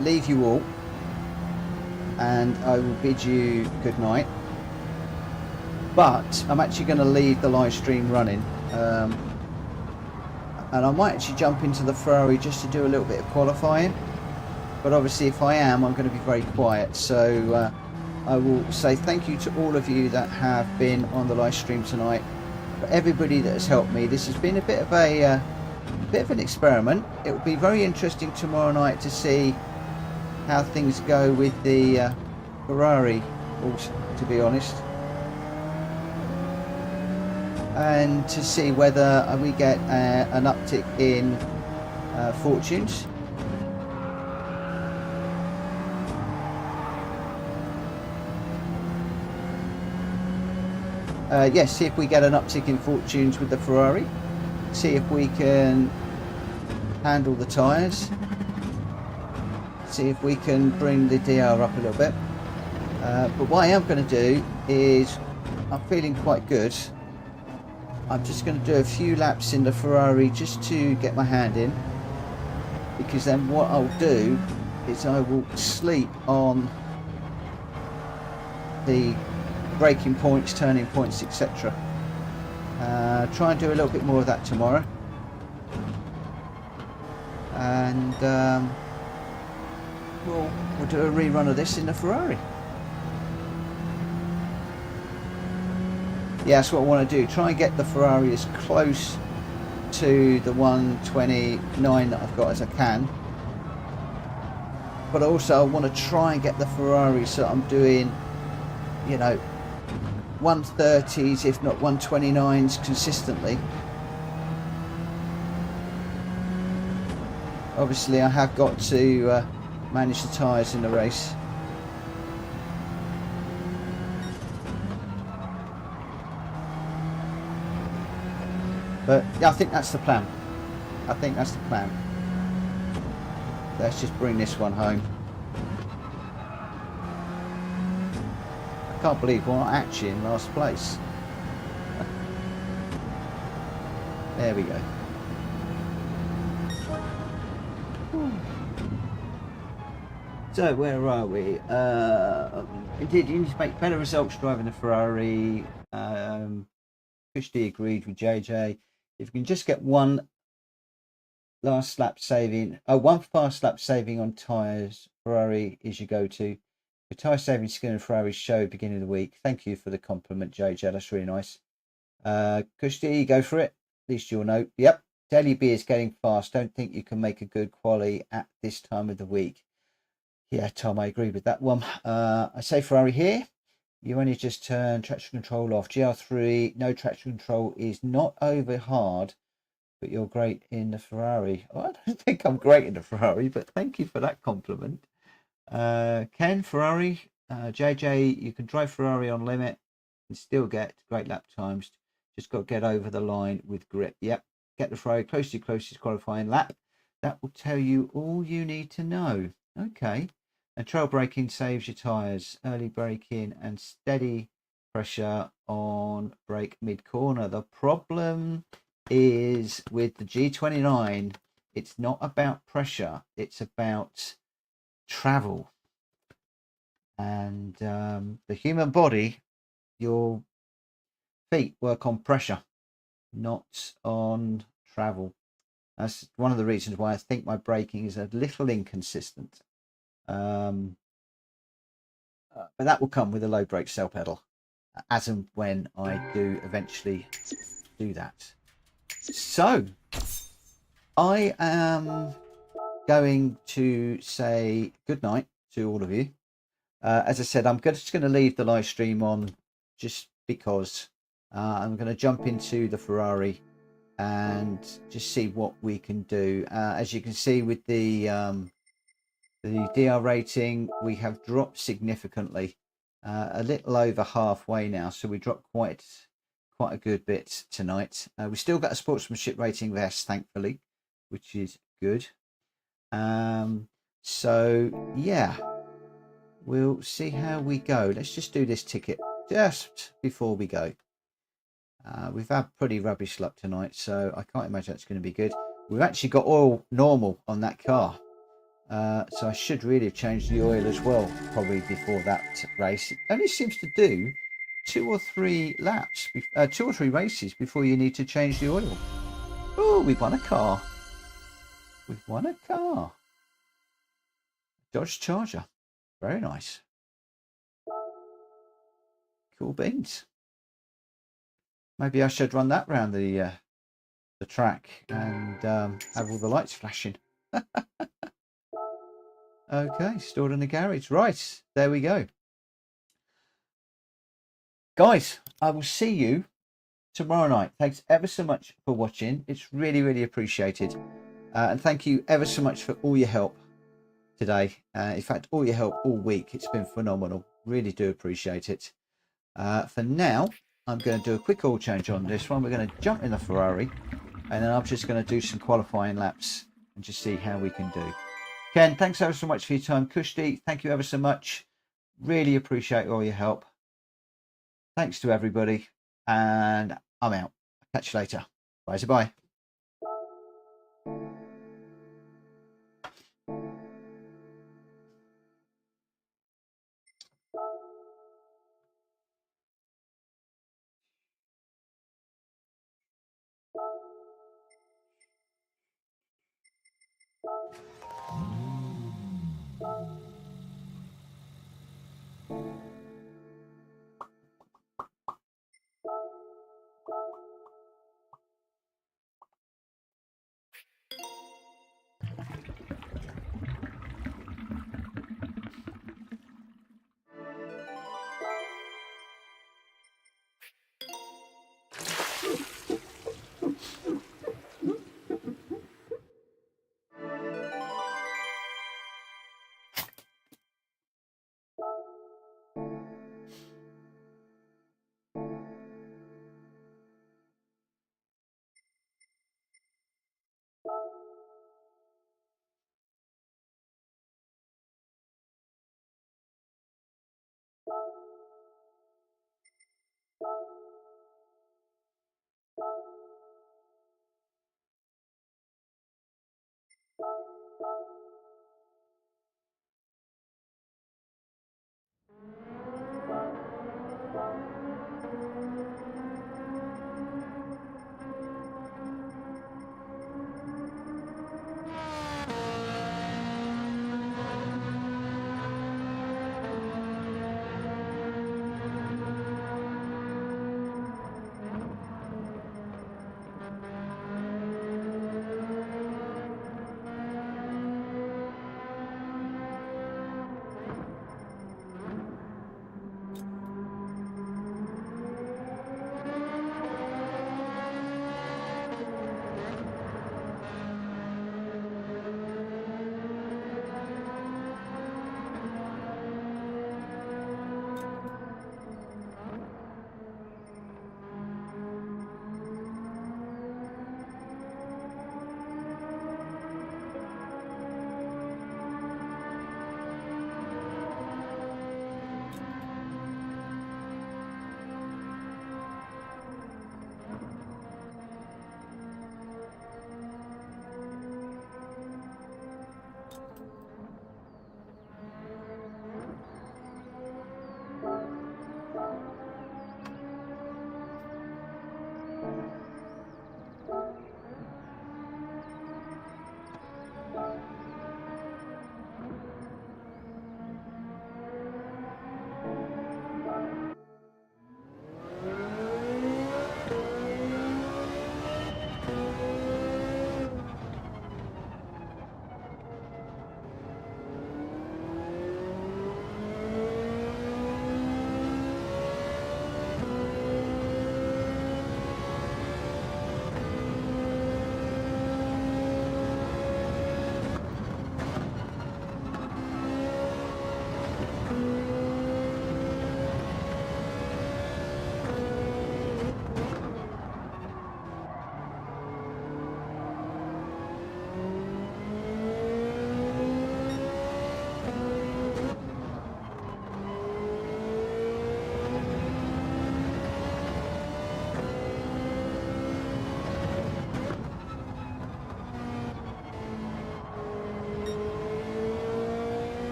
leave you all and I will bid you good night. But I'm actually going to leave the live stream running, and I might actually jump into the Ferrari just to do a little bit of qualifying. But obviously, if I am, I'm going to be very quiet. So I will say thank you to all of you that have been on the live stream tonight. For everybody that has helped me, this has been a bit of a bit of an experiment. It will be very interesting tomorrow night to see how things go with the Ferrari, to be honest, and to see whether we get an uptick in fortunes. Yes, see if we get an uptick in fortunes with the Ferrari. See if we can handle the tyres. See if we can bring the DR up a little bit. But what I am going to do is, I'm feeling quite good. I'm just going to do a few laps in the Ferrari just to get my hand in. Because then what I'll do is I will sleep on the braking points, turning points, etc. Try and do a little bit more of that tomorrow, and we'll do a rerun of this in the Ferrari. Yeah, that's what I want to do. Try and get the Ferrari as close to the 129 that I've got as I can, but also I want to try and get the Ferrari so I'm doing, you know, 130s if not 129s consistently. Obviously I have got to manage the tyres in the race. But yeah, I think that's the plan. I think that's the plan. Let's just bring this one home. I can't believe we're not actually in last place. There we go. So where are we? Indeed, you need to make better results driving the Ferrari. Kushti agreed with JJ. If you can just get one last lap saving, one fast lap saving on tyres, Ferrari is your go-to. The tyre saving skin and Ferrari show beginning of the week. Thank you for the compliment, JJ. That's really nice. Kushti, go for it. At least you'll know. Yep. Daily B is getting fast. Don't think you can make a good quali at this time of the week. Yeah, Tom, I agree with that one. I say Ferrari here. You only just turn traction control off. GR3, no traction control is not over hard, but you're great in the Ferrari. Oh, I don't think I'm great in the Ferrari, but thank you for that compliment. Ken, Ferrari, JJ, you can drive Ferrari on limit and still get great lap times. Just got to get over the line with grip. Yep, get the Ferrari close to your closest qualifying lap. That will tell you all you need to know. Okay. And trail braking saves your tyres. Early braking and steady pressure on brake mid-corner. The problem is with the G29, it's not about pressure. It's about travel. And the human body, your feet work on pressure, not on travel. That's one of the reasons why I think my braking is a little inconsistent. But that will come with a low brake cell pedal, as and when I do eventually do that. So I am going to say good night to all of you. As I said, I'm just going to leave the live stream on just because I'm going to jump into the Ferrari and just see what we can do. As you can see with the DR rating, we have dropped significantly, a little over halfway now. So we dropped quite a good bit tonight. We still got a sportsmanship rating vest, thankfully, which is good. So yeah, we'll see how we go. Let's just do this ticket just before we go. We've had pretty rubbish luck tonight, so I can't imagine it's going to be good. We've actually got oil normal on that car. So I should really have changed the oil as well, probably before that race. It only seems to do 2 or 3 laps, 2 or 3 races before you need to change the oil. Oh, we've won a car. We've won a car. Dodge Charger. Very nice. Cool beans. Maybe I should run that round the the track and have all the lights flashing. Okay, stored in the garage. Right, there we go. Guys, I will see you tomorrow night. Thanks ever so much for watching. It's really, really appreciated. And thank you ever so much for all your help today. In fact, all your help all week. It's been phenomenal. Really do appreciate it. For now, I'm going to do a quick oil change on this one. We're going to jump in the Ferrari, and then I'm just going to do some qualifying laps and just see how we can do. Ken, thanks ever so much for your time. Kushti, thank you ever so much. Really appreciate all your help. Thanks to everybody, and I'm out. Catch you later. Bye-bye.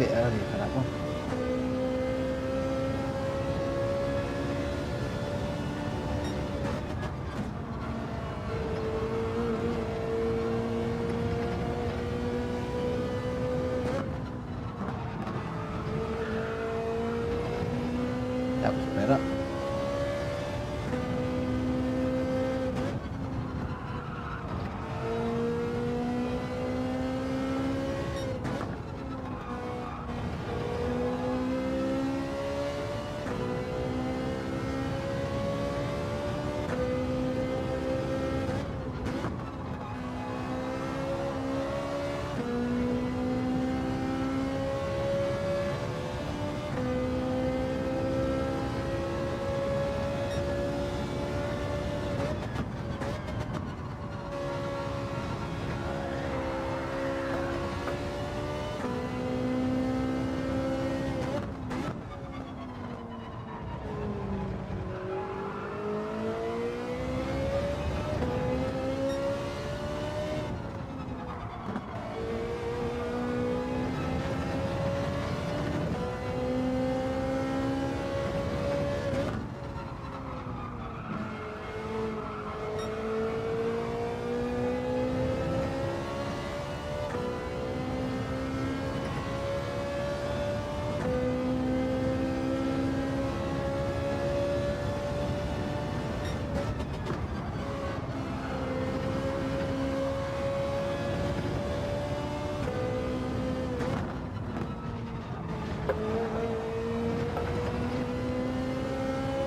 bit early for that one. That was better.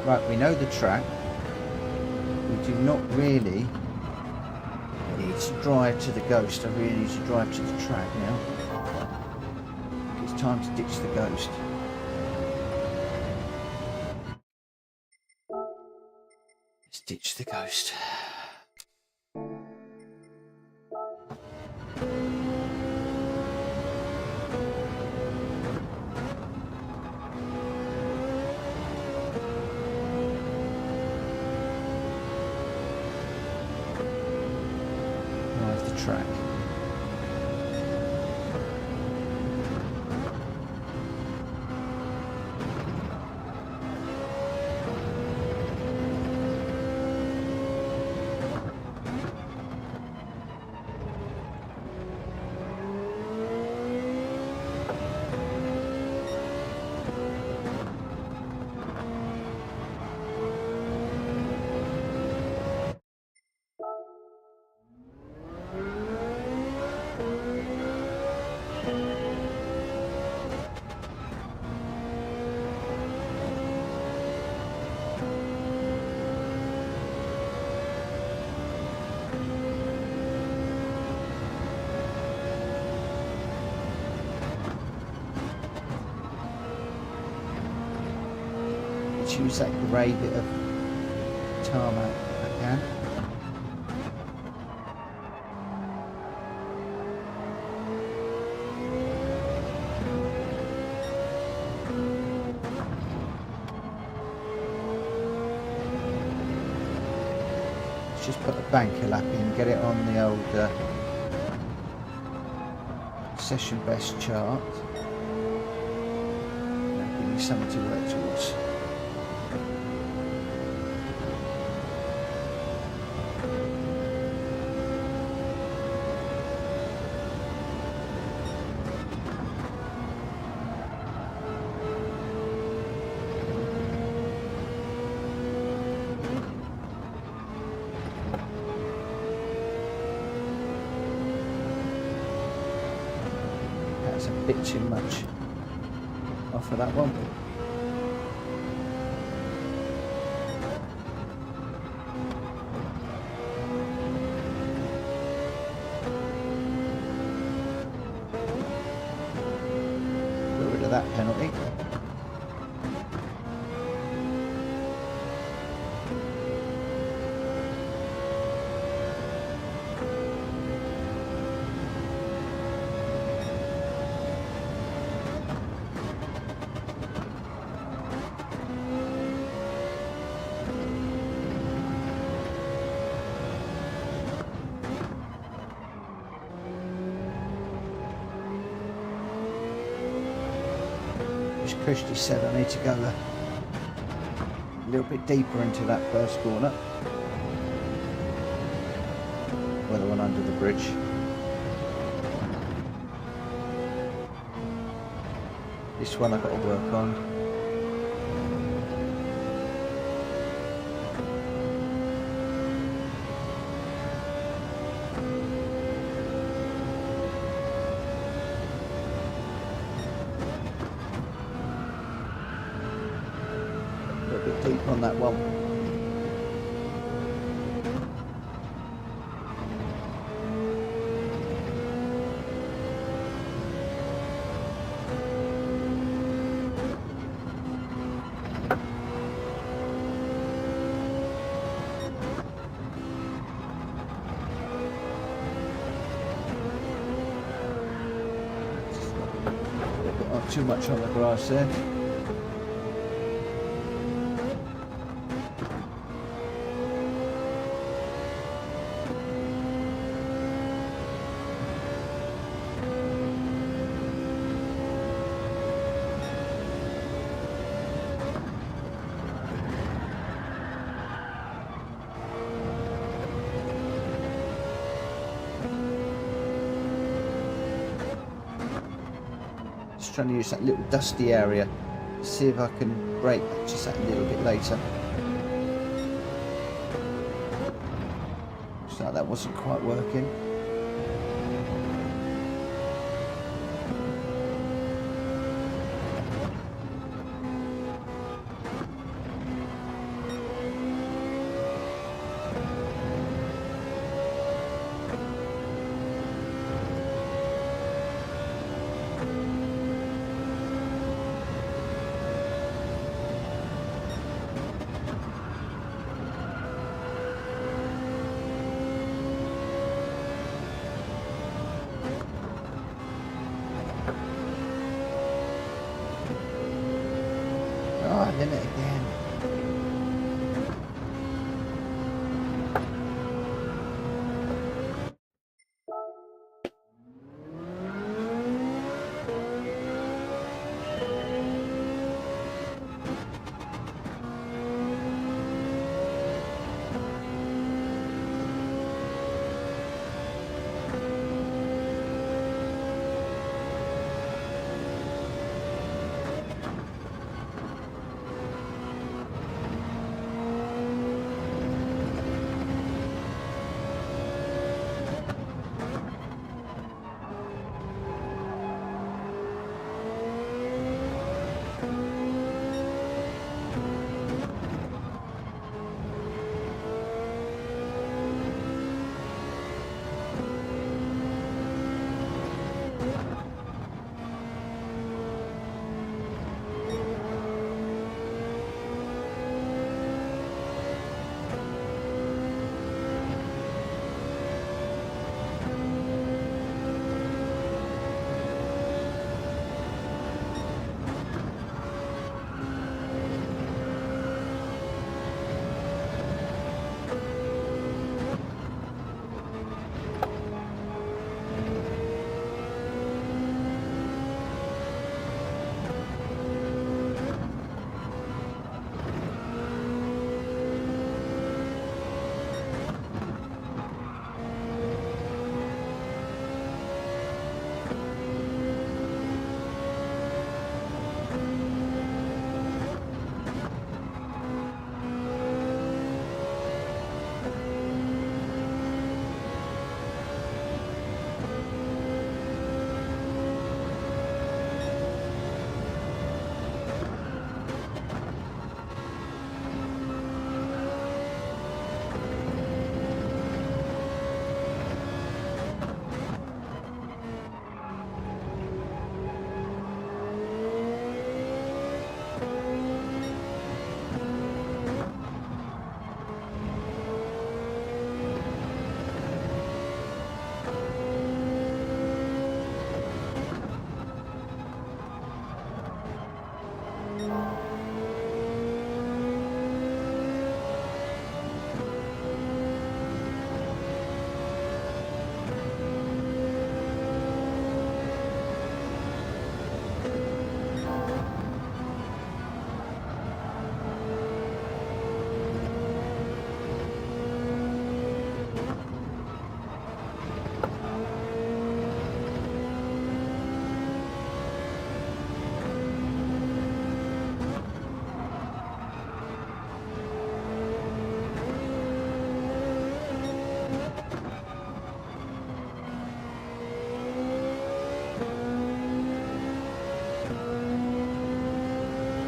Right, we know the track. We do not really need to drive to the Ghost. I really need to drive to the track now. It's time to ditch the ghost. Let's ditch the ghost. Drive the track. Use that grey bit of tarmac if I can. Let's just put the banker lap in, get it on the old session best chart. That'll give me something to work towards. That's a bit too much off of that one. Get rid of that penalty. Christy said I need to go a little bit deeper into that first corner. Well, the one under the bridge. This one I've got to work on. Deep on that one. Not too much on the grass there. Trying to use that little dusty area, see if I can brake just that a little bit later. Looks like that wasn't quite working. limit again.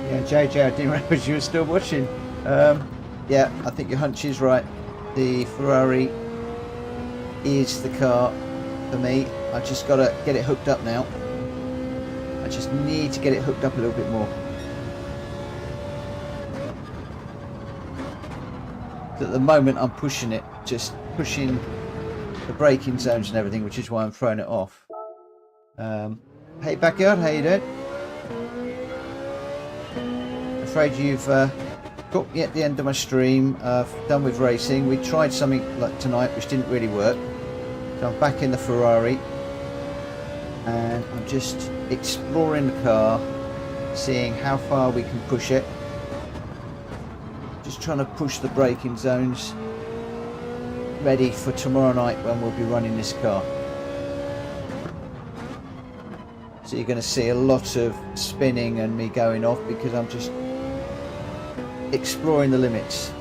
Yeah, JJ, I didn't realise you were still watching. Yeah, I think your hunch is right. The Ferrari is the car for me. I just got to get it hooked up now. I just need to get it hooked up a little bit more. At the moment I'm pushing it, just pushing the braking zones and everything, which is why I'm throwing it off. Hey Backyard, how you doing? Afraid you've got me at the end of my stream. Done with racing. We tried something like tonight which didn't really work, so I'm back in the Ferrari and I'm just exploring the car, seeing how far we can push it. Just trying to push the braking zones ready for tomorrow night when we'll be running this car. So you're going to see a lot of spinning and me going off because I'm just exploring the limits.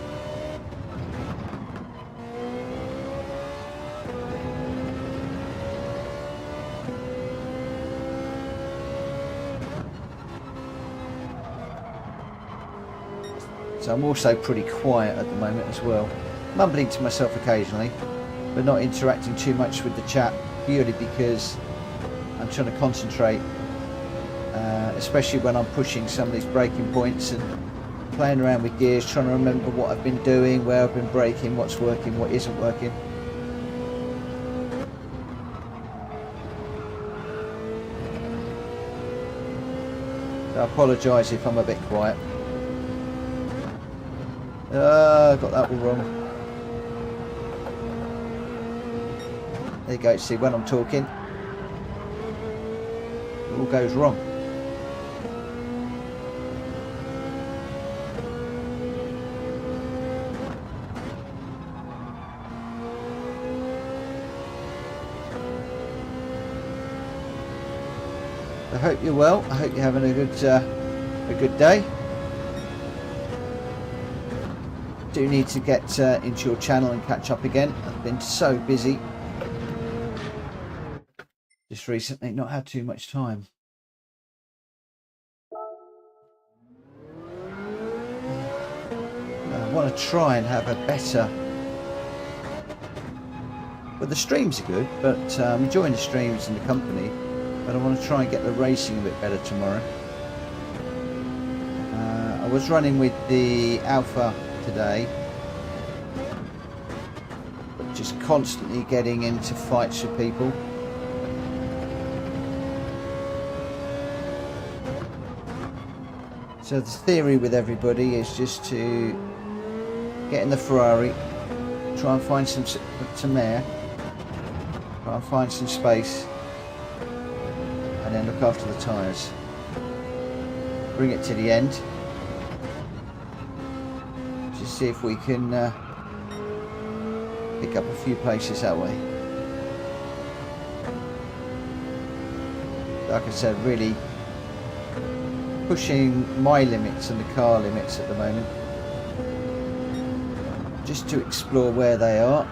So I'm also pretty quiet at the moment as well, mumbling to myself occasionally, but not interacting too much with the chat, purely because I'm trying to concentrate, especially when I'm pushing some of these braking points and playing around with gears, trying to remember what I've been doing, where I've been braking, what's working, what isn't working. So I apologise if I'm a bit quiet. Got that all wrong. There you go. See, when I'm talking, it all goes wrong. I hope you're well. I hope you're having a good day. Do need to get into your channel and catch up again. I've been so busy just recently, not had too much time. I want to try and have a better. Well, the streams are good, but I'm enjoying the streams and the company. But I want to try and get the racing a bit better tomorrow. I was running with the Alfa today, but just constantly getting into fights with people. So the theory with everybody is just to get in the Ferrari, try and find some air, try and find some space, and then look after the tyres. Bring it to the end. Just see if we can pick up a few places that way. Like I said, really pushing my limits and the car limits at the moment, just to explore where they are.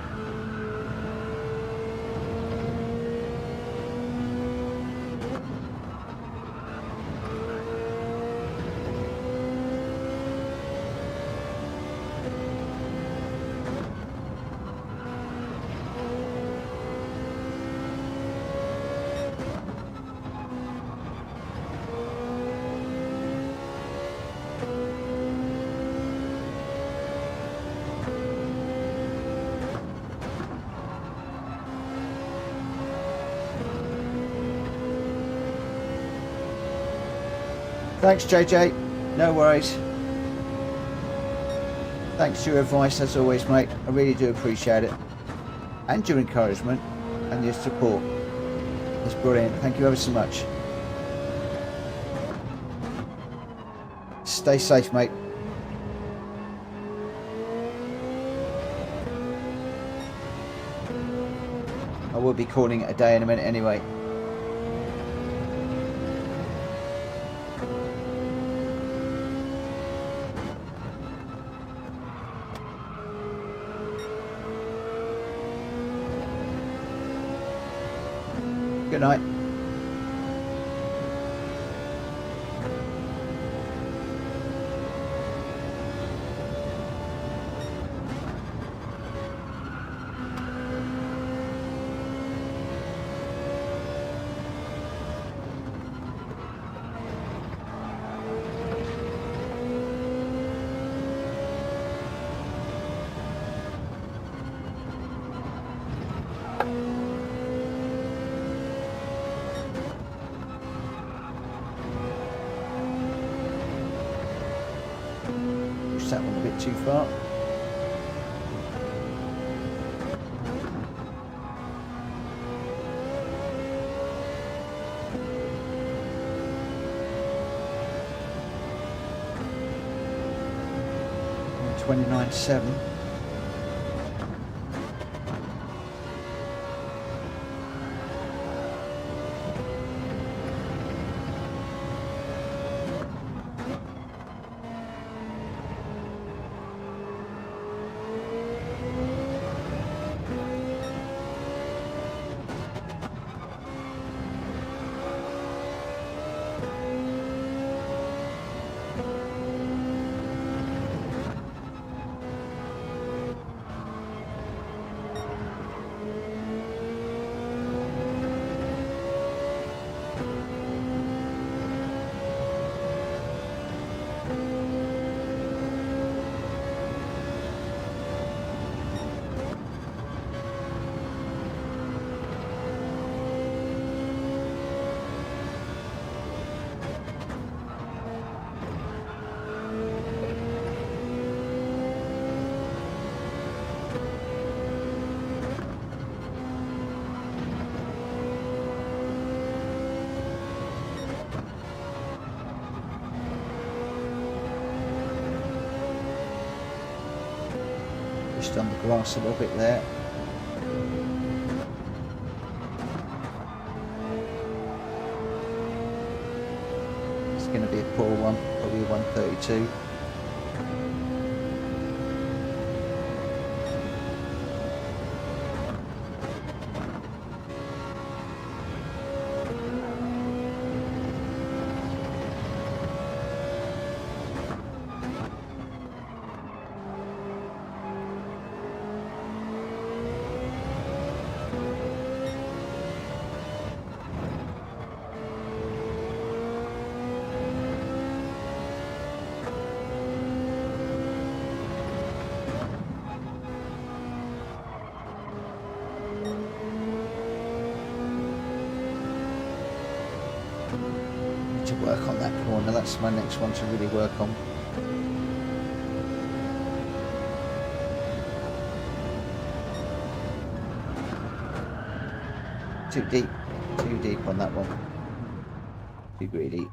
Thanks, JJ. No worries. Thanks for your advice as always, mate. I really do appreciate it. And your encouragement and your support. It's brilliant. Thank you ever so much. Stay safe, mate. I will be calling it a day in a minute anyway. Good night. That one a bit too far. $29.7. just on the grass a little bit there. It's going to be a poor one, probably a 132. To work on that corner, that's my next one to really work on. Too deep on that one, too greedy.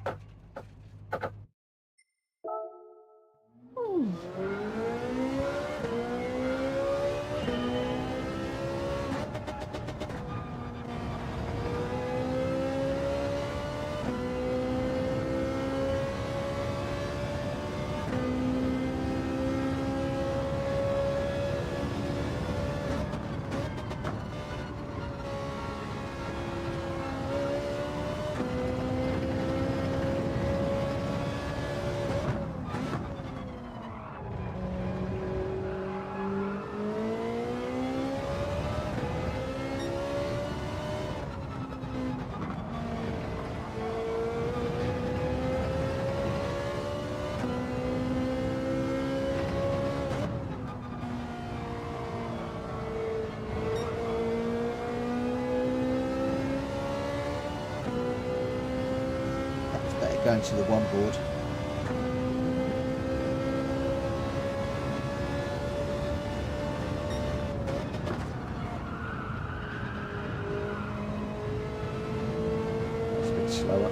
Going to the one board. It's a bit slower.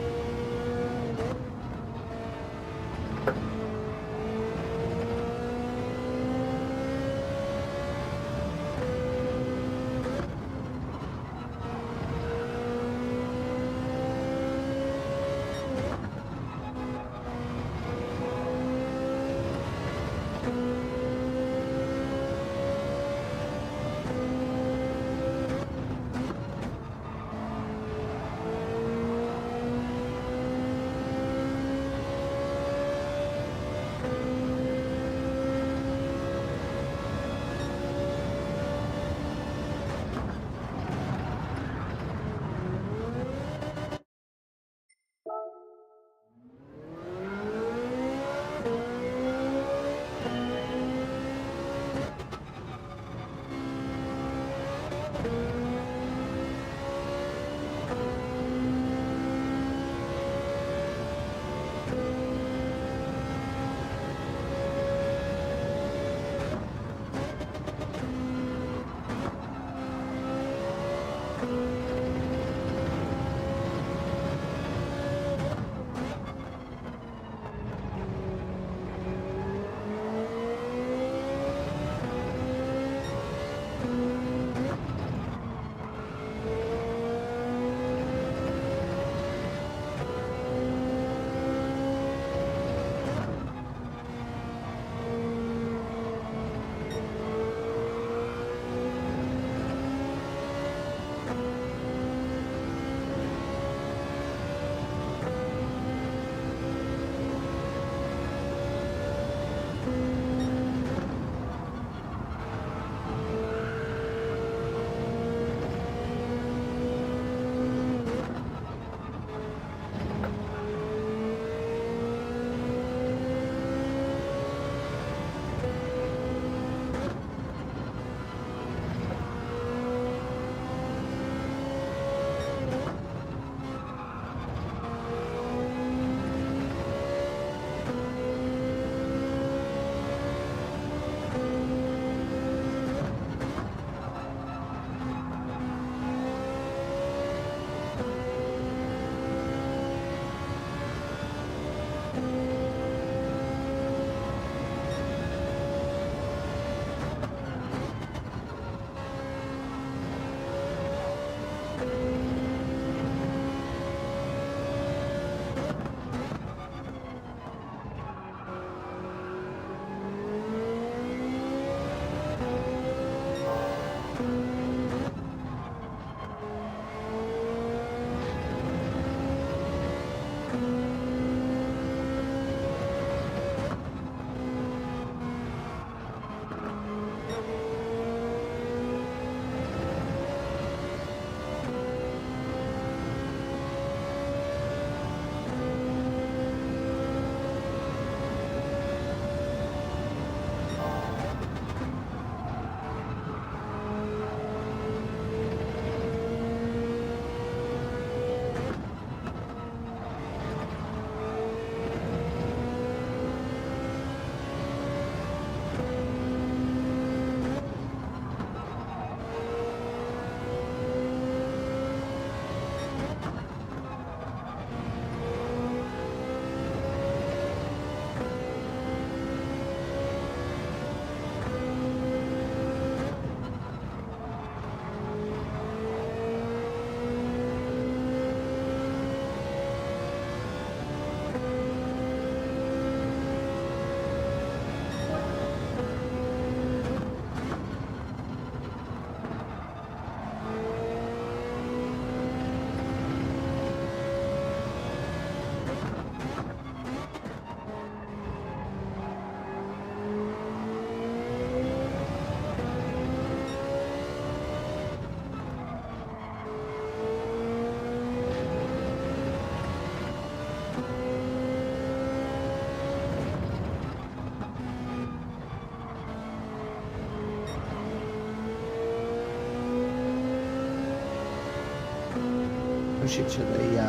push it to the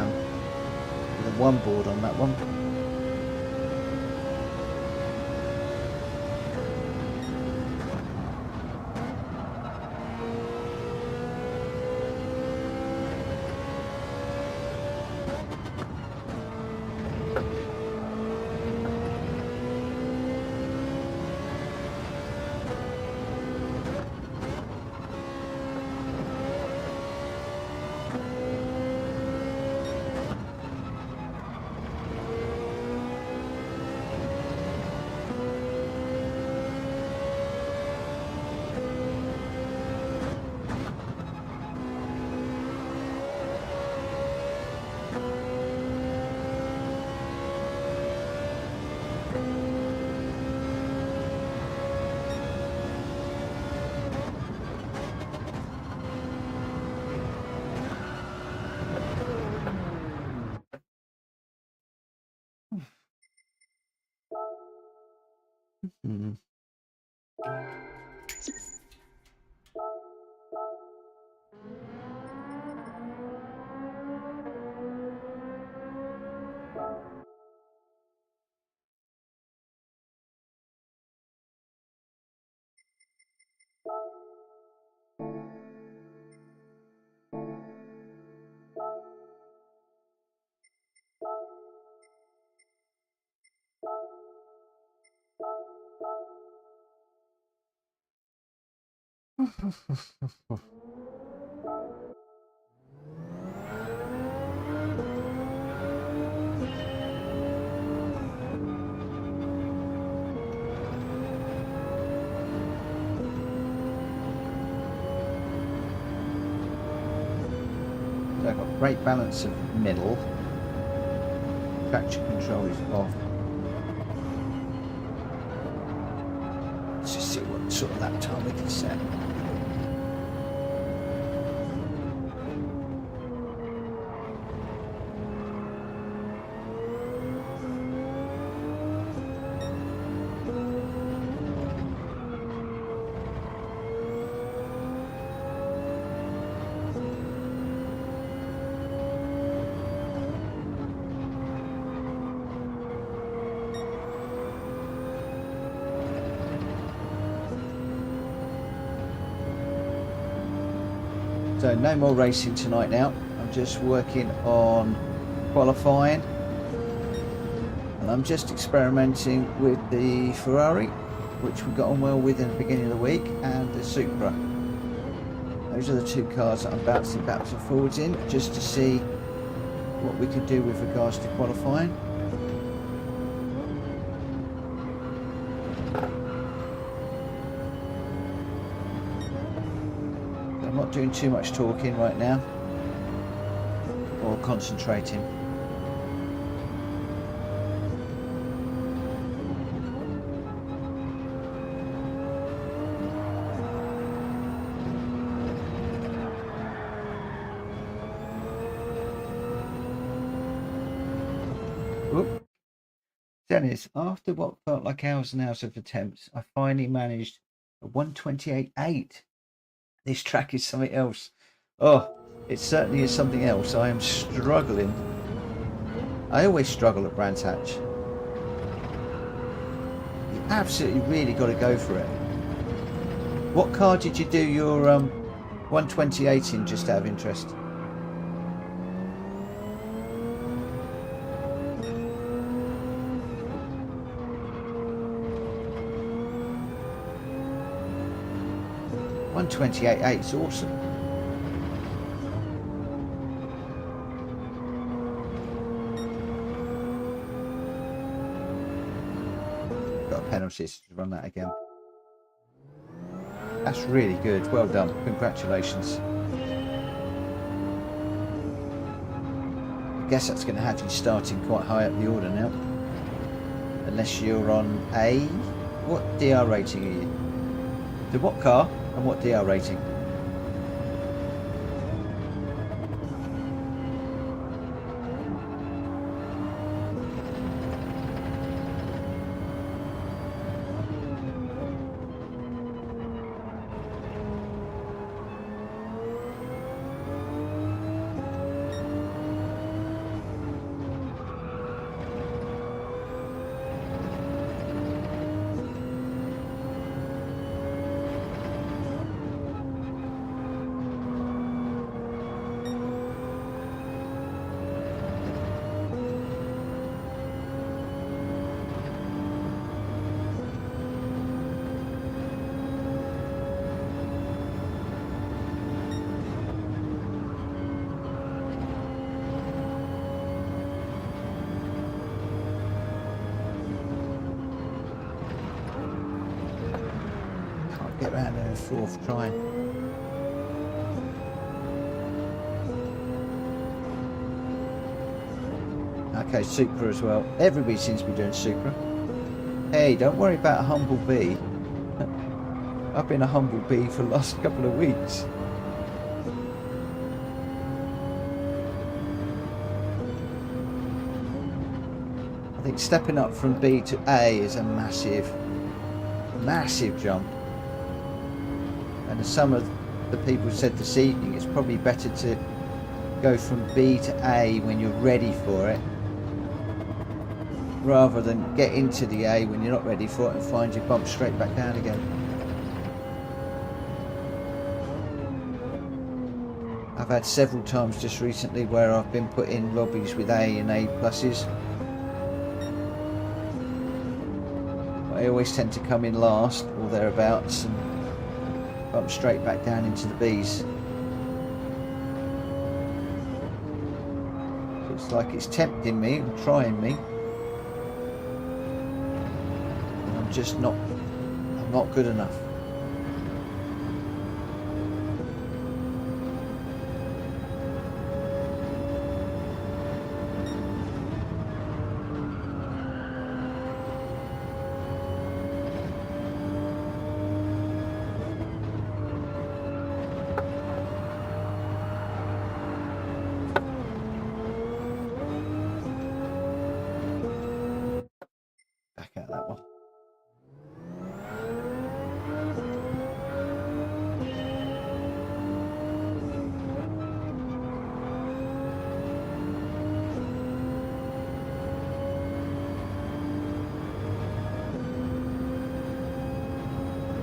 one board on that one. Hmm. So I've got great balance of middle. Traction control is off. Let's just see what sort of lap time we can set. So no more racing tonight now. I'm just working on qualifying. And I'm just experimenting with the Ferrari, which we got on well with in the beginning of the week, and the Supra. Those are the two cars that I'm bouncing backwards and forwards in, just to see what we can do with regards to qualifying. I'm not doing too much talking right now, or concentrating. Oop. Dennis, after what felt like hours and hours of attempts, I finally managed a 128.8. This track is something else. Oh, it certainly is something else. I am struggling. I always struggle at Brands Hatch. You absolutely really got to go for it. What car did you do your 128 in, just out of interest? .128.8 is awesome. Got a penalty to run that again. That's really good. Well done. Congratulations. I guess that's going to have you starting quite high up the order now. Unless you're on a... What DR rating are you? So what car and what DR rating? Get around there in fourth trying. Okay, Supra as well. Everybody seems to be doing Supra. Hey, don't worry about a humble bee. I've been a humble bee for the last couple of weeks. I think stepping up from B to A is a massive jump. And as some of the people said this evening, it's probably better to go from B to A when you're ready for it, rather than get into the A when you're not ready for it and find you bump straight back down again. I've had several times just recently where I've been put in lobbies with A and A pluses. I always tend to come in last or thereabouts and bump straight back down into the Bs. Looks like it's tempting me and trying me. And I'm just not good enough.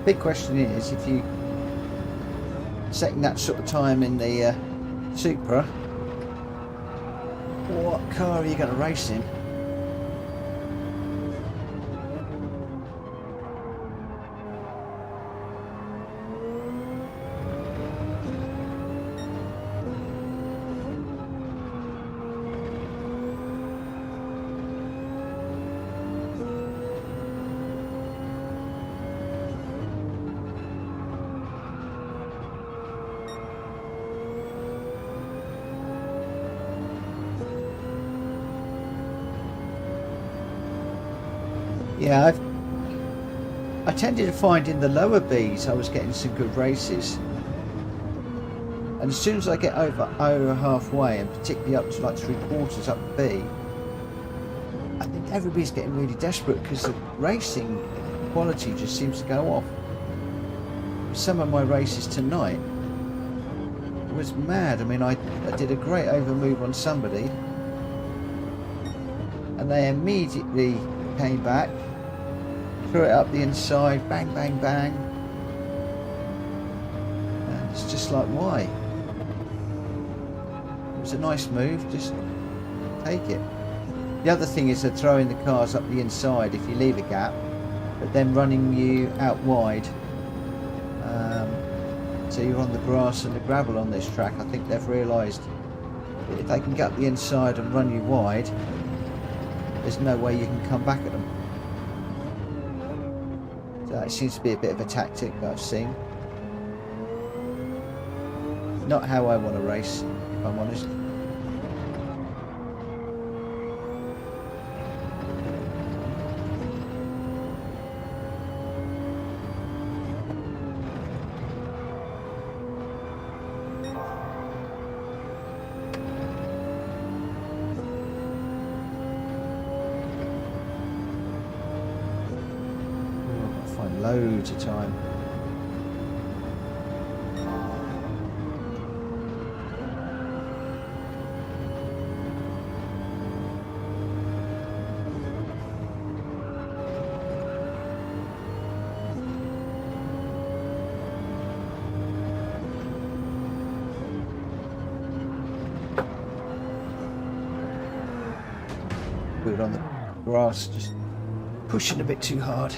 Big question is, if you setting that sort of time in the Supra, what car are you going to race in? Yeah, I tended to find in the lower Bs I was getting some good races, and as soon as I get over halfway, and particularly up to like 3/4 up B, I think everybody's getting really desperate because the racing quality just seems to go off. Some of my races tonight was mad. I mean, I did a great over move on somebody, and they immediately came back, threw it up the inside, bang, bang, bang. And it's just like, why? It was a nice move, just take it. The other thing is they're throwing the cars up the inside if you leave a gap, but then running you out wide. So you're on the grass and the gravel on this track. I think they've realised that if they can get up the inside and run you wide, there's no way you can come back at them. So that seems to be a bit of a tactic that I've seen. Not how I want to race, if I'm honest. Loads of time. Good on the grass, just pushing a bit too hard.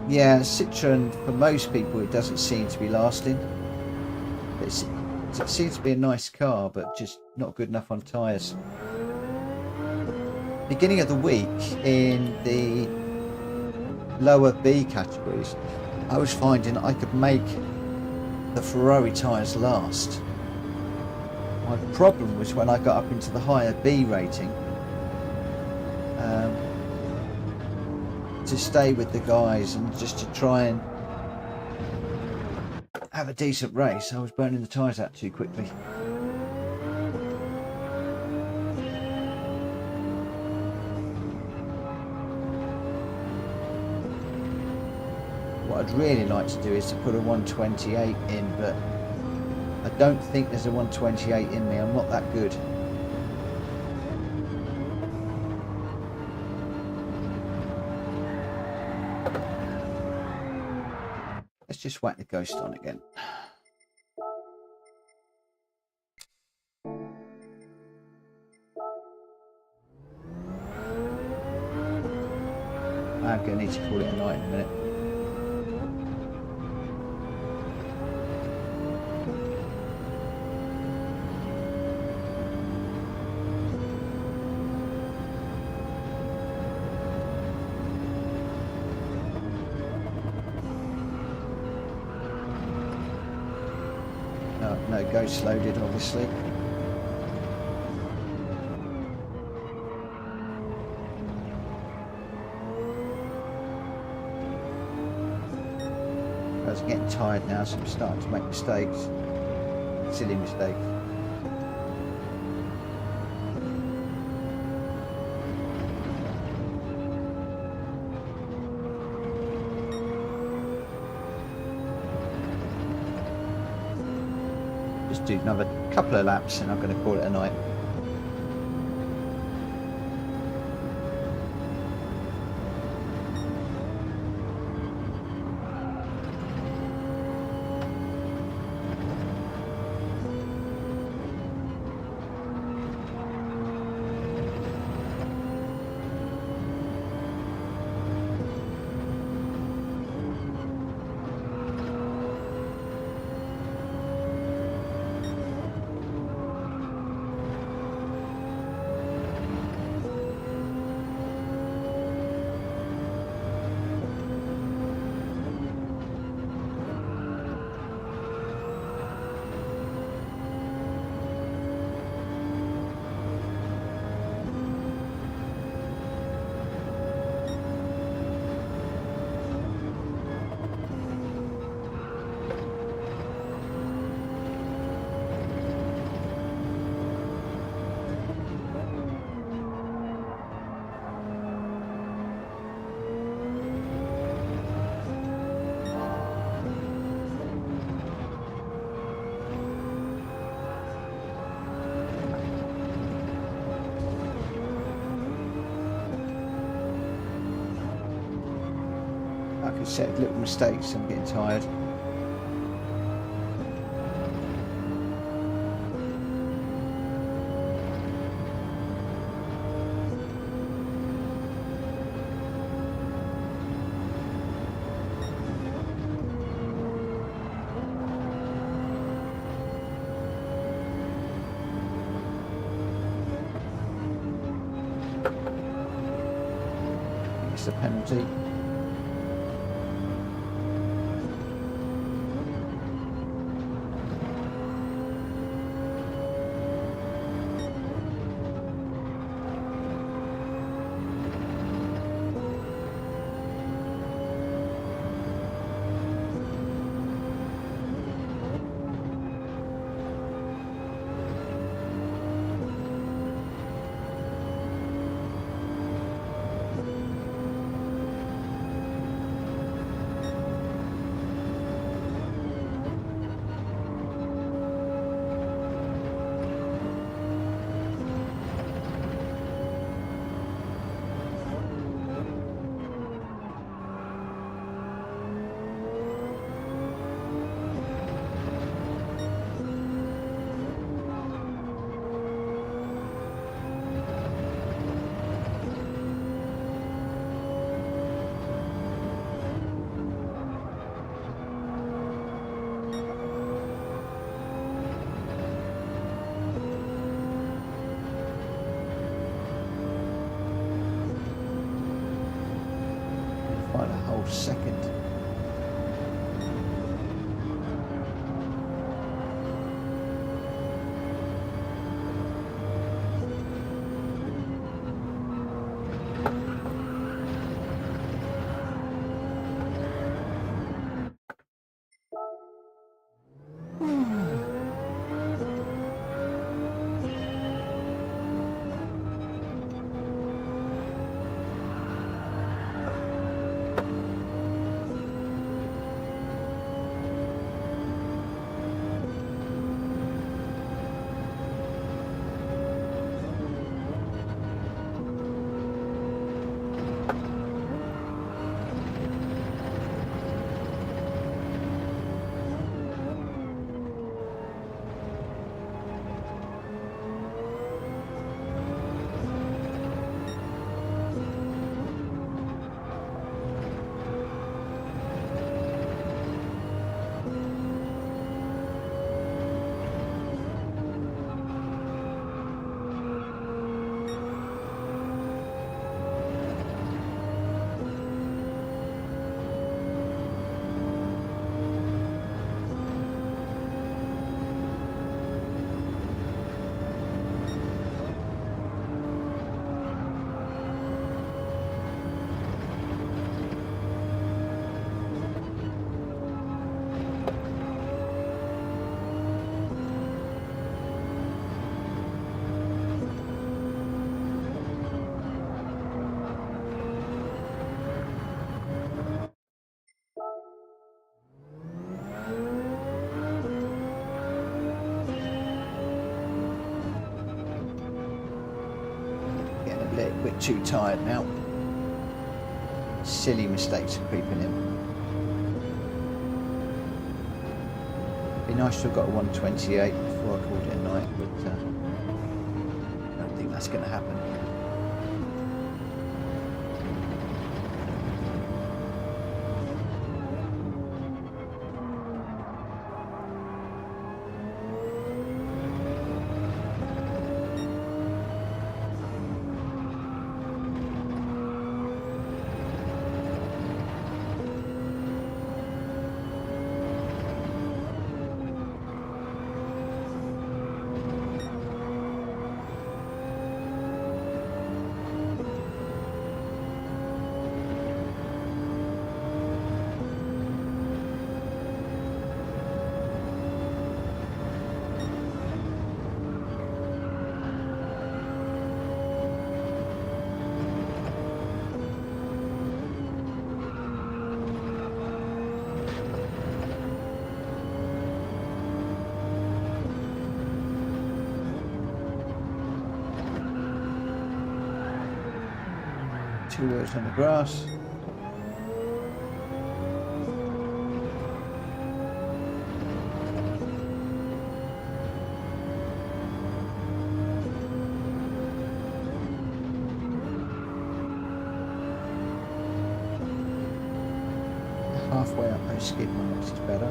Yeah, Citroen, for most people, it doesn't seem to be lasting. It seems to be a nice car, but just not good enough on tyres. Beginning of the week in the lower B categories, I was finding I could make the Ferrari tyres last. My problem was when I got up into the higher B rating, to stay with the guys and just to try and have a decent race, I was burning the tyres out too quickly. What I'd really like to do is to put a 128 in, but I don't think there's a 128 in me. I'm not that good. Let's just whack the ghost on again. I'm going to need to call it a night in a minute. No ghost loaded, obviously. I was getting tired now, so I'm starting to make mistakes. Silly mistakes. Just do another couple of laps and I'm going to call it a night. I can set little mistakes. I'm getting tired. It's a penalty. second. A little bit too tired now. Silly mistakes are creeping in. Be nice to have got a 128 before I called it a night, but I don't think that's going to happen. Two words on the grass. Halfway up those skid marks is better.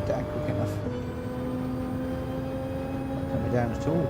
Down quick enough. Not coming down at all.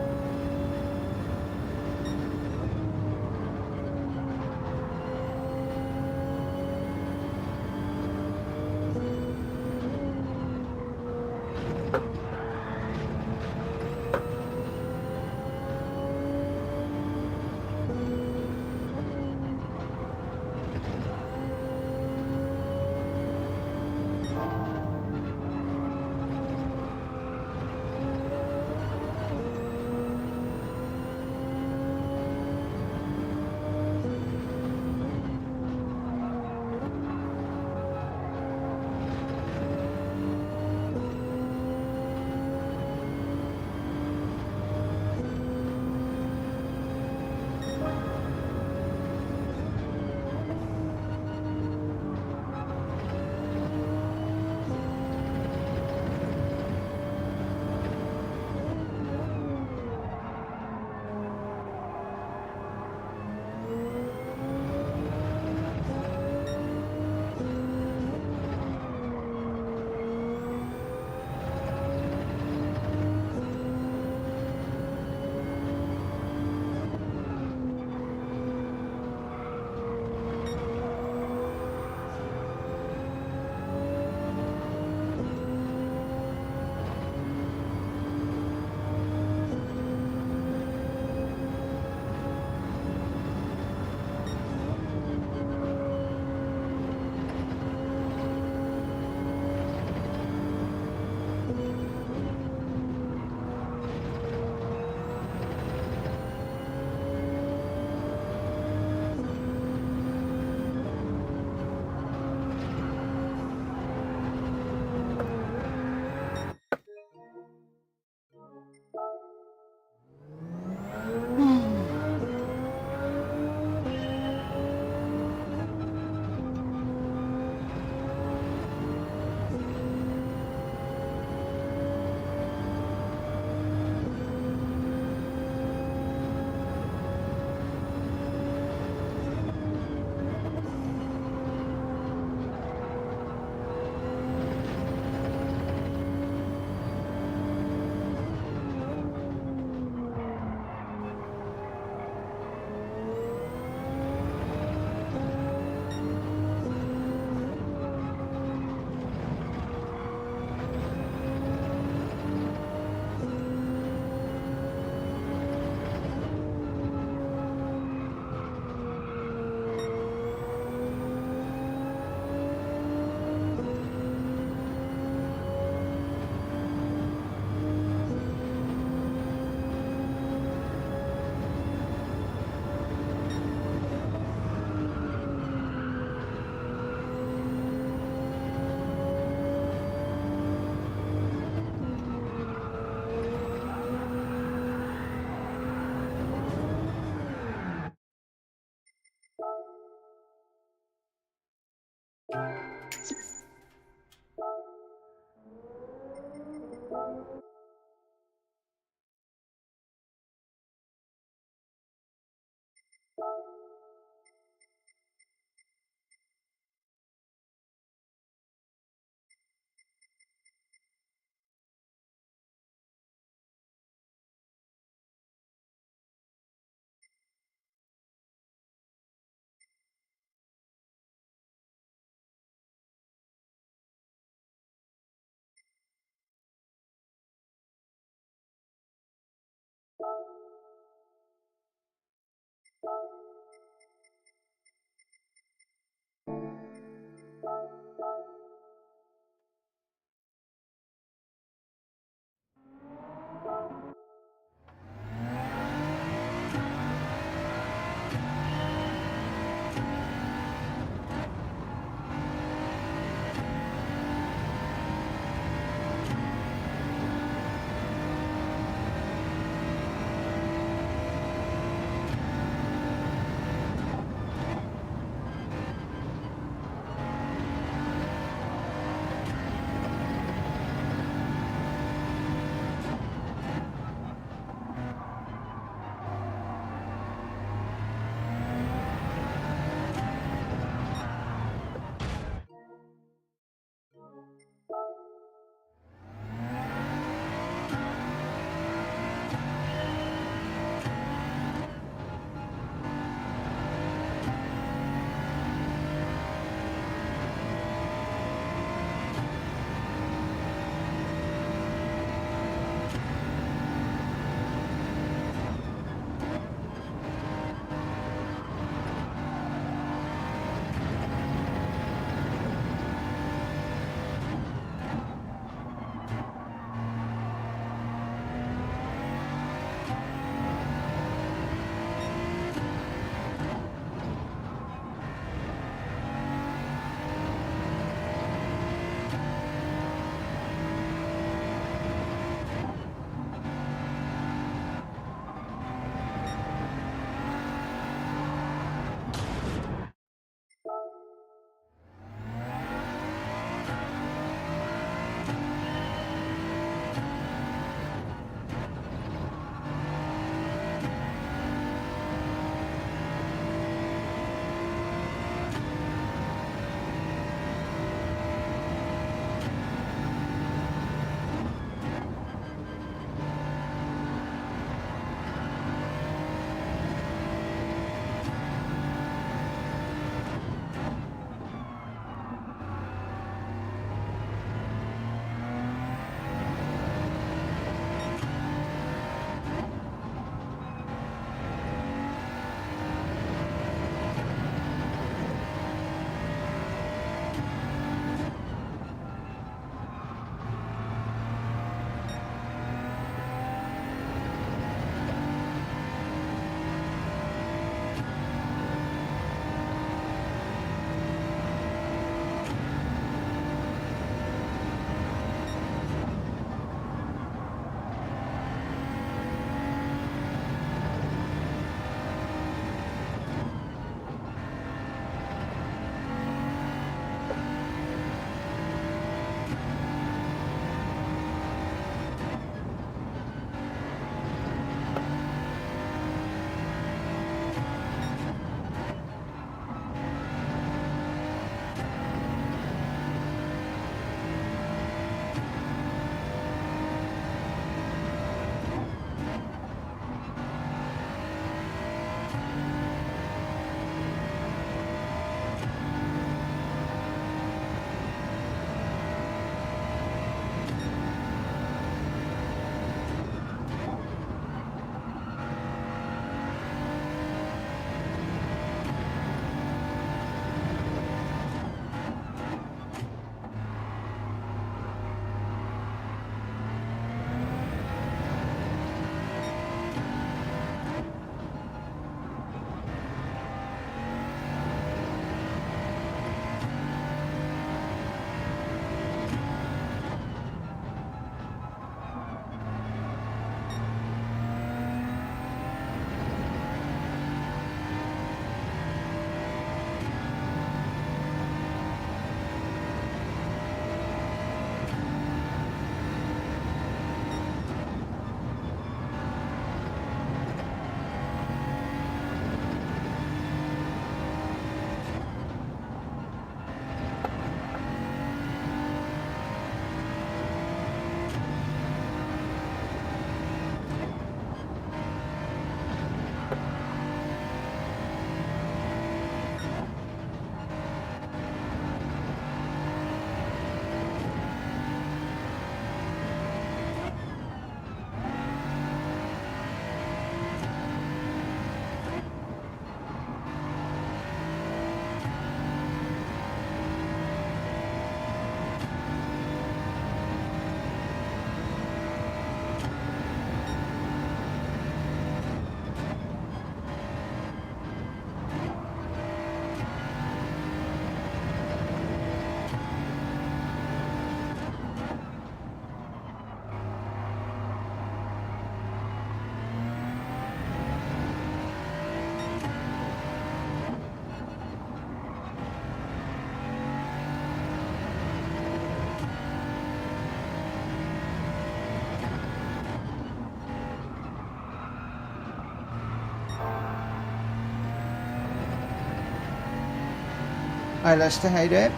Hi Lester, how you doing?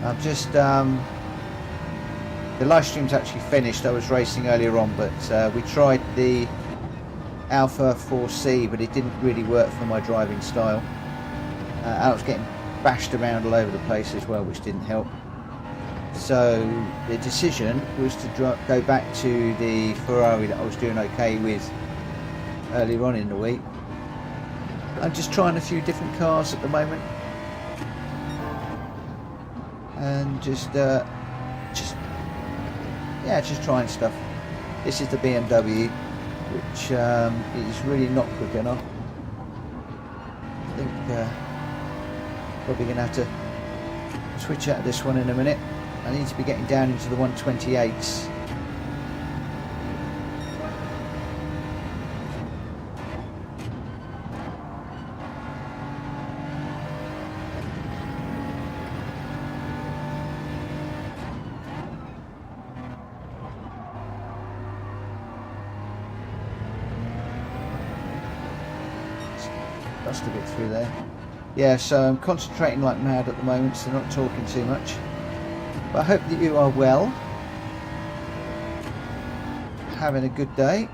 I've just the live stream's actually finished. I was racing earlier on, but we tried the Alfa 4C, but it didn't really work for my driving style. I was getting bashed around all over the place as well, which didn't help. So the decision was to go back to the Ferrari that I was doing okay with earlier on in the week. I'm just trying a few different cars at the moment, and just trying stuff. This is the BMW, which is really not quick enough. I think probably going to have to switch out of this one in a minute. I need to be getting down into the 128s. Dust a bit through there. Yeah, so I'm concentrating like mad at the moment, so not talking too much. But I hope that you are well, having a good day.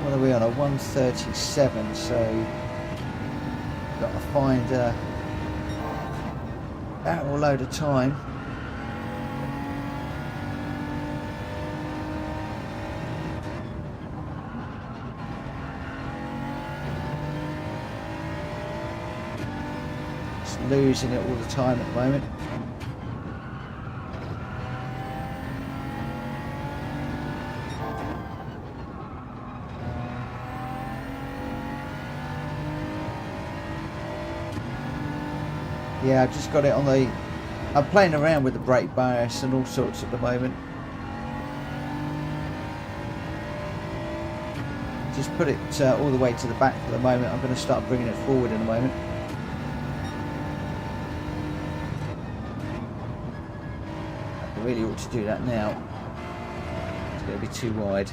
What are we on? A 137, so got to find a barrel load of time. Losing it all the time at the moment. Yeah, I've just got it on the... I'm playing around with the brake bias and all sorts at the moment. Just put it all the way to the back for the moment. I'm going to start bringing it forward in a moment. I really ought to do that now. It's going to be too wide.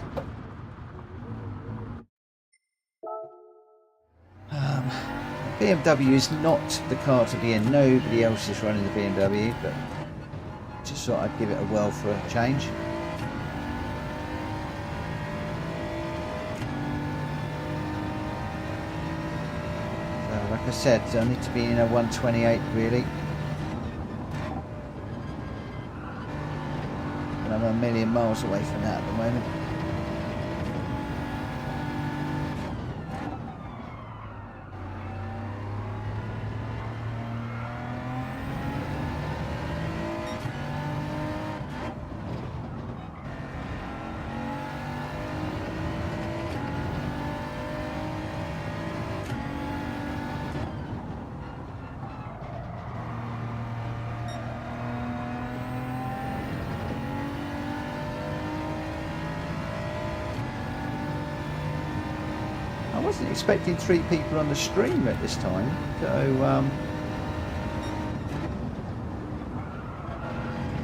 BMW is not the car to be in. Nobody else is running the BMW, but just thought I'd give it a whirl for a change. So, like I said, I need to be in a 128 really. I'm a million miles away from that at the moment. I wasn't expecting 3 people on the stream at this time, so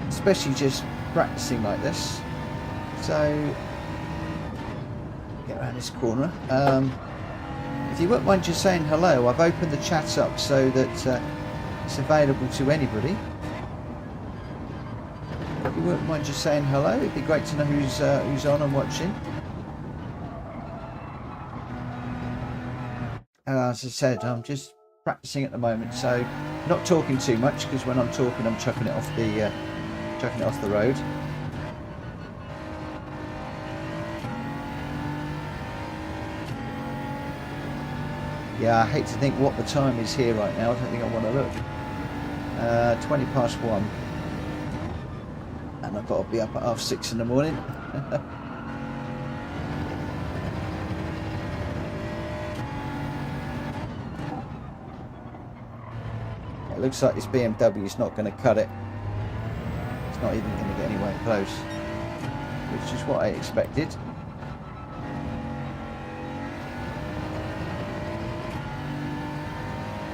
especially just practicing like this. So get around this corner. If you wouldn't mind just saying hello, I've opened the chat up so that it's available to anybody. If you wouldn't mind just saying hello, it'd be great to know who's on and watching. As I said, I'm just practicing at the moment, so not talking too much, because when I'm talking, I'm chucking it off the road. Yeah, I hate to think what the time is here right now. I don't think I want to look. 20 past 1, and I've got to be up at 6:30 in the morning. It looks like this BMW is not going to cut it. It's not even going to get anywhere close, which is what I expected.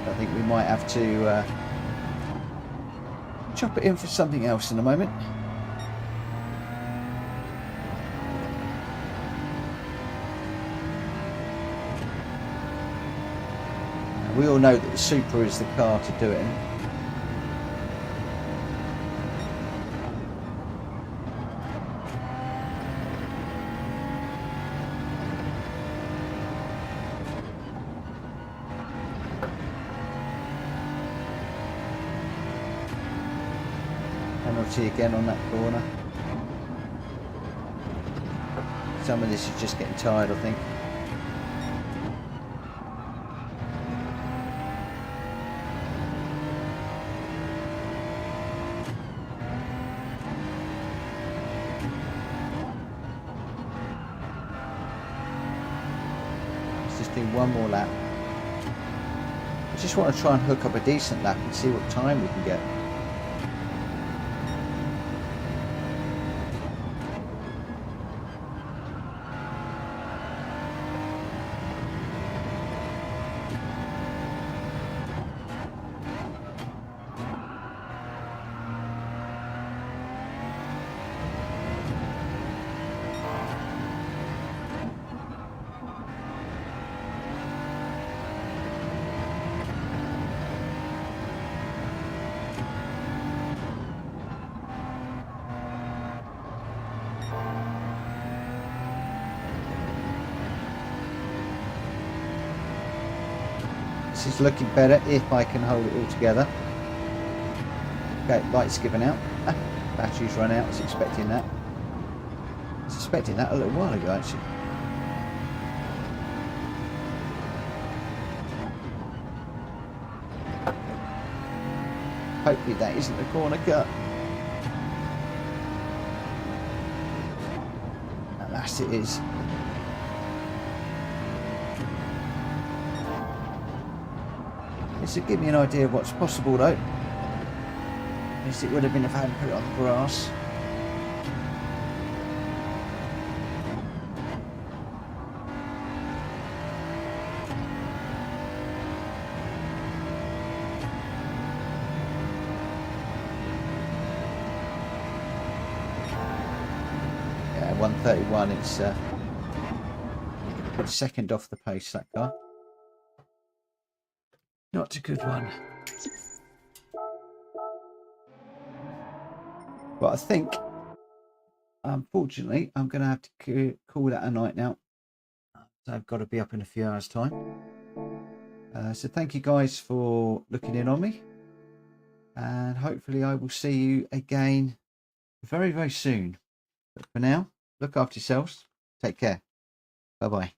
I think we might have to chop it in for something else in a moment. We all know that the Supra is the car to do it in. Penalty again on that corner. Some of this is just getting tired, I think. Let's just do one more lap. I just want to try and hook up a decent lap and see what time we can get. This is looking better if I can hold it all together. Okay, light's given out. Battery's run out. I was expecting that. I was expecting that a little while ago, actually. Hopefully that isn't the corner cut. Alas, it is. This will give me an idea of what's possible, though. At least it would have been if I hadn't put it on the grass. Yeah, 131. It's a second off the pace, that car. Not a good one. But I think, unfortunately, I'm going to have to call that a night now. So I've got to be up in a few hours' time. So thank you guys for looking in on me. And hopefully I will see you again very, very soon. But for now, look after yourselves. Take care. Bye-bye.